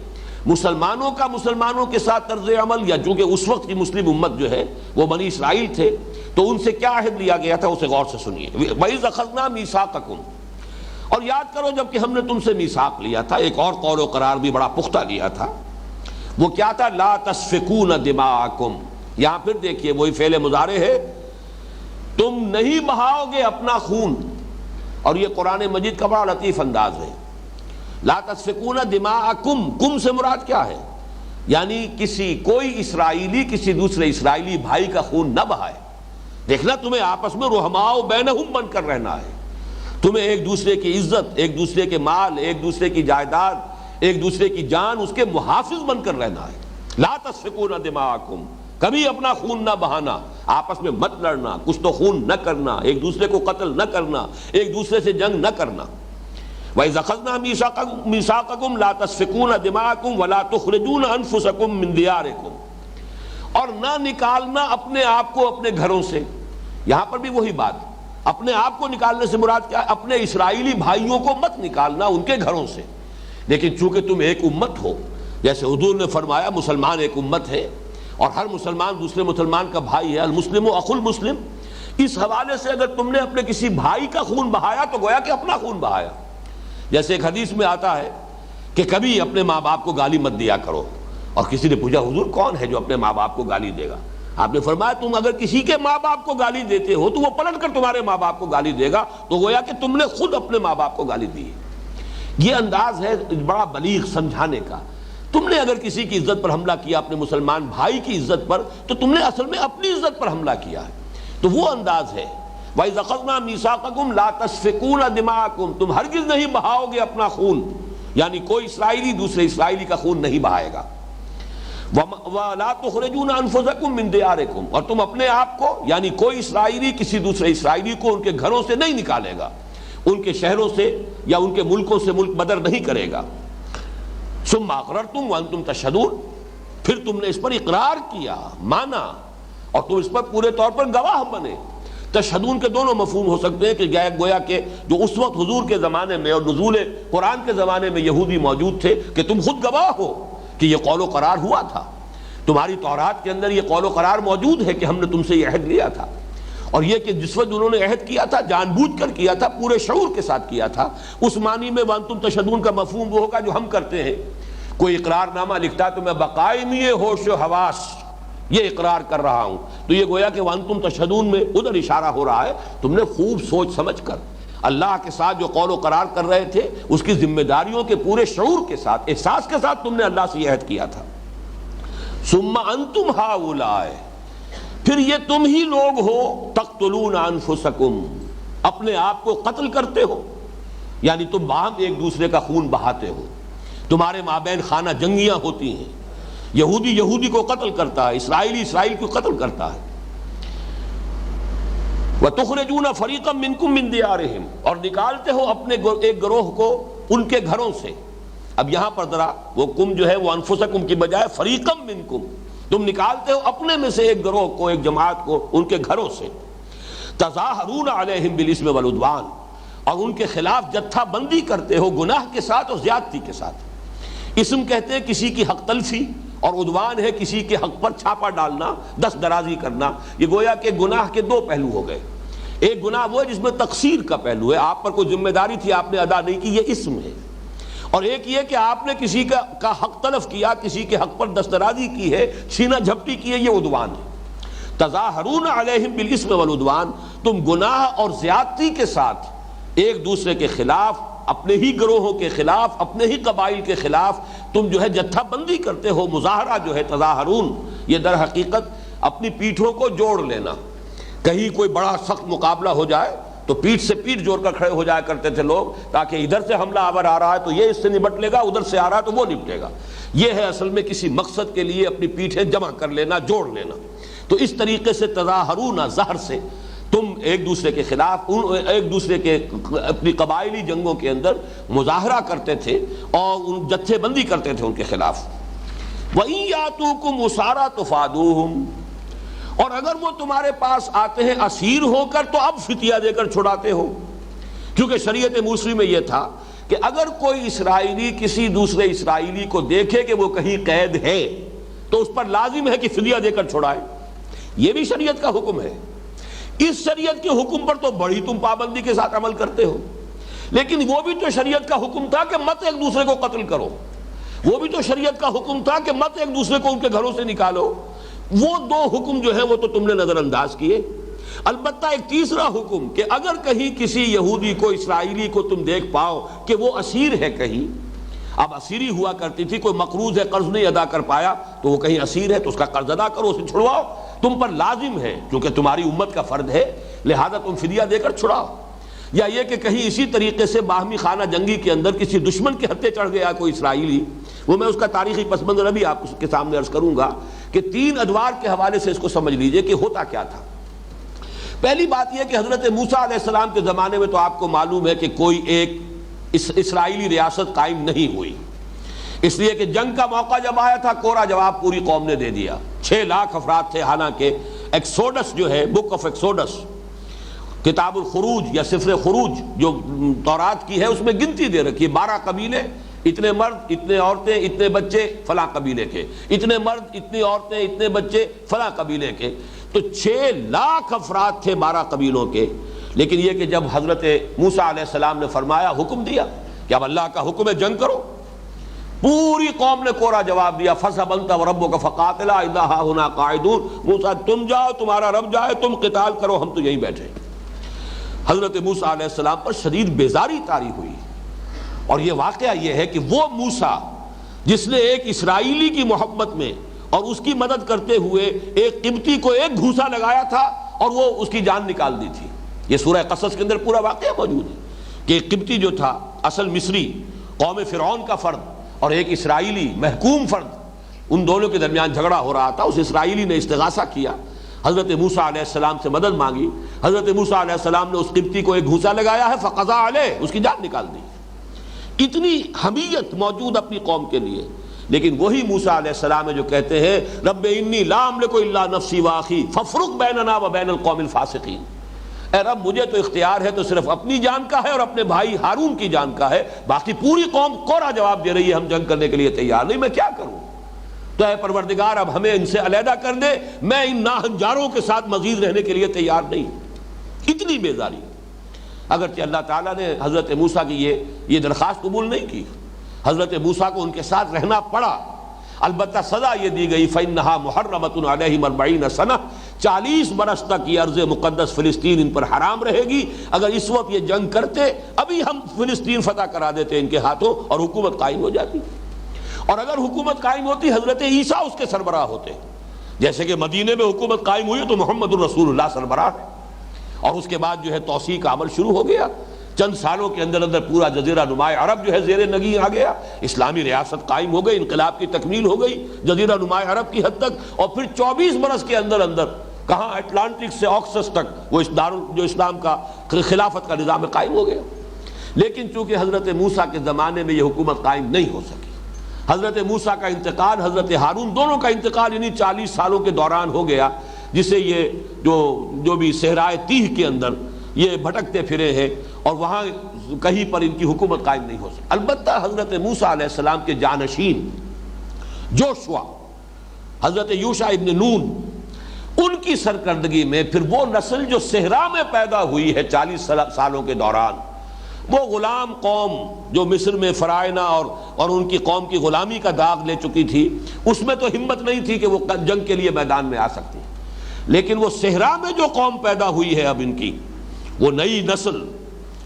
مسلمانوں کا مسلمانوں کے ساتھ طرز عمل، یا چونکہ اس وقت کی مسلم امت جو ہے وہ بنی اسرائیل تھے، تو ان سے کیا عہد لیا گیا تھا اسے غور سے سنیے. وَإِذْ أَخَذْنَا مِيثَاقَكُمْ، اور یاد کرو جب کہ ہم نے تم سے میثاق لیا تھا، ایک اور قول و قرار بھی بڑا پختہ لیا تھا. وہ کیا تھا؟ لا تسفکون دماءکم. یہاں پھر دیکھیے وہی فعل مضارع ہے، تم نہیں بہاؤ گے اپنا خون. اور یہ قرآن مجید کا بڑا لطیف انداز ہے. لا تسفکون دماءکم، کم سے مراد کیا ہے؟ یعنی کوئی اسرائیلی کسی دوسرے اسرائیلی بھائی کا خون نہ بہائے. دیکھنا تمہیں آپس میں رحماء بینہم بن کر رہنا ہے، تمہیں ایک دوسرے کی عزت، ایک دوسرے کے مال، ایک دوسرے کی جائیداد، ایک دوسرے کی جان، اس کے محافظ بن کر رہنا ہے. لا تسفکون دماءکم، کبھی اپنا خون نہ بہانا، آپس میں مت لڑنا، کچھ تو خون نہ کرنا، ایک دوسرے کو قتل نہ کرنا، ایک دوسرے سے جنگ نہ کرنا. وَإِذْ أَخَذْنَا مِيثَاقَكُمْ لَا تَسْفِكُونَ دِمَاءَكُمْ وَلَا تُخْرِجُونَ أَنفُسَكُمْ مِنْ دِيَارِكُمْ، اور نہ نکالنا اپنے آپ کو اپنے گھروں سے. یہاں پر بھی وہی بات، اپنے آپ کو نکالنے سے مراد کیا ہے؟ اپنے اسرائیلی بھائیوں کو مت نکالنا ان کے گھروں سے. لیکن چونکہ تم ایک امت ہو، جیسے حضور نے فرمایا مسلمان ایک امت ہے اور ہر مسلمان دوسرے مسلمان کا بھائی ہے، المسلم اخو المسلم، اس حوالے سے اگر تم نے اپنے کسی بھائی کا خون بہایا تو گویا کہ اپنا خون بہایا. جیسے ایک حدیث میں آتا ہے کہ کبھی اپنے ماں باپ کو گالی مت دیا کرو. اور کسی نے پوچھا حضور کون ہے جو اپنے ماں باپ کو گالی دے گا؟ آپ نے فرمایا تم اگر کسی کے ماں باپ کو گالی دیتے ہو تو وہ پلٹ کر تمہارے ماں باپ کو گالی دے گا، تو گویا کہ تم نے خود اپنے ماں باپ کو گالی دی ہے. یہ انداز ہے بڑا بلیغ سمجھانے کا. تم نے اگر کسی کی عزت پر حملہ کیا، اپنے مسلمان بھائی کی عزت پر، تو تم نے اصل میں اپنی عزت پر حملہ کیا ہے. تو وہ انداز ہے وَإِذْ أَخَذْنَا مِيثَاقَكُمْ لَا تَسْفِكُونَ دِمَاءَكُمْ، تم ہرگز نہیں بہاؤ گے اپنا خون، یعنی کوئی اسرائیلی دوسرے اسرائیلی کا خون نہیں بہائے گا. وَلَا تُخْرِجُونَ أَنفُسَكُمْ مِنْ دِيَارِكُمْ، اور تم اپنے آپ کو، یعنی کوئی اسرائیلی کسی دوسرے اسرائیلی کو ان کے گھروں سے نہیں نکالے گا، ان کے شہروں سے یا ان کے ملکوں سے ملک بدر نہیں کرے گا. ثُمَّ أَقْرَرْتُمْ وَأَنْتُمْ تَشْهَدُونَ، پھر تم نے اس پر اقرار کیا، مانا، اور تم اس پر پورے طور پر گواہ بنے. تشہدون کے دونوں مفہوم ہو سکتے ہیں کہ گویا کہ جو اس وقت حضور کے زمانے میں اور نزول قرآن کے زمانے میں یہودی موجود تھے کہ تم خود گواہ ہو کہ یہ قول و قرار ہوا تھا. تمہاری تورات کے اندر یہ قول و قرار موجود ہے کہ ہم نے تم سے یہ عہد لیا تھا. اور یہ کہ جس وقت انہوں نے عہد کیا تھا جان بوجھ کر کیا تھا، پورے شعور کے ساتھ کیا تھا. اس معنی میں وانتم تشہدون کا مفہوم وہ ہوگا جو ہم کرتے ہیں. کوئی اقرار نامہ لکھتا ہے تو میں بقائمی ہوش و حواس یہ اقرار کر رہا ہوں، تو یہ گویا کہ وانتم تشہدون میں ادھر اشارہ ہو رہا ہے. تم نے خوب سوچ سمجھ کر اللہ کے ساتھ جو قول و قرار کر رہے تھے اس کی ذمہ داریوں کے پورے شعور کے ساتھ، احساس کے ساتھ تم نے اللہ سے یہ عہد کیا تھا. ثم انتم ہؤلاء، پھر یہ تم ہی لوگ ہو، تقتلون انفسکم، اپنے آپ کو قتل کرتے ہو، یعنی تم باہم ایک دوسرے کا خون بہاتے ہو. تمہارے مابین خانہ جنگیاں ہوتی ہیں، یہودی یہودی کو قتل کرتا ہے، اسرائیلی اسرائیل کو قتل کرتا ہے. وَتُخْرِجُونَ فَرِيقًا مِّنكُم مِّن دِيَارِهِمْ، اور نکالتے ہو اپنے ایک گروہ کو ان کے گھروں سے. اب یہاں پر ذرا وہ کم جو ہے وہ انفسکم کی بجائے فریقم منکم، تم نکالتے ہو اپنے میں سے ایک گروہ کو، ایک جماعت کو ان کے گھروں سے. تظاہرون علیہم بالاسم والعدوان، اور ان کے خلاف جتھا بندی کرتے ہو گناہ کے ساتھ اور زیادتی کے ساتھ۔ اسم کہتے ہیں کسی کی حق تلفی، اور عدوان ہے کسی کے حق پر چھاپا ڈالنا، دست درازی کرنا۔ یہ گویا کہ گناہ کے دو پہلو ہو گئے۔ ایک گناہ وہ ہے جس میں تقصیر کا پہلو ہے، آپ پر کوئی ذمہ داری تھی آپ نے ادا نہیں کی، یہ اسم ہے۔ اور ایک یہ کہ آپ نے کسی کا حق تلف کیا، کسی کے حق پر دست درازی کی ہے، چھینا جھپٹی کی ہے، یہ عدوان ہے۔ تظاہرون علیہم بالاسم والعدوان، تم گناہ اور زیادتی کے ساتھ ایک دوسرے کے خلاف، اپنے ہی گروہوں کے خلاف، اپنے ہی قبائل کے خلاف تم جو ہے جتھا بندی کرتے ہو۔ مظاہرہ جو ہے تظاہرون، یہ در حقیقت اپنی پیٹھوں کو جوڑ لینا۔ کہیں کوئی بڑا سخت مقابلہ ہو جائے تو پیٹھ سے پیٹھ جوڑ کر کھڑے ہو جایا کرتے تھے لوگ، تاکہ ادھر سے حملہ آور آ رہا ہے تو یہ اس سے نمٹ لے گا، ادھر سے آ رہا ہے تو وہ نپٹے گا۔ یہ ہے اصل میں کسی مقصد کے لیے اپنی پیٹھیں جمع کر لینا، جوڑ لینا۔ تو اس طریقے سے تظاہرون، زہر سے تم ایک دوسرے کے خلاف، ایک دوسرے کے اپنی قبائلی جنگوں کے اندر مظاہرہ کرتے تھے اور ان جتھے بندی کرتے تھے ان کے خلاف۔ وَإِن يَأْتُوكُمْ أُسَارَىٰ تُفَادُوهُمْ، اور اگر وہ تمہارے پاس آتے ہیں اسیر ہو کر تو اب فتیہ دے کر چھڑاتے ہو، کیونکہ شریعت موسوی میں یہ تھا کہ اگر کوئی اسرائیلی کسی دوسرے اسرائیلی کو دیکھے کہ وہ کہیں قید ہے تو اس پر لازم ہے کہ فدیہ دے کر چھڑائے۔ یہ بھی شریعت کا حکم ہے۔ اس شریعت کے حکم پر تو بڑی تم پابندی کے ساتھ عمل کرتے ہو، لیکن وہ بھی تو شریعت کا حکم تھا کہ مت ایک دوسرے کو قتل کرو، وہ بھی تو شریعت کا حکم تھا کہ مت ایک دوسرے کو ان کے گھروں سے نکالو۔ وہ دو حکم جو ہیں وہ تو تم نے نظر انداز کیے۔ البتہ ایک تیسرا حکم کہ اگر کہیں کسی یہودی کو، اسرائیلی کو تم دیکھ پاؤ کہ وہ اسیر ہے کہیں، اب اسیری ہوا کرتی تھی، کوئی مقروض ہے قرض نہیں ادا کر پایا تو وہ کہیں اسیر ہے تو اس کا قرض ادا کرو، اسے چھڑواؤ، تم پر لازم ہے کیونکہ تمہاری امت کا فرد ہے، لہذا تم فدیہ دے کر چھڑاؤ۔ یا یہ کہ کہیں اسی طریقے سے باہمی خانہ جنگی کے اندر کسی دشمن کے ہتھے چڑھ گیا کوئی اسرائیلی، وہ میں اس کا تاریخی پس منظر ابھی آپ کے سامنے عرض کروں گا کہ 3 ادوار کے حوالے سے اس کو سمجھ لیجئے کہ ہوتا کیا تھا۔ پہلی بات یہ کہ حضرت موسیٰ علیہ السلام کے زمانے میں تو آپ کو معلوم ہے کہ کوئی ایک اسرائیلی ریاست قائم نہیں ہوئی، اس لیے کہ جنگ کا موقع جب آیا تھا کورا جواب پوری قوم نے دے دیا۔ 6 لاکھ افراد تھے، حالانکہ ایکسوڈس جو ہے، بک آف ایکسوڈس، کتاب الخروج یا سفر خروج جو تورات کی ہے، اس میں گنتی دے رکھی ہے، 12 قبیلے، اتنے مرد، اتنے عورتیں، اتنے بچے فلاں قبیلے کے، اتنے مرد، اتنی عورتیں، اتنے بچے فلاں قبیلے کے۔ تو 6 لاکھ افراد تھے 12 قبیلوں کے۔ لیکن یہ کہ جب حضرت موسیٰ علیہ السلام نے فرمایا، حکم دیا کہ اب اللہ کا حکم ہے جنگ کرو، پوری قوم نے کورا جواب دیا، فَاذْهَبْ أَنْتَ وَرَبُّكَ فَقَاتِلَا إِنَّا هَاهُنَا قَاعِدُونَ۔ موسیٰ تم جاؤ، تمہارا رب جائے، تم قتال کرو، ہم تو یہیں بیٹھے۔ حضرت موسیٰ علیہ السلام پر شدید بیزاری طاری ہوئی، اور یہ واقعہ یہ ہے کہ وہ موسیٰ جس نے ایک اسرائیلی کی محبت میں اور اس کی مدد کرتے ہوئے ایک قبطی کو ایک گھوسا لگایا تھا اور وہ اس کی جان نکال دی تھی، یہ سورہ قصص کے اندر پورا واقعہ موجود ہے کہ ایک قبطی جو تھا، اصل مصری، قوم فرعون کا فرد، اور ایک اسرائیلی محکوم فرد، ان دونوں کے درمیان جھگڑا ہو رہا تھا۔ اس اسرائیلی نے استغاثہ کیا، حضرت موسیٰ علیہ السلام سے مدد مانگی، حضرت موسیٰ علیہ السلام نے اس قبطی کو ایک گھوسا لگایا ہے، فقضا علیہ، اس کی جان نکال دی۔ اتنی حمیت موجود اپنی قوم کے لیے، لیکن وہی موسیٰ علیہ السلام ہے جو کہتے ہیں رب انی لا املک الا نفسی واخی فافرق بیننا وبین القوم الفاسقین، اے رب مجھے تو اختیار ہے تو صرف اپنی جان کا ہے اور اپنے بھائی ہارون کی جان کا ہے، باقی پوری قوم کورا جواب دے رہی ہے ہم جنگ کرنے کے لیے تیار نہیں، میں کیا کروں؟ تو اے پروردگار اب ہمیں ان سے علیحدہ کر دے، میں ان ناہنجاروں کے ساتھ مزید رہنے کے لیے تیار نہیں۔ اتنی بیزاری، اگرچہ اللہ تعالیٰ نے حضرت موسیٰ کی یہ درخواست قبول نہیں کی، حضرت موسیٰ کو ان کے ساتھ رہنا پڑا، البتہ سزا یہ دی گئی فَإِنَّهَا مُحَرَّمَةٌ عَلَيْهِمْ 40 سنہ، 40 برس تک یہ ارض مقدس فلسطین ان پر حرام رہے گی۔ اگر اس وقت یہ جنگ کرتے ابھی ہم فلسطین فتح کرا دیتے ان کے ہاتھوں اور حکومت قائم ہو جاتی، اور اگر حکومت قائم ہوتی حضرت عیسیٰ اس کے سربراہ ہوتے، جیسے کہ مدینے میں حکومت قائم ہوئی تو محمد الرسول اللہ سربراہ ہے، اور اس کے بعد جو ہے توسیع کا عمل شروع ہو گیا، چند سالوں کے اندر اندر پورا جزیرہ نماء عرب جو ہے زیر نگین آ گیا، اسلامی ریاست قائم ہو گئی، انقلاب کی تکمیل ہو گئی جزیرہ نماء عرب کی حد تک، اور پھر 24 برس کے اندر اندر کہاں اٹلانٹک سے آکسس تک وہ جو اسلام کا خلافت کا نظام قائم ہو گیا۔ لیکن چونکہ حضرت موسیٰ کے زمانے میں یہ حکومت قائم نہیں ہو سکی، حضرت موسیٰ کا انتقال، حضرت ہارون، دونوں کا انتقال انہی 40 سالوں کے دوران ہو گیا، جسے یہ جو بھی صحرائے تیہ کے اندر یہ بھٹکتے پھرے ہیں، اور وہاں کہیں پر ان کی حکومت قائم نہیں ہو سکتی۔ البتہ حضرت موسیٰ علیہ السلام کے جانشین جوشوا، حضرت یوشع ابن نون، ان کی سرکردگی میں پھر وہ نسل جو صحرا میں پیدا ہوئی ہے 40 سالوں کے دوران، وہ غلام قوم جو مصر میں فرائنہ اور ان کی قوم کی غلامی کا داغ لے چکی تھی، اس میں تو ہمت نہیں تھی کہ وہ جنگ کے لیے میدان میں آ سکتی، لیکن وہ صحرا میں جو قوم پیدا ہوئی ہے اب ان کی، وہ نئی نسل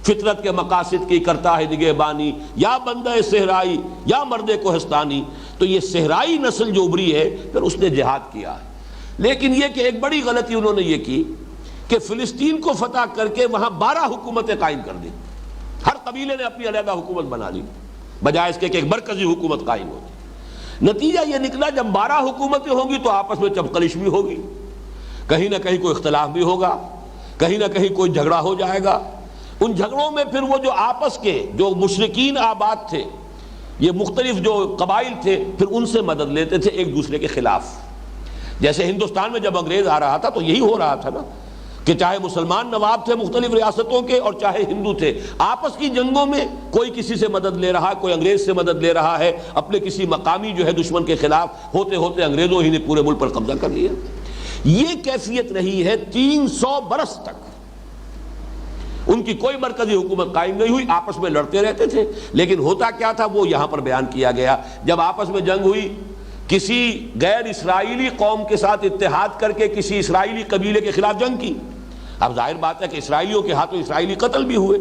فطرت کے مقاصد کی کرتا ہے نگہبانی، یا بندہ صحرائی یا مرد کوہستانی، تو یہ صحرائی نسل جو ابری ہے پھر اس نے جہاد کیا ہے۔ لیکن یہ کہ ایک بڑی غلطی انہوں نے یہ کی کہ فلسطین کو فتح کر کے وہاں 12 حکومتیں قائم کر دی، ہر قبیلے نے اپنی علیحدہ حکومت بنا لی بجائے اس کے کہ ایک مرکزی حکومت قائم ہوتی۔ نتیجہ یہ نکلا جب 12 حکومتیں ہوں گی تو آپس میں چپقلش بھی ہوگی، کہیں نہ کہیں کوئی اختلاف بھی ہوگا، کہیں نہ کہیں کوئی جھگڑا ہو جائے گا۔ ان جھگڑوں میں پھر وہ جو آپس کے جو مشرکین آباد تھے، یہ مختلف جو قبائل تھے، پھر ان سے مدد لیتے تھے ایک دوسرے کے خلاف۔ جیسے ہندوستان میں جب انگریز آ رہا تھا تو یہی ہو رہا تھا نا، کہ چاہے مسلمان نواب تھے مختلف ریاستوں کے اور چاہے ہندو تھے، آپس کی جنگوں میں کوئی کسی سے مدد لے رہا ہے، کوئی انگریز سے مدد لے رہا ہے، اپنے کسی مقامی جو ہے دشمن کے خلاف، ہوتے ہوتے انگریزوں ہی نے پورے ملک پر قبضہ کر لیا۔ یہ کیفیت رہی ہے 300 برس تک، ان کی کوئی مرکزی حکومت قائم نہیں ہوئی، آپس میں لڑتے رہتے تھے۔ لیکن ہوتا کیا تھا وہ یہاں پر بیان کیا گیا، جب آپس میں جنگ ہوئی، کسی غیر اسرائیلی قوم کے ساتھ اتحاد کر کے کسی اسرائیلی قبیلے کے خلاف جنگ کی، اب ظاہر بات ہے کہ اسرائیلیوں کے ہاتھوں اسرائیلی قتل بھی ہوئے،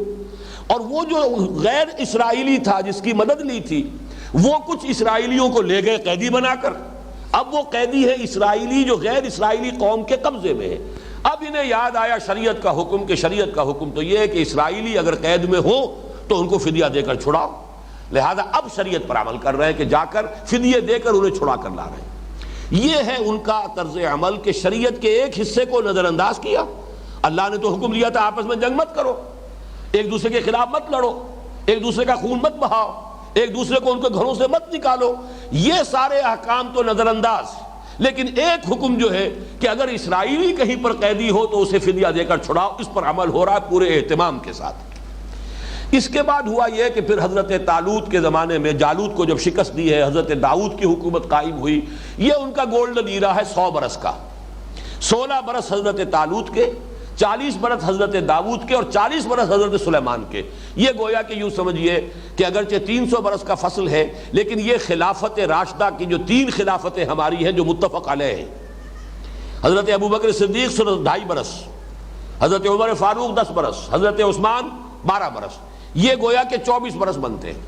اور وہ جو غیر اسرائیلی تھا جس کی مدد لی تھی، وہ کچھ اسرائیلیوں کو لے گئے قیدی بنا کر، اب وہ قیدی ہے اسرائیلی جو غیر اسرائیلی قوم کے قبضے میں ہے۔ اب انہیں یاد آیا شریعت کا حکم، کہ شریعت کا حکم تو یہ ہے کہ اسرائیلی اگر قید میں ہو تو ان کو فدیہ دے کر چھڑاؤ، لہذا اب شریعت پر عمل کر رہے ہیں کہ جا کر فدیے دے کر انہیں چھڑا کر لا رہے ہیں۔ یہ ہے ان کا طرز عمل کہ شریعت کے ایک حصے کو نظر انداز کیا۔ اللہ نے تو حکم دیا تھا آپس میں جنگ مت کرو، ایک دوسرے کے خلاف مت لڑو، ایک دوسرے کا خون مت بہاؤ، ایک دوسرے کو ان کے گھروں سے مت نکالو، یہ سارے احکام تو نظر انداز، لیکن ایک حکم جو ہے کہ اگر اسرائیلی کہیں پر قیدی ہو تو اسے فدیہ دے کر چھڑاؤ، اس پر عمل ہو رہا ہے پورے اہتمام کے ساتھ۔ اس کے بعد ہوا یہ کہ پھر حضرت طالوت کے زمانے میں جالوت کو جب شکست دی ہے، حضرت داؤد کی حکومت قائم ہوئی، یہ ان کا گولڈن ایرا ہے 100 برس کا۔ 16 برس حضرت طالوت کے، 40 برس حضرت داؤد کے اور 40 برس حضرت سلیمان کے۔ یہ گویا کہ یوں سمجھیے کہ اگرچہ 300 برس کا فصل ہے، لیکن یہ خلافت راشدہ کی جو 3 خلافتیں ہماری ہیں جو متفق علیہ ہیں۔ حضرت ابوبکر صدیق 2.5 برس، حضرت عمر فاروق 10 برس، حضرت عثمان 12 برس، یہ گویا کہ 24 برس بنتے ہیں۔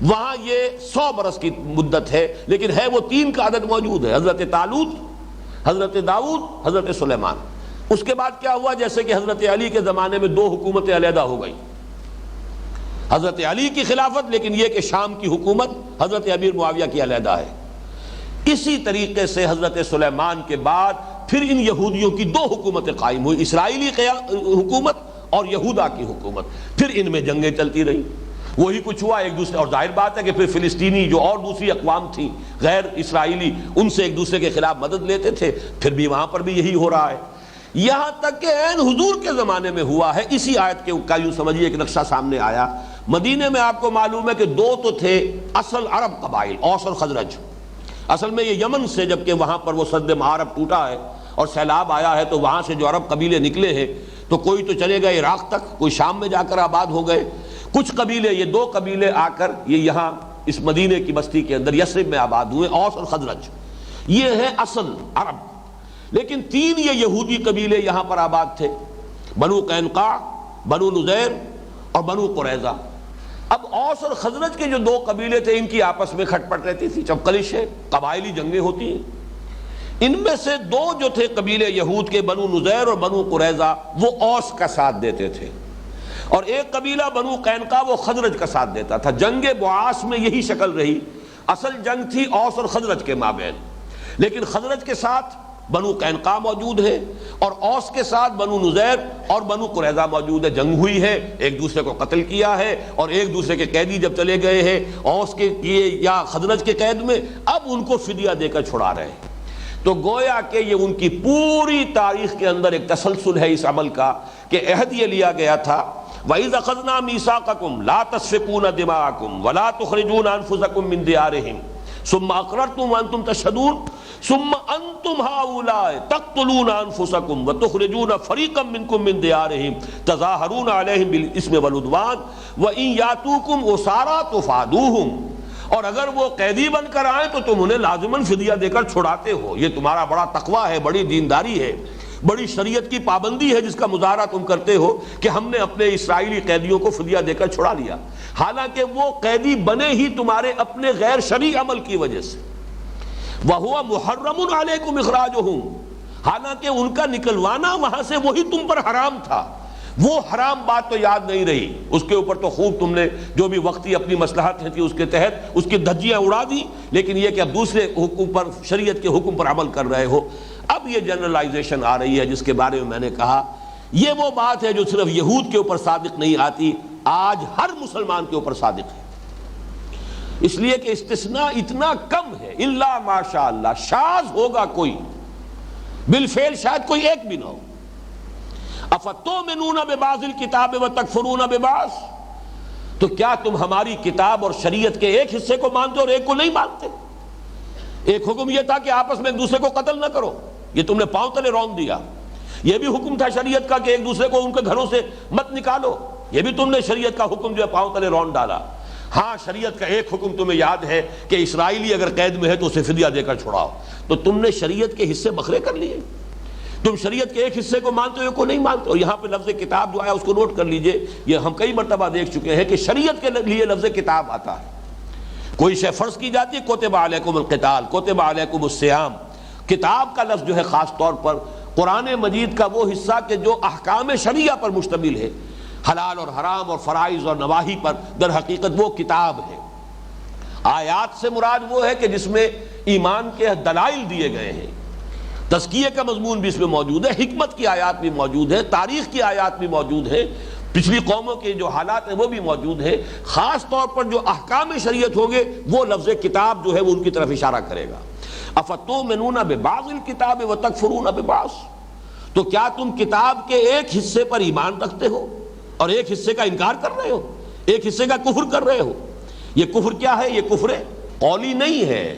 وہاں یہ 100 برس کی مدت ہے، لیکن ہے وہ 3 کا عدد موجود ہے، حضرت طالوت، حضرت داؤد، حضرت سلیمان۔ اس کے بعد کیا ہوا، جیسے کہ حضرت علی کے زمانے میں 2 حکومتیں علیحدہ ہو گئی، حضرت علی کی خلافت، لیکن یہ کہ شام کی حکومت حضرت امیر معاویہ کی علیحدہ ہے۔ اسی طریقے سے حضرت سلیمان کے بعد پھر ان یہودیوں کی 2 حکومتیں قائم ہوئی، اسرائیلی حکومت اور یہودا کی حکومت۔ پھر ان میں جنگیں چلتی رہیں، وہی کچھ ہوا ایک دوسرے، اور ظاہر بات ہے کہ پھر فلسطینی جو اور دوسری اقوام تھیں غیر اسرائیلی، ان سے ایک دوسرے کے خلاف مدد لیتے تھے، پھر بھی وہاں پر بھی یہی ہو رہا ہے، یہاں تک کہ عین حضور کے زمانے میں ہوا ہے۔ اسی آیت کے کا یوں سمجھیے ایک نقشہ سامنے آیا۔ مدینے میں آپ کو معلوم ہے کہ 2 تو تھے اصل عرب قبائل، اوس اور خزرج۔ اصل میں یہ یمن سے، جبکہ وہاں پر وہ سد معارب ٹوٹا ہے اور سیلاب آیا ہے، تو وہاں سے جو عرب قبیلے نکلے ہیں تو کوئی تو چلے گئے عراق تک، کوئی شام میں جا کر آباد ہو گئے، کچھ قبیلے، یہ 2 قبیلے آ کر یہ یہاں اس مدینے کی بستی کے اندر یثرب میں آباد ہوئے، اوس اور خزرج، یہ ہے اصل عرب۔ لیکن 3 یہ یہودی قبیلے یہاں پر آباد تھے، بنو قینقاع، بنو نذیر اور بنو قریظہ۔ اب اوس اور خزرج کے جو 2 قبیلے تھے، ان کی آپس میں کھٹ پٹ رہتی تھی، چپقلش ہے، قبائلی جنگیں ہوتی ہیں۔ ان میں سے 2 جو تھے قبیلے یہود کے، بنو نذیر اور بنو قریظہ، وہ اوس کا ساتھ دیتے تھے، اور ایک قبیلہ بنو قینقاع وہ خزرج کا ساتھ دیتا تھا۔ جنگ بعاث میں یہی شکل رہی، اصل جنگ تھی اوس اور خزرج کے مابین، لیکن خزرج کے ساتھ بنو قینقاع موجود ہے اور اوس کے ساتھ بنو نذیر اور بنو قریظہ موجود ہے۔ جنگ ہوئی ہے، ایک دوسرے کو قتل کیا ہے، اور ایک دوسرے کے قیدی جب چلے گئے ہیں اوس کے کیے یا خزرج کے قید میں، اب ان کو فدیہ دے کر چھڑا رہے ہیں۔ تو گویا کہ یہ ان کی پوری تاریخ کے اندر ایک تسلسل ہے اس عمل کا، کہ عہد یہ لیا گیا تھا وَإِذْ أَخَذْنَا مِيثَاقَكُمْ لَا تَسْفِكُونَ دِمَاءَكُمْ وَلَا تُخْرِجُونَ أَنفُسَكُمْ مِنْ دِيَارِهِمْ ثُمَّ أَقْرَرْتُمْ وَأَنْتُمْ تَشْهَدُونَ ثُمَّ أَنْتُمْ هَؤُلَاءِ تَقْتُلُونَ أَنفُسَكُمْ وَتُخْرِجُونَ فَرِيقًا مِنْكُمْ مِنْ دِيَارِهِمْ تَظَاهَرُونَ عَلَيْهِمْ بِالْإِثْمِ وَالْعُدْوَانِ وَإِنْ يَأْتُوكُمْ أُسَارَىٰ تُفَادُوهُمْ، اور اگر وہ قیدی بن کر آئیں تو تم انہیں لازماً فدیہ دے کر چھڑاتے ہو۔ یہ تمہارا بڑا تقویٰ ہے، بڑی دینداری ہے، بڑی شریعت کی پابندی ہے جس کا مظاہرہ تم کرتے ہو کہ ہم نے اپنے اسرائیلی قیدیوں کو فدیہ دے کر چھڑا لیا، حالانکہ وہ قیدی بنے ہی تمہارے اپنے غیر شرعی عمل کی وجہ سے۔ وَهُوَ مُحَرَّمٌ عَلَيْكُمْ إِخْرَاجُهُمْ، حالانکہ ان کا نکلوانا وہاں سے وہی تم پر حرام تھا۔ وہ حرام بات تو یاد نہیں رہی، اس کے اوپر تو خوب تم نے جو بھی وقتی اپنی مصلحت تھی اس کے تحت اس کی دھجیاں اڑا دی، لیکن یہ کہ اب دوسرے حکم پر، شریعت کے حکم پر عمل کر رہے ہو۔ اب یہ جنرلائزیشن آ رہی ہے جس کے بارے میں نے کہا یہ وہ بات ہے جو صرف یہود کے اوپر صادق نہیں آتی، آج ہر مسلمان کے اوپر صادق ہے، اس لیے کہ استثناء اتنا کم ہے، الا ماشاء اللہ، شاذ ہوگا کوئی، بالفعل شاید کوئی ایک بھی نہ ہو۔ افتؤمنون ببعض الکتاب وتکفرون ببعض، تو کیا تم ہماری کتاب اور شریعت کے ایک حصے کو مانتے اور ایک کو نہیں مانتے؟ ایک حکم یہ تھا کہ آپس میں ایک دوسرے کو قتل نہ کرو، یہ تم نے پاؤں تلے رون دیا۔ یہ بھی حکم تھا شریعت کا کہ ایک دوسرے کو ان کے گھروں سے مت نکالو، یہ بھی تم نے شریعت کا حکم جو ہے پاؤں تلے رون ڈالا۔ ہاں شریعت کا ایک حکم تمہیں یاد ہے کہ اسرائیلی اگر قید میں ہے تو اسے فدیہ دے کر چھڑاؤ، تو تم نے شریعت کے حصے بکھرے کر لیے، تم شریعت کے ایک حصے کو مانتے ہو ایک کو نہیں مانتے ہو۔ یہاں پہ لفظ کتاب جو آیا اس کو نوٹ کر لیجئے، یہ ہم کئی مرتبہ دیکھ چکے ہیں کہ شریعت کے لیے لفظ کتاب آتا ہے، کوئی شے فرض کی جاتی ہے، کتب علیکم القتال، کتب علیکم الصیام۔ کتاب کا لفظ جو ہے خاص طور پر قرآن مجید کا وہ حصہ کہ جو احکام شریعہ پر مشتمل ہے، حلال اور حرام اور فرائض اور نواہی پر، در حقیقت وہ کتاب ہے۔ آیات سے مراد وہ ہے کہ جس میں ایمان کے دلائل دیے گئے ہیں، تزکیے کا مضمون بھی اس میں موجود ہے، حکمت کی آیات بھی موجود ہے، تاریخ کی آیات بھی موجود ہے، پچھلی قوموں کے جو حالات ہیں وہ بھی موجود ہے۔ خاص طور پر جو احکام شریعت ہوں گے وہ لفظ کتاب جو ہے وہ ان کی طرف اشارہ کرے گا۔ افتؤمنون ببعض الکتاب وتکفرون ببعض، تو کیا تم کتاب کے ایک حصے پر ایمان رکھتے ہو اور ایک حصے کا انکار کر رہے ہو، ایک حصے کا کفر کر رہے ہو؟ یہ کفر کیا ہے؟ یہ کفر قولی نہیں ہے،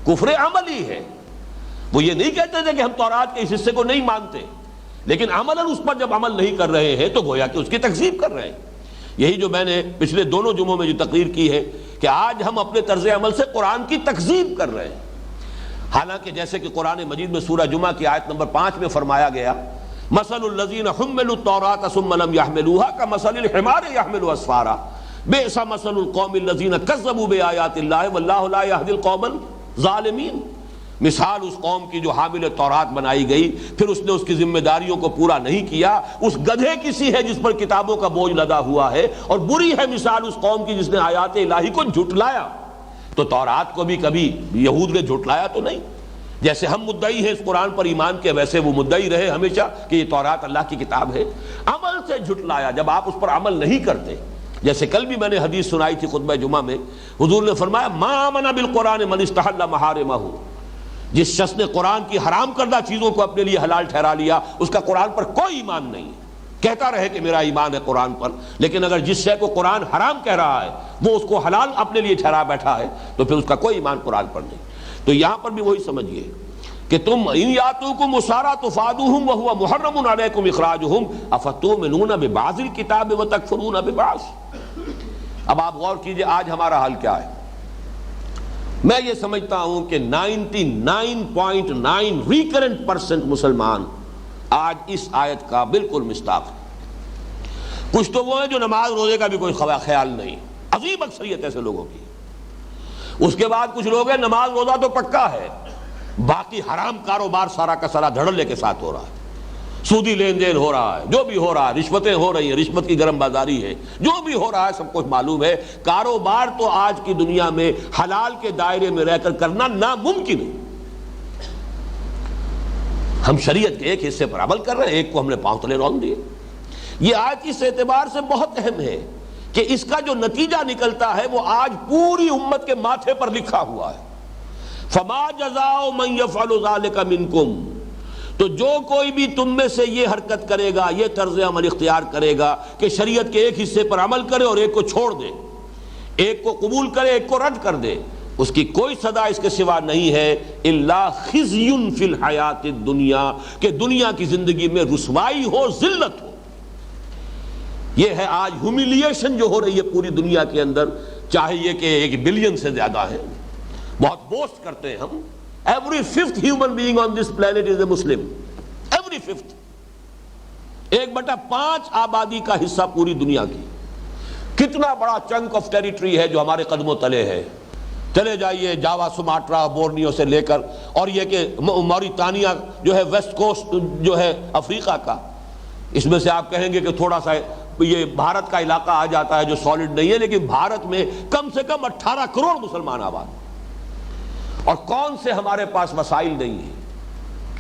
کفر عملی ہے۔ وہ یہ نہیں کہتے تھے کہ ہم تورات کے اس حصے کو نہیں مانتے، لیکن عملاً اس پر جب عمل نہیں کر رہے ہیں تو گویا کہ اس کی تکذیب کر رہے ہیں۔ یہی جو میں نے پچھلے دونوں جمعوں میں جو تقریر کی ہے کہ آج ہم اپنے طرز عمل سے قرآن کی تکذیب کر رہے ہیں، حالانکہ جیسے کہ قرآن مجید میں سورہ جمعہ کی آیت نمبر 5 میں فرمایا گیا مثل الذین حملوا التوراۃ ثم لم يحملوها كمثل الحمار يحمل اسفارا بئس مثل القوم الذین کذبوا بآیات اللہ واللہ لا یہدی القوم الظالمین۔ مثال اس قوم کی جو حامل تورات بنائی گئی، پھر اس نے اس کی ذمہ داریوں کو پورا نہیں کیا، اس گدھے کی سی ہے جس پر کتابوں کا بوجھ لدا ہوا ہے، اور بری ہے مثال اس قوم کی جس نے آیات الہی کو جھٹلایا۔ تو تورات کو بھی کبھی یہود نے جھٹلایا تو نہیں، جیسے ہم مدعی ہیں اس قرآن پر ایمان کے، ویسے وہ مدعی رہے ہمیشہ کہ یہ تورات اللہ کی کتاب ہے۔ عمل سے جھٹلایا جب آپ اس پر عمل نہیں کرتے، جیسے کل بھی میں نے حدیث سنائی تھی خطبہ جمعہ میں، حضور نے فرمایا ما آمن بالقرآن من استحل محارمہ، جس شخص نے قرآن کی حرام کردہ چیزوں کو اپنے لیے حلال ٹھہرا لیا اس کا قرآن پر کوئی ایمان نہیں ہے۔ کہتا رہے کہ میرا ایمان ہے قرآن پر، لیکن اگر جس شے کو قرآن حرام کہہ رہا ہے وہ اس کو حلال اپنے لیے ٹھہرا بیٹھا ہے تو پھر اس کا کوئی ایمان قرآن پر نہیں۔ تو یہاں پر بھی وہی سمجھیے کہ تم ان یاتوکم اسارا تفادوہم وہو محرم علیکم اخراجہم افتؤمنون ببعض الکتاب وتکفرون ببعض۔ اب آپ غور کیجئے آج ہمارا حال کیا ہے۔ میں یہ سمجھتا ہوں کہ 99.9 ریکرنٹ% مسلمان آج اس آیت کا بالکل مصداق ہے۔ کچھ تو وہ ہیں جو نماز روزے کا بھی کوئی خیال نہیں، عظیم اکثریت ایسے لوگوں کی۔ اس کے بعد کچھ لوگ ہیں نماز روزہ تو پکا ہے، باقی حرام کاروبار سارا کا سارا دھڑلے کے ساتھ ہو رہا ہے، سودی لین دین ہو رہا ہے، جو بھی ہو رہا ہے، رشوتیں ہو رہی ہیں، رشوت کی گرم بازاری ہے، جو بھی ہو رہا ہے سب کچھ معلوم ہے۔ کاروبار تو آج کی دنیا میں حلال کے دائرے میں رہ کر کرنا ناممکن ہے۔ ہم شریعت کے ایک حصے پر عمل کر رہے ہیں، ایک کو ہم نے پاؤں تلے رون دیے۔ یہ آج اس اعتبار سے بہت اہم ہے کہ اس کا جو نتیجہ نکلتا ہے وہ آج پوری امت کے ماتھے پر لکھا ہوا ہے۔ فما جزاء من يفعل ذلك منكم، تو جو کوئی بھی تم میں سے یہ حرکت کرے گا، یہ طرز عمل اختیار کرے گا کہ شریعت کے ایک حصے پر عمل کرے اور ایک کو چھوڑ دے، ایک کو قبول کرے ایک کو رد کر دے، اس کی کوئی سزا اس کے سوا نہیں ہے الا خزی فی الحیات الدنیا، کہ دنیا کی زندگی میں رسوائی ہو، ذلت ہو۔ یہ ہے آج ہیوملیشن جو ہو رہی ہے پوری دنیا کے اندر، چاہے یہ کہ 1 بلین سے زیادہ ہے، بہت بوسٹ کرتے ہیں ہم، every fifth human being on this planet is a Muslim, every fifth، 1/5 آبادی کا حصہ پوری دنیا کی، کتنا بڑا چنک آف ٹیریٹری ہے جو ہمارے قدموں تلے ہے۔ چلے جائیے جاوا، سماٹرا، بورنیو سے لے کر، اور یہ کہ موریتانیہ جو ہے ویسٹ کوسٹ جو ہے افریقہ کا، اس میں سے آپ کہیں گے کہ تھوڑا سا یہ بھارت کا علاقہ آ جاتا ہے جو سالڈ نہیں ہے، لیکن بھارت میں کم سے کم 18 کروڑ مسلمان آباد، اور کون سے ہمارے پاس وسائل نہیں ہیں۔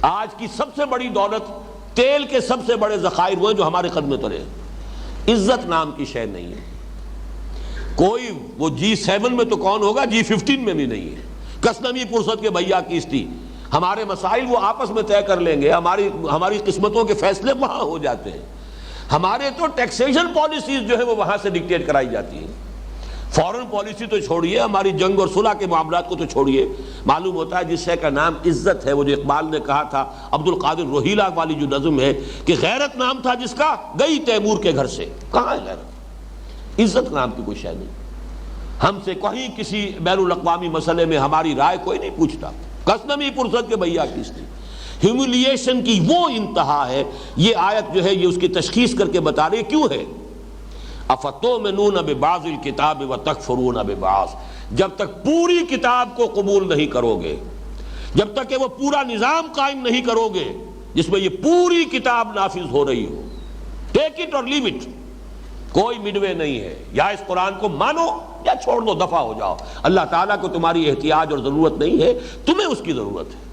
آج کی سب سے بڑی دولت، تیل کے سب سے بڑے ذخائر وہ ہیں جو ہمارے قدمے تلے ہیں۔ عزت نام کی شے نہیں ہے، کوئی وہ G7 میں تو کون ہوگا، G15 میں بھی نہیں ہے۔ کسنمی پرست کے بھیا کیس تھی، ہمارے مسائل وہ آپس میں طے کر لیں گے، ہماری قسمتوں کے فیصلے وہاں ہو جاتے ہیں۔ ہمارے تو ٹیکسیشن پالیسیز جو ہے وہ وہاں سے ڈکٹیٹ کرائی جاتی ہیں۔ فورن پالیسی تو چھوڑیے، ہماری جنگ اور صلح کے معاملات کو تو چھوڑیے، معلوم ہوتا ہے جس شے کا نام عزت ہے، وہ جو اقبال نے کہا تھا، عبد القادر روہیلا والی جو نظم ہے کہ غیرت نام تھا جس کا گئی تیمور کے گھر سے، کہاں ہے غیرت؟ عزت نام کی کوئی شے نہیں۔ ہم سے کہیں کسی بین الاقوامی مسئلے میں ہماری رائے کوئی نہیں پوچھتا، کسنمی پرست کے بھیا کس تھی۔ ہیوملیشن کی وہ انتہا ہے، یہ آیت جو ہے یہ اس کی تشخیص کر کے بتا رہی کیوں ہے۔ افتؤمنون ببعض الکتاب وتکفرون ببعض، جب تک پوری کتاب کو قبول نہیں کرو گے، جب تک کہ وہ پورا نظام قائم نہیں کرو گے جس میں یہ پوری کتاب نافذ ہو رہی ہو، ٹیک اٹ اور لیو اٹ، کوئی مڈوے نہیں ہے، یا اس قرآن کو مانو یا چھوڑ دو، دفع ہو جاؤ۔ اللہ تعالیٰ کو تمہاری احتیاج اور ضرورت نہیں ہے، تمہیں اس کی ضرورت ہے۔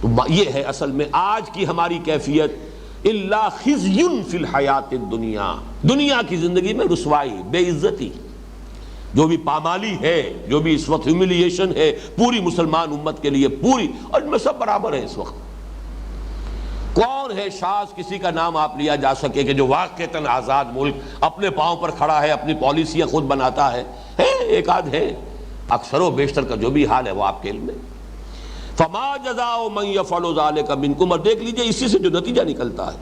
تو یہ ہے اصل میں آج کی ہماری کیفیت، الا خزی فی الحیات الدنیا، دنیا کی زندگی میں رسوائی، بے عزتی، جو بھی پامالی ہے، جو بھی اس وقت ہیوملیشن ہے پوری مسلمان امت کے لیے، پوری، اور ان میں سب برابر ہیں اس وقت۔ کون ہے شاذ کسی کا نام آپ لیا جا سکے کہ جو واقعتاً آزاد ملک اپنے پاؤں پر کھڑا ہے، اپنی پالیسیاں خود بناتا ہے؟ ایک آدھ ہے، اکثر و بیشتر کا جو بھی حال ہے وہ آپ کے علم میں۔ فما جزاء من يفعل ذلك منكم، اور دیکھ لیجئے اسی سے جو نتیجہ نکلتا ہے،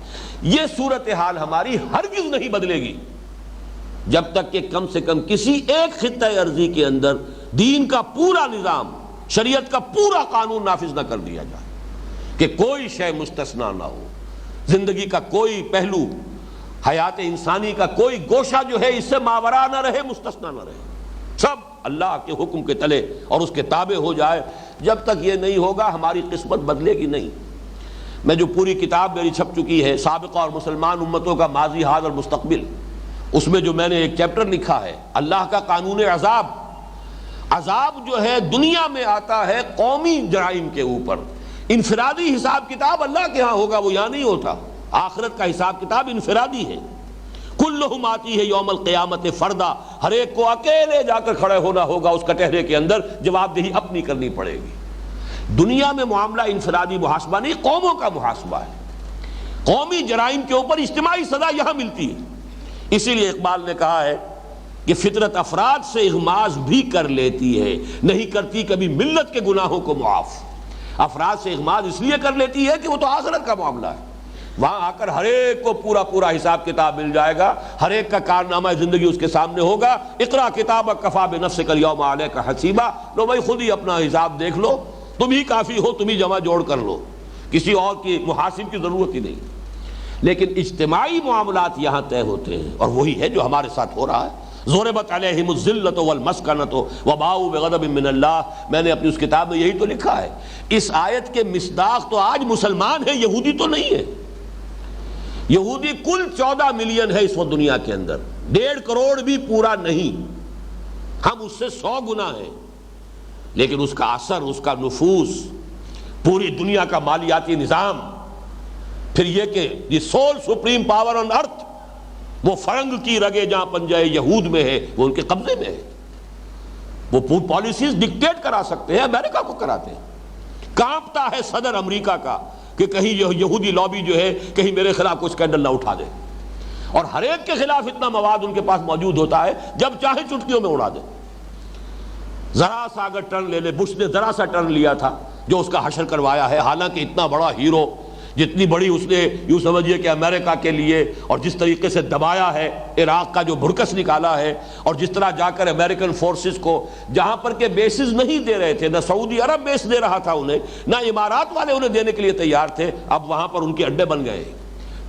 یہ صورتحال ہماری ہرگز نہیں بدلے گی جب تک کہ کم سے کم کسی ایک خطہ ارضی کے اندر دین کا پورا نظام، شریعت کا پورا قانون نافذ نہ کر دیا جائے، کہ کوئی شے مستثنا نہ ہو، زندگی کا کوئی پہلو، حیات انسانی کا کوئی گوشہ جو ہے اس سے ماورا نہ رہے، مستثنا نہ رہے، سب اللہ کے حکم کے تلے اور اس کے تابع ہو جائے۔ جب تک یہ نہیں ہوگا ہماری قسمت بدلے گی نہیں۔ میں جو پوری کتاب میری چھپ چکی ہے، سابقہ اور مسلمان امتوں کا ماضی، حال اور مستقبل، اس میں جو میں نے ایک چیپٹر لکھا ہے اللہ کا قانون عذاب۔ عذاب جو ہے دنیا میں آتا ہے قومی جرائم کے اوپر، انفرادی حساب کتاب اللہ کے ہاں ہوگا، وہ یہاں نہیں ہوتا۔ آخرت کا حساب کتاب انفرادی ہے، کلہم آتی ہے یوم القیامت فردا، ہر ایک کو اکیلے جا کر کھڑے ہونا ہوگا اس کٹہرے کے اندر، جواب دہی اپنی کرنی پڑے گی۔ دنیا میں معاملہ انفرادی محاسبہ نہیں، قوموں کا محاسبہ ہے۔ قومی جرائم کے اوپر اجتماعی سزا یہاں ملتی ہے۔ اسی لیے اقبال نے کہا ہے کہ فطرت افراد سے اغماض بھی کر لیتی ہے، نہیں کرتی کبھی ملت کے گناہوں کو معاف۔ افراد سے اغماض اس لیے کر لیتی ہے کہ وہ تو آخرت کا معاملہ ہے، وہاں آ کر ہر ایک کو پورا پورا حساب کتاب مل جائے گا، ہر ایک کا کارنامہ زندگی اس کے سامنے ہوگا۔ اقرا کتابک کفی بنفسک الیوم علیک حسیبا، لو بھائی خود ہی اپنا حساب دیکھ لو، تم ہی کافی ہو، تم ہی جمع جوڑ کر لو، کسی اور کی محاسب کی ضرورت ہی نہیں۔ لیکن اجتماعی معاملات یہاں طے ہوتے ہیں، اور وہی ہے جو ہمارے ساتھ ہو رہا ہے۔ ضربت علیہم الذلۃ والمسکنۃ وباؤوا بغضب من اللہ، میں نے اپنی اس کتاب میں یہی تو لکھا ہے۔ اس آیت کے مصداق تو آج مسلمان ہیں، یہودی تو نہیں ہے۔ یہودی کل 14 ملین ہے اس وقت دنیا کے اندر، 1.5 کروڑ بھی پورا نہیں، ہم اس سے 100 گنا ہیں، لیکن اس کا اثر، اس کا نفوذ، پوری دنیا کا مالیاتی نظام، پھر یہ کہ دی سول سپریم پاور آن ارتھ، وہ فرنگ کی رگے جہاں پنجہ یہود میں ہے وہ ان کے قبضے میں ہے، وہ پالیسیز ڈکٹیٹ کرا سکتے ہیں، امریکہ کو کراتے ہیں۔ کانپتا ہے صدر امریکہ کا کہ کہیں یہ یہودی لابی جو ہے کہیں میرے خلاف کوئی اسکینڈل نہ اٹھا دے، اور ہر ایک کے خلاف اتنا مواد ان کے پاس موجود ہوتا ہے جب چاہے چٹکیوں میں اڑا دے۔ ذرا سا اگر ٹرن لے لے، بش نے ذرا سا ٹرن لیا تھا جو اس کا حشر کروایا ہے، حالانکہ اتنا بڑا ہیرو، جتنی بڑی اس نے یوں سمجھیے کہ امریکہ کے لیے، اور جس طریقے سے دبایا ہے عراق کا جو بھرکس نکالا ہے، اور جس طرح جا کر امریکن فورسز کو جہاں پر کہ بیسز نہیں دے رہے تھے، نہ سعودی عرب بیس دے رہا تھا انہیں، نہ امارات والے انہیں دینے کے لیے تیار تھے، اب وہاں پر ان کے اڈے بن گئے،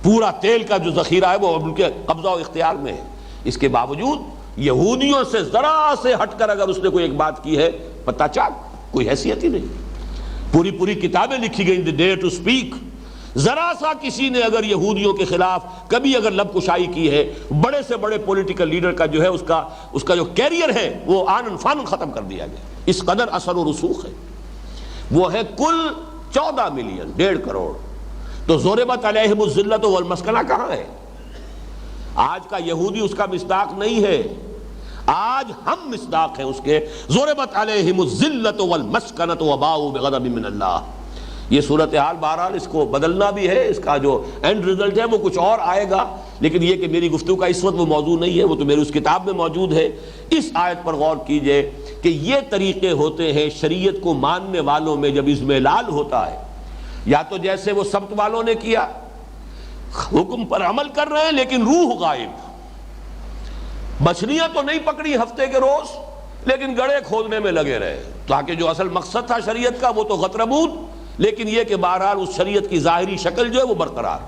پورا تیل کا جو ذخیرہ ہے وہ ان کے قبضہ و اختیار میں ہے۔ اس کے باوجود یہودیوں سے ذرا سے ہٹ کر اگر اس نے کوئی ایک بات کی ہے، پتہ چاک، کوئی حیثیت ہی نہیں۔ پوری کتابیں لکھی گئیں، دی ڈیئر ٹو اسپیک۔ ذرا سا کسی نے اگر یہودیوں کے خلاف کبھی اگر لب کشائی کی ہے، بڑے سے بڑے پولیٹیکل لیڈر کا جو ہے اس کا جو کیریئر ہے وہ آنن فانن ختم کر دیا گیا۔ اس قدر اثر و رسوخ ہے۔ وہ ہے کل 14 ملین، 1.5 کروڑ۔ تو ضربت علیہم الذلۃ والمسکنہ کہاں ہے؟ آج کا یہودی اس کا مصداق نہیں ہے، آج ہم مصداق ہیں اس کے۔ ضربت علیہم الذلۃ والمسکنۃ وباؤوا بغضب من اللہ۔ یہ صورتحال بہرحال اس کو بدلنا بھی ہے، اس کا جو اینڈ رزلٹ ہے وہ کچھ اور آئے گا، لیکن یہ کہ میری گفتگو کا اس وقت وہ موضوع نہیں ہے، وہ تو میری اس کتاب میں موجود ہے۔ اس آیت پر غور کیجئے کہ یہ طریقے ہوتے ہیں شریعت کو ماننے والوں میں جب اضمحلال ہوتا ہے، یا تو جیسے وہ سبت والوں نے کیا، حکم پر عمل کر رہے ہیں لیکن روح غائب، مچھلیاں تو نہیں پکڑی ہفتے کے روز لیکن گڑھے کھودنے میں لگے رہے، تاکہ جو اصل مقصد تھا شریعت کا وہ تو غتربود، لیکن یہ کہ بہرحال اس شریعت کی ظاہری شکل جو ہے وہ برقرار۔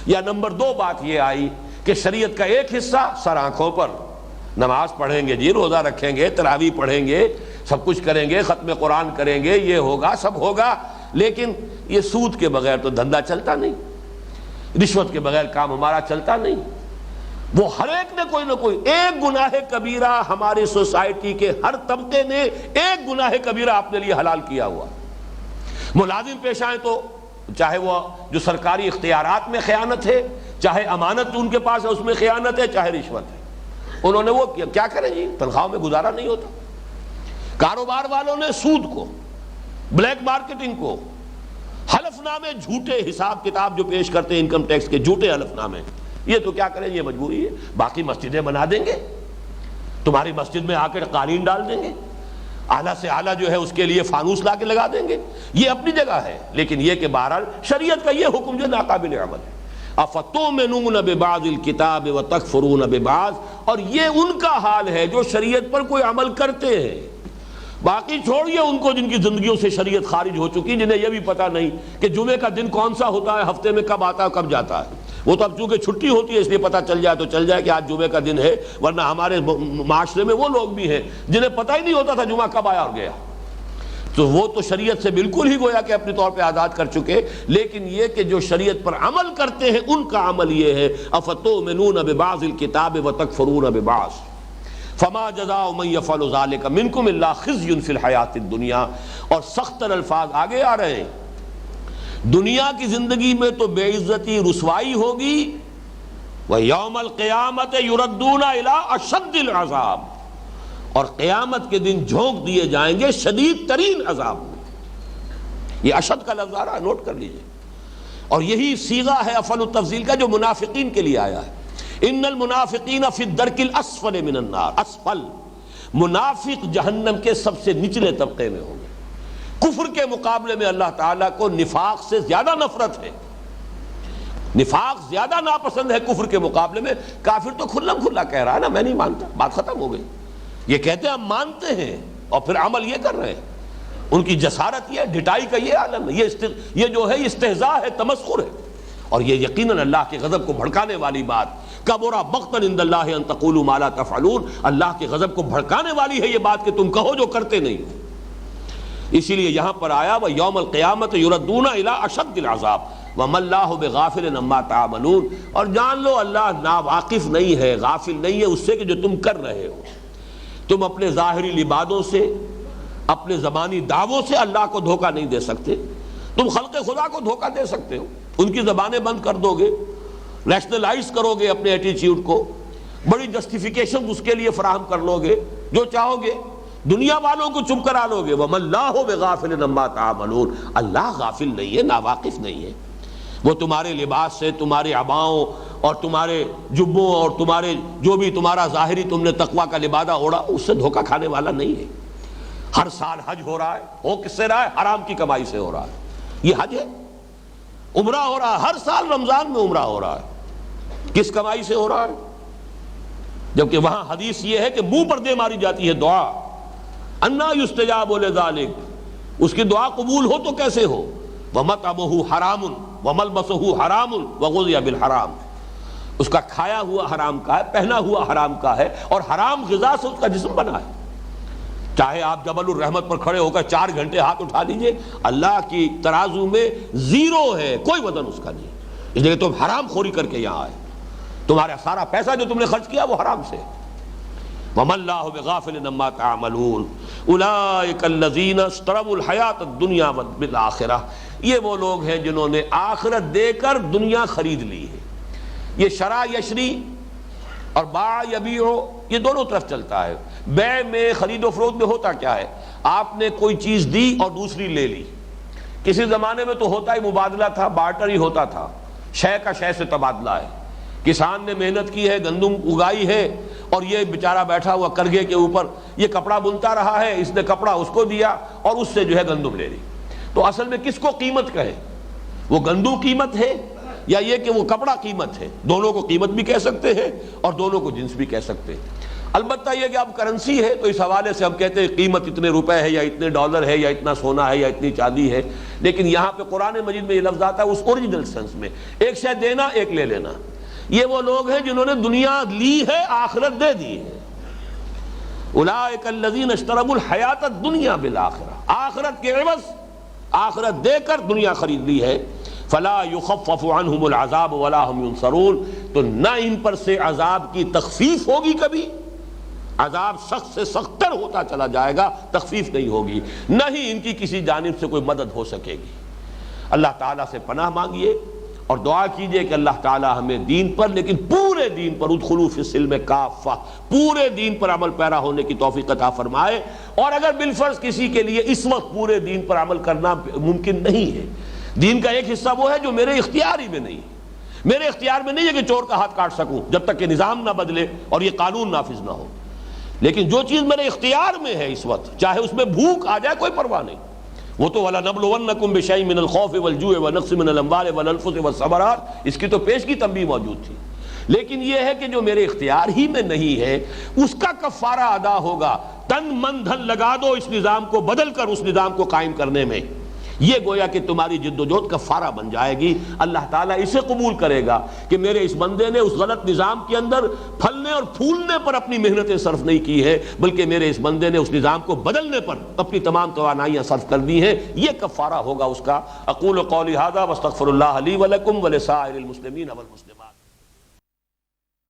یا نمبر 2 بات یہ آئی کہ شریعت کا ایک حصہ سر آنکھوں پر، نماز پڑھیں گے جی، روزہ رکھیں گے، تراویح پڑھیں گے، سب کچھ کریں گے، ختم قرآن کریں گے، یہ ہوگا سب ہوگا، لیکن یہ سود کے بغیر تو دھندا چلتا نہیں، رشوت کے بغیر کام ہمارا چلتا نہیں۔ وہ ہر ایک نے کوئی نہ کوئی ایک گناہ کبیرہ، ہماری سوسائٹی کے ہر طبقے نے ایک گناہ کبیرہ اپنے لیے حلال کیا ہوا۔ ملازم پیش آئیں تو چاہے وہ جو سرکاری اختیارات میں خیانت ہے، چاہے امانت ان کے پاس ہے اس میں خیانت ہے، چاہے رشوت ہے، انہوں نے وہ کیا کریں جی، تنخواہوں میں گزارا نہیں ہوتا۔ کاروبار والوں نے سود کو، بلیک مارکیٹنگ کو، حلف نامے جھوٹے، حساب کتاب جو پیش کرتے ہیں انکم ٹیکس کے جھوٹے حلف نامے، یہ تو کیا کریں، یہ مجبوری ہے۔ باقی مسجدیں بنا دیں گے، تمہاری مسجد میں آ کے قالین ڈال دیں گے، اعلیٰ سے اعلیٰ جو ہے اس کے لیے فانوس لا کے لگا دیں گے، یہ اپنی جگہ ہے، لیکن یہ کہ بہرحال شریعت کا یہ حکم جو ناقابل عمل ہے۔ افتؤمنون ببعض الکتاب وتکفرون ببعض، اور یہ ان کا حال ہے جو شریعت پر کوئی عمل کرتے ہیں۔ باقی چھوڑیے ان کو جن کی زندگیوں سے شریعت خارج ہو چکی، جنہیں یہ بھی پتہ نہیں کہ جمعے کا دن کون سا ہوتا ہے، ہفتے میں کب آتا ہے کب جاتا ہے۔ وہ تو اب چونکہ چھٹی ہوتی ہے اس لیے پتہ چل جائے تو چل جائے کہ آج جمعے کا دن ہے، ورنہ ہمارے معاشرے میں وہ لوگ بھی ہیں جنہیں پتہ ہی نہیں ہوتا تھا جمعہ کب آیا اور گیا۔ تو وہ تو شریعت سے بالکل ہی گویا کہ اپنے طور پہ آزاد کر چکے، لیکن یہ کہ جو شریعت پر عمل کرتے ہیں ان کا عمل یہ ہے افتؤمنون ببعض الکتاب وتکفرون ببعض فما جزاء من يفعل ذلك منكم الا خزي في الحیاۃ الدنیا۔ اور سخت تر الفاظ آگے آ رہے ہیں، دنیا کی زندگی میں تو بے عزتی رسوائی ہوگی، وَيَوْمَ الْقِيَامَةِ يُرَدُّونَ إِلَىٰ أَشَدِّ الْعَذَابِ، اور قیامت کے دن جھونک دیے جائیں گے شدید ترین عذاب میں۔ یہ اشد کا لفظ آ رہا ہے، نوٹ کر لیجئے، اور یہی صیغہ ہے افعل التفضیل کا جو منافقین کے لیے آیا ہے۔ ان المنافقین فی الدرک الاسفل من النار، اسفل، منافق جہنم کے سب سے نچلے طبقے میں ہوں گے۔ کفر کے مقابلے میں اللہ تعالیٰ کو نفاق سے زیادہ نفرت ہے، نفاق زیادہ ناپسند ہے کفر کے مقابلے میں۔ کافر تو کھلا کھلا کہہ رہا ہے نا میں نہیں مانتا، بات ختم ہو گئی۔ یہ کہتے ہیں ہم مانتے ہیں اور پھر عمل یہ کر رہے ہیں، ان کی جسارت یہ، ڈٹائی کا یہ عالم ہے، یہ جو ہے استہزاء ہے، تمسخر ہے، اور یہ یقیناً اللہ کے غضب کو بھڑکانے والی بات۔ کبر مقتا عند اللہ ان تقولوا ما لا تفعلون، اللہ کے غضب کو بھڑکانے والی ہے یہ بات کہ تم کہو جو کرتے نہیں ہو۔ اسی لیے یہاں پر آیا وَيَوْمَ الْقِيَامَةِ يُرَدُّونَ إِلَىٰ أَشَدِّ الْعَذَابِ وَمَا اللَّهُ بِغَافِلٍ عَمَّا تَعْمَلُونَ، اور جان لو اللہ ناواقف نہیں ہے، غافل نہیں ہے اس سے کہ جو تم کر رہے ہو۔ تم اپنے ظاہری لبادوں سے، اپنے زبانی دعووں سے اللہ کو دھوکہ نہیں دے سکتے، تم خلق خدا کو دھوکہ دے سکتے ہو، ان کی زبانیں بند کر دو گے، ریشنلائز کرو گے اپنے ایٹیچیوڈ کو، بڑی جسٹیفیکیشن اس کے لیے فراہم کر لو گے جو چاہو گے، دنیا والوں کو چپ کرا لو گے. وَمَا اللَّهُ بِغَافِلٍ عَمَّا تَعْمَلُونَ, اللہ غافل نہیں ہے, ناواقف نہیں ہے. وہ تمہارے لباس سے, تمہارے عباؤں اور تمہارے جبوں اور تمہارے جو بھی تمہارا ظاہری تم نے تقویٰ کا لبادہ اوڑھا, اس سے دھوکہ کھانے والا نہیں ہے. ہر سال حج ہو رہا ہے, ہو کس سے رہا ہے؟ حرام کی کمائی سے ہو رہا ہے. یہ حج ہے. عمرہ ہو رہا ہے, ہر سال رمضان میں عمرہ ہو رہا ہے, کس کمائی سے ہو رہا ہے؟ جبکہ وہاں حدیث یہ ہے کہ منہ پر دے ماری جاتی ہے دعا, انا یستجاب لذالک, اس کی دعا قبول ہو تو کیسے ہو؟ وَمَطْعَمُهُ حَرَامٌ وَمَلْبَسُهُ حَرَامٌ وَغُذِيَ بِالْحَرَامِ, اس کا کھایا ہوا حرام کا ہے, پہنا ہوا حرام کا ہے, اور حرام غذا سے اس کا جسم بنا ہے. چاہے آپ جبل الرحمت پر کھڑے ہو کر 4 گھنٹے ہاتھ اٹھا دیجئے, اللہ کی ترازو میں زیرو ہے, کوئی وزن اس کا نہیں. اس لیے تم حرام خوری کر کے یہاں آئے, تمہارا سارا پیسہ جو تم نے خرچ کیا وہ حرام سے. وَمَا اللَّهُ بِغَافِلٍ عَمَّا تَعْمَلُونَ أُولَٰئِكَ الَّذِينَ اشْتَرَوُا الْحَيَاةَ الدُّنْيَا بِالْآخِرَةِ, یہ وہ لوگ ہیں جنہوں نے آخرت دے کر دنیا خرید لی ہے. یہ شرع یشری اور باع یبیع, یہ دونوں طرف چلتا ہے. بیع میں, خرید و فروخت میں ہوتا کیا ہے؟ آپ نے کوئی چیز دی اور دوسری لے لی. کسی زمانے میں تو ہوتا ہی مبادلہ تھا, بارٹر ہی ہوتا تھا, شے کا شے سے تبادلہ ہے. کسان نے محنت کی ہے, گندم اگائی ہے, اور یہ بیچارہ بیٹھا ہوا کرگے کے اوپر یہ کپڑا بنتا رہا ہے, اس نے کپڑا اس کو دیا اور اس سے جو ہے گندم لے لی. تو اصل میں کس کو قیمت کہے؟ وہ گندم قیمت ہے یا یہ کہ وہ کپڑا قیمت ہے؟ دونوں کو قیمت بھی کہہ سکتے ہیں اور دونوں کو جنس بھی کہہ سکتے ہیں. البتہ یہ کہ اب کرنسی ہے تو اس حوالے سے ہم کہتے ہیں قیمت اتنے روپے ہے یا اتنے ڈالر ہے یا اتنا سونا ہے یا اتنی چاندی ہے. لیکن یہاں پہ قرآن مجید میں یہ لفظ آتا ہے اس اوریجنل سینس میں, ایک شے دینا ایک لے لینا. یہ وہ لوگ ہیں جنہوں نے دنیا لی ہے, آخرت دے دی ہے. اولئک الذین اشتروا الحیاۃ الدنیا بالآخرہ, آخرت کے عوض آخرت دے کر دنیا خرید لی ہے. فلا یخفف عنہم العذاب ولا هم ینصرون, تو نہ ان پر سے عذاب کی تخفیف ہوگی, کبھی عذاب سخت سے سخت تر ہوتا چلا جائے گا, تخفیف نہیں ہوگی, نہ ہی ان کی کسی جانب سے کوئی مدد ہو سکے گی. اللہ تعالیٰ سے پناہ مانگیے اور دعا کیجئے کہ اللہ تعالیٰ ہمیں دین پر, لیکن پورے دین پر, ادخلوا فی السلم کافہ, پورے دین پر عمل پیرا ہونے کی توفیق عطا فرمائے. اور اگر بالفرض کسی کے لیے اس وقت پورے دین پر عمل کرنا ممکن نہیں ہے, دین کا ایک حصہ وہ ہے جو میرے اختیار ہی میں نہیں ہے. میرے اختیار میں نہیں ہے کہ چور کا ہاتھ کاٹ سکوں جب تک کہ نظام نہ بدلے اور یہ قانون نافذ نہ ہو. لیکن جو چیز میرے اختیار میں ہے اس وقت, چاہے اس میں بھوک آ جائے کوئی پرواہ نہیں, وہ تو وَلَنَبْلُوَنَّكُمْ بِشَيْءٍ مِّنَ الْخَوْفِ وَالْجُوعِ وَنَقْصٍ مِّنَ الْأَمْوَالِ وَالْأَنفُسِ وَالثَّمَرَاتِ, اس کی تو پیشگی تنبیہ موجود تھی. لیکن یہ ہے کہ جو میرے اختیار ہی میں نہیں ہے اس کا کفارہ ادا ہوگا. تن من دھن لگا دو اس نظام کو بدل کر اس نظام کو قائم کرنے میں, یہ گویا کہ تمہاری جد و جہد کفارہ بن جائے گی. اللہ تعالیٰ اسے قبول کرے گا کہ میرے اس بندے نے اس غلط نظام کے اندر پھلنے اور پھولنے پر اپنی محنتیں صرف نہیں کی ہے, بلکہ میرے اس بندے نے اس نظام کو بدلنے پر اپنی تمام توانائیاں صرف کر دی ہیں. یہ کفارہ ہوگا اس کا. اقول قولی ھذا واستغفر اللہ لی ولکم ولسائر المسلمین والمسلمات.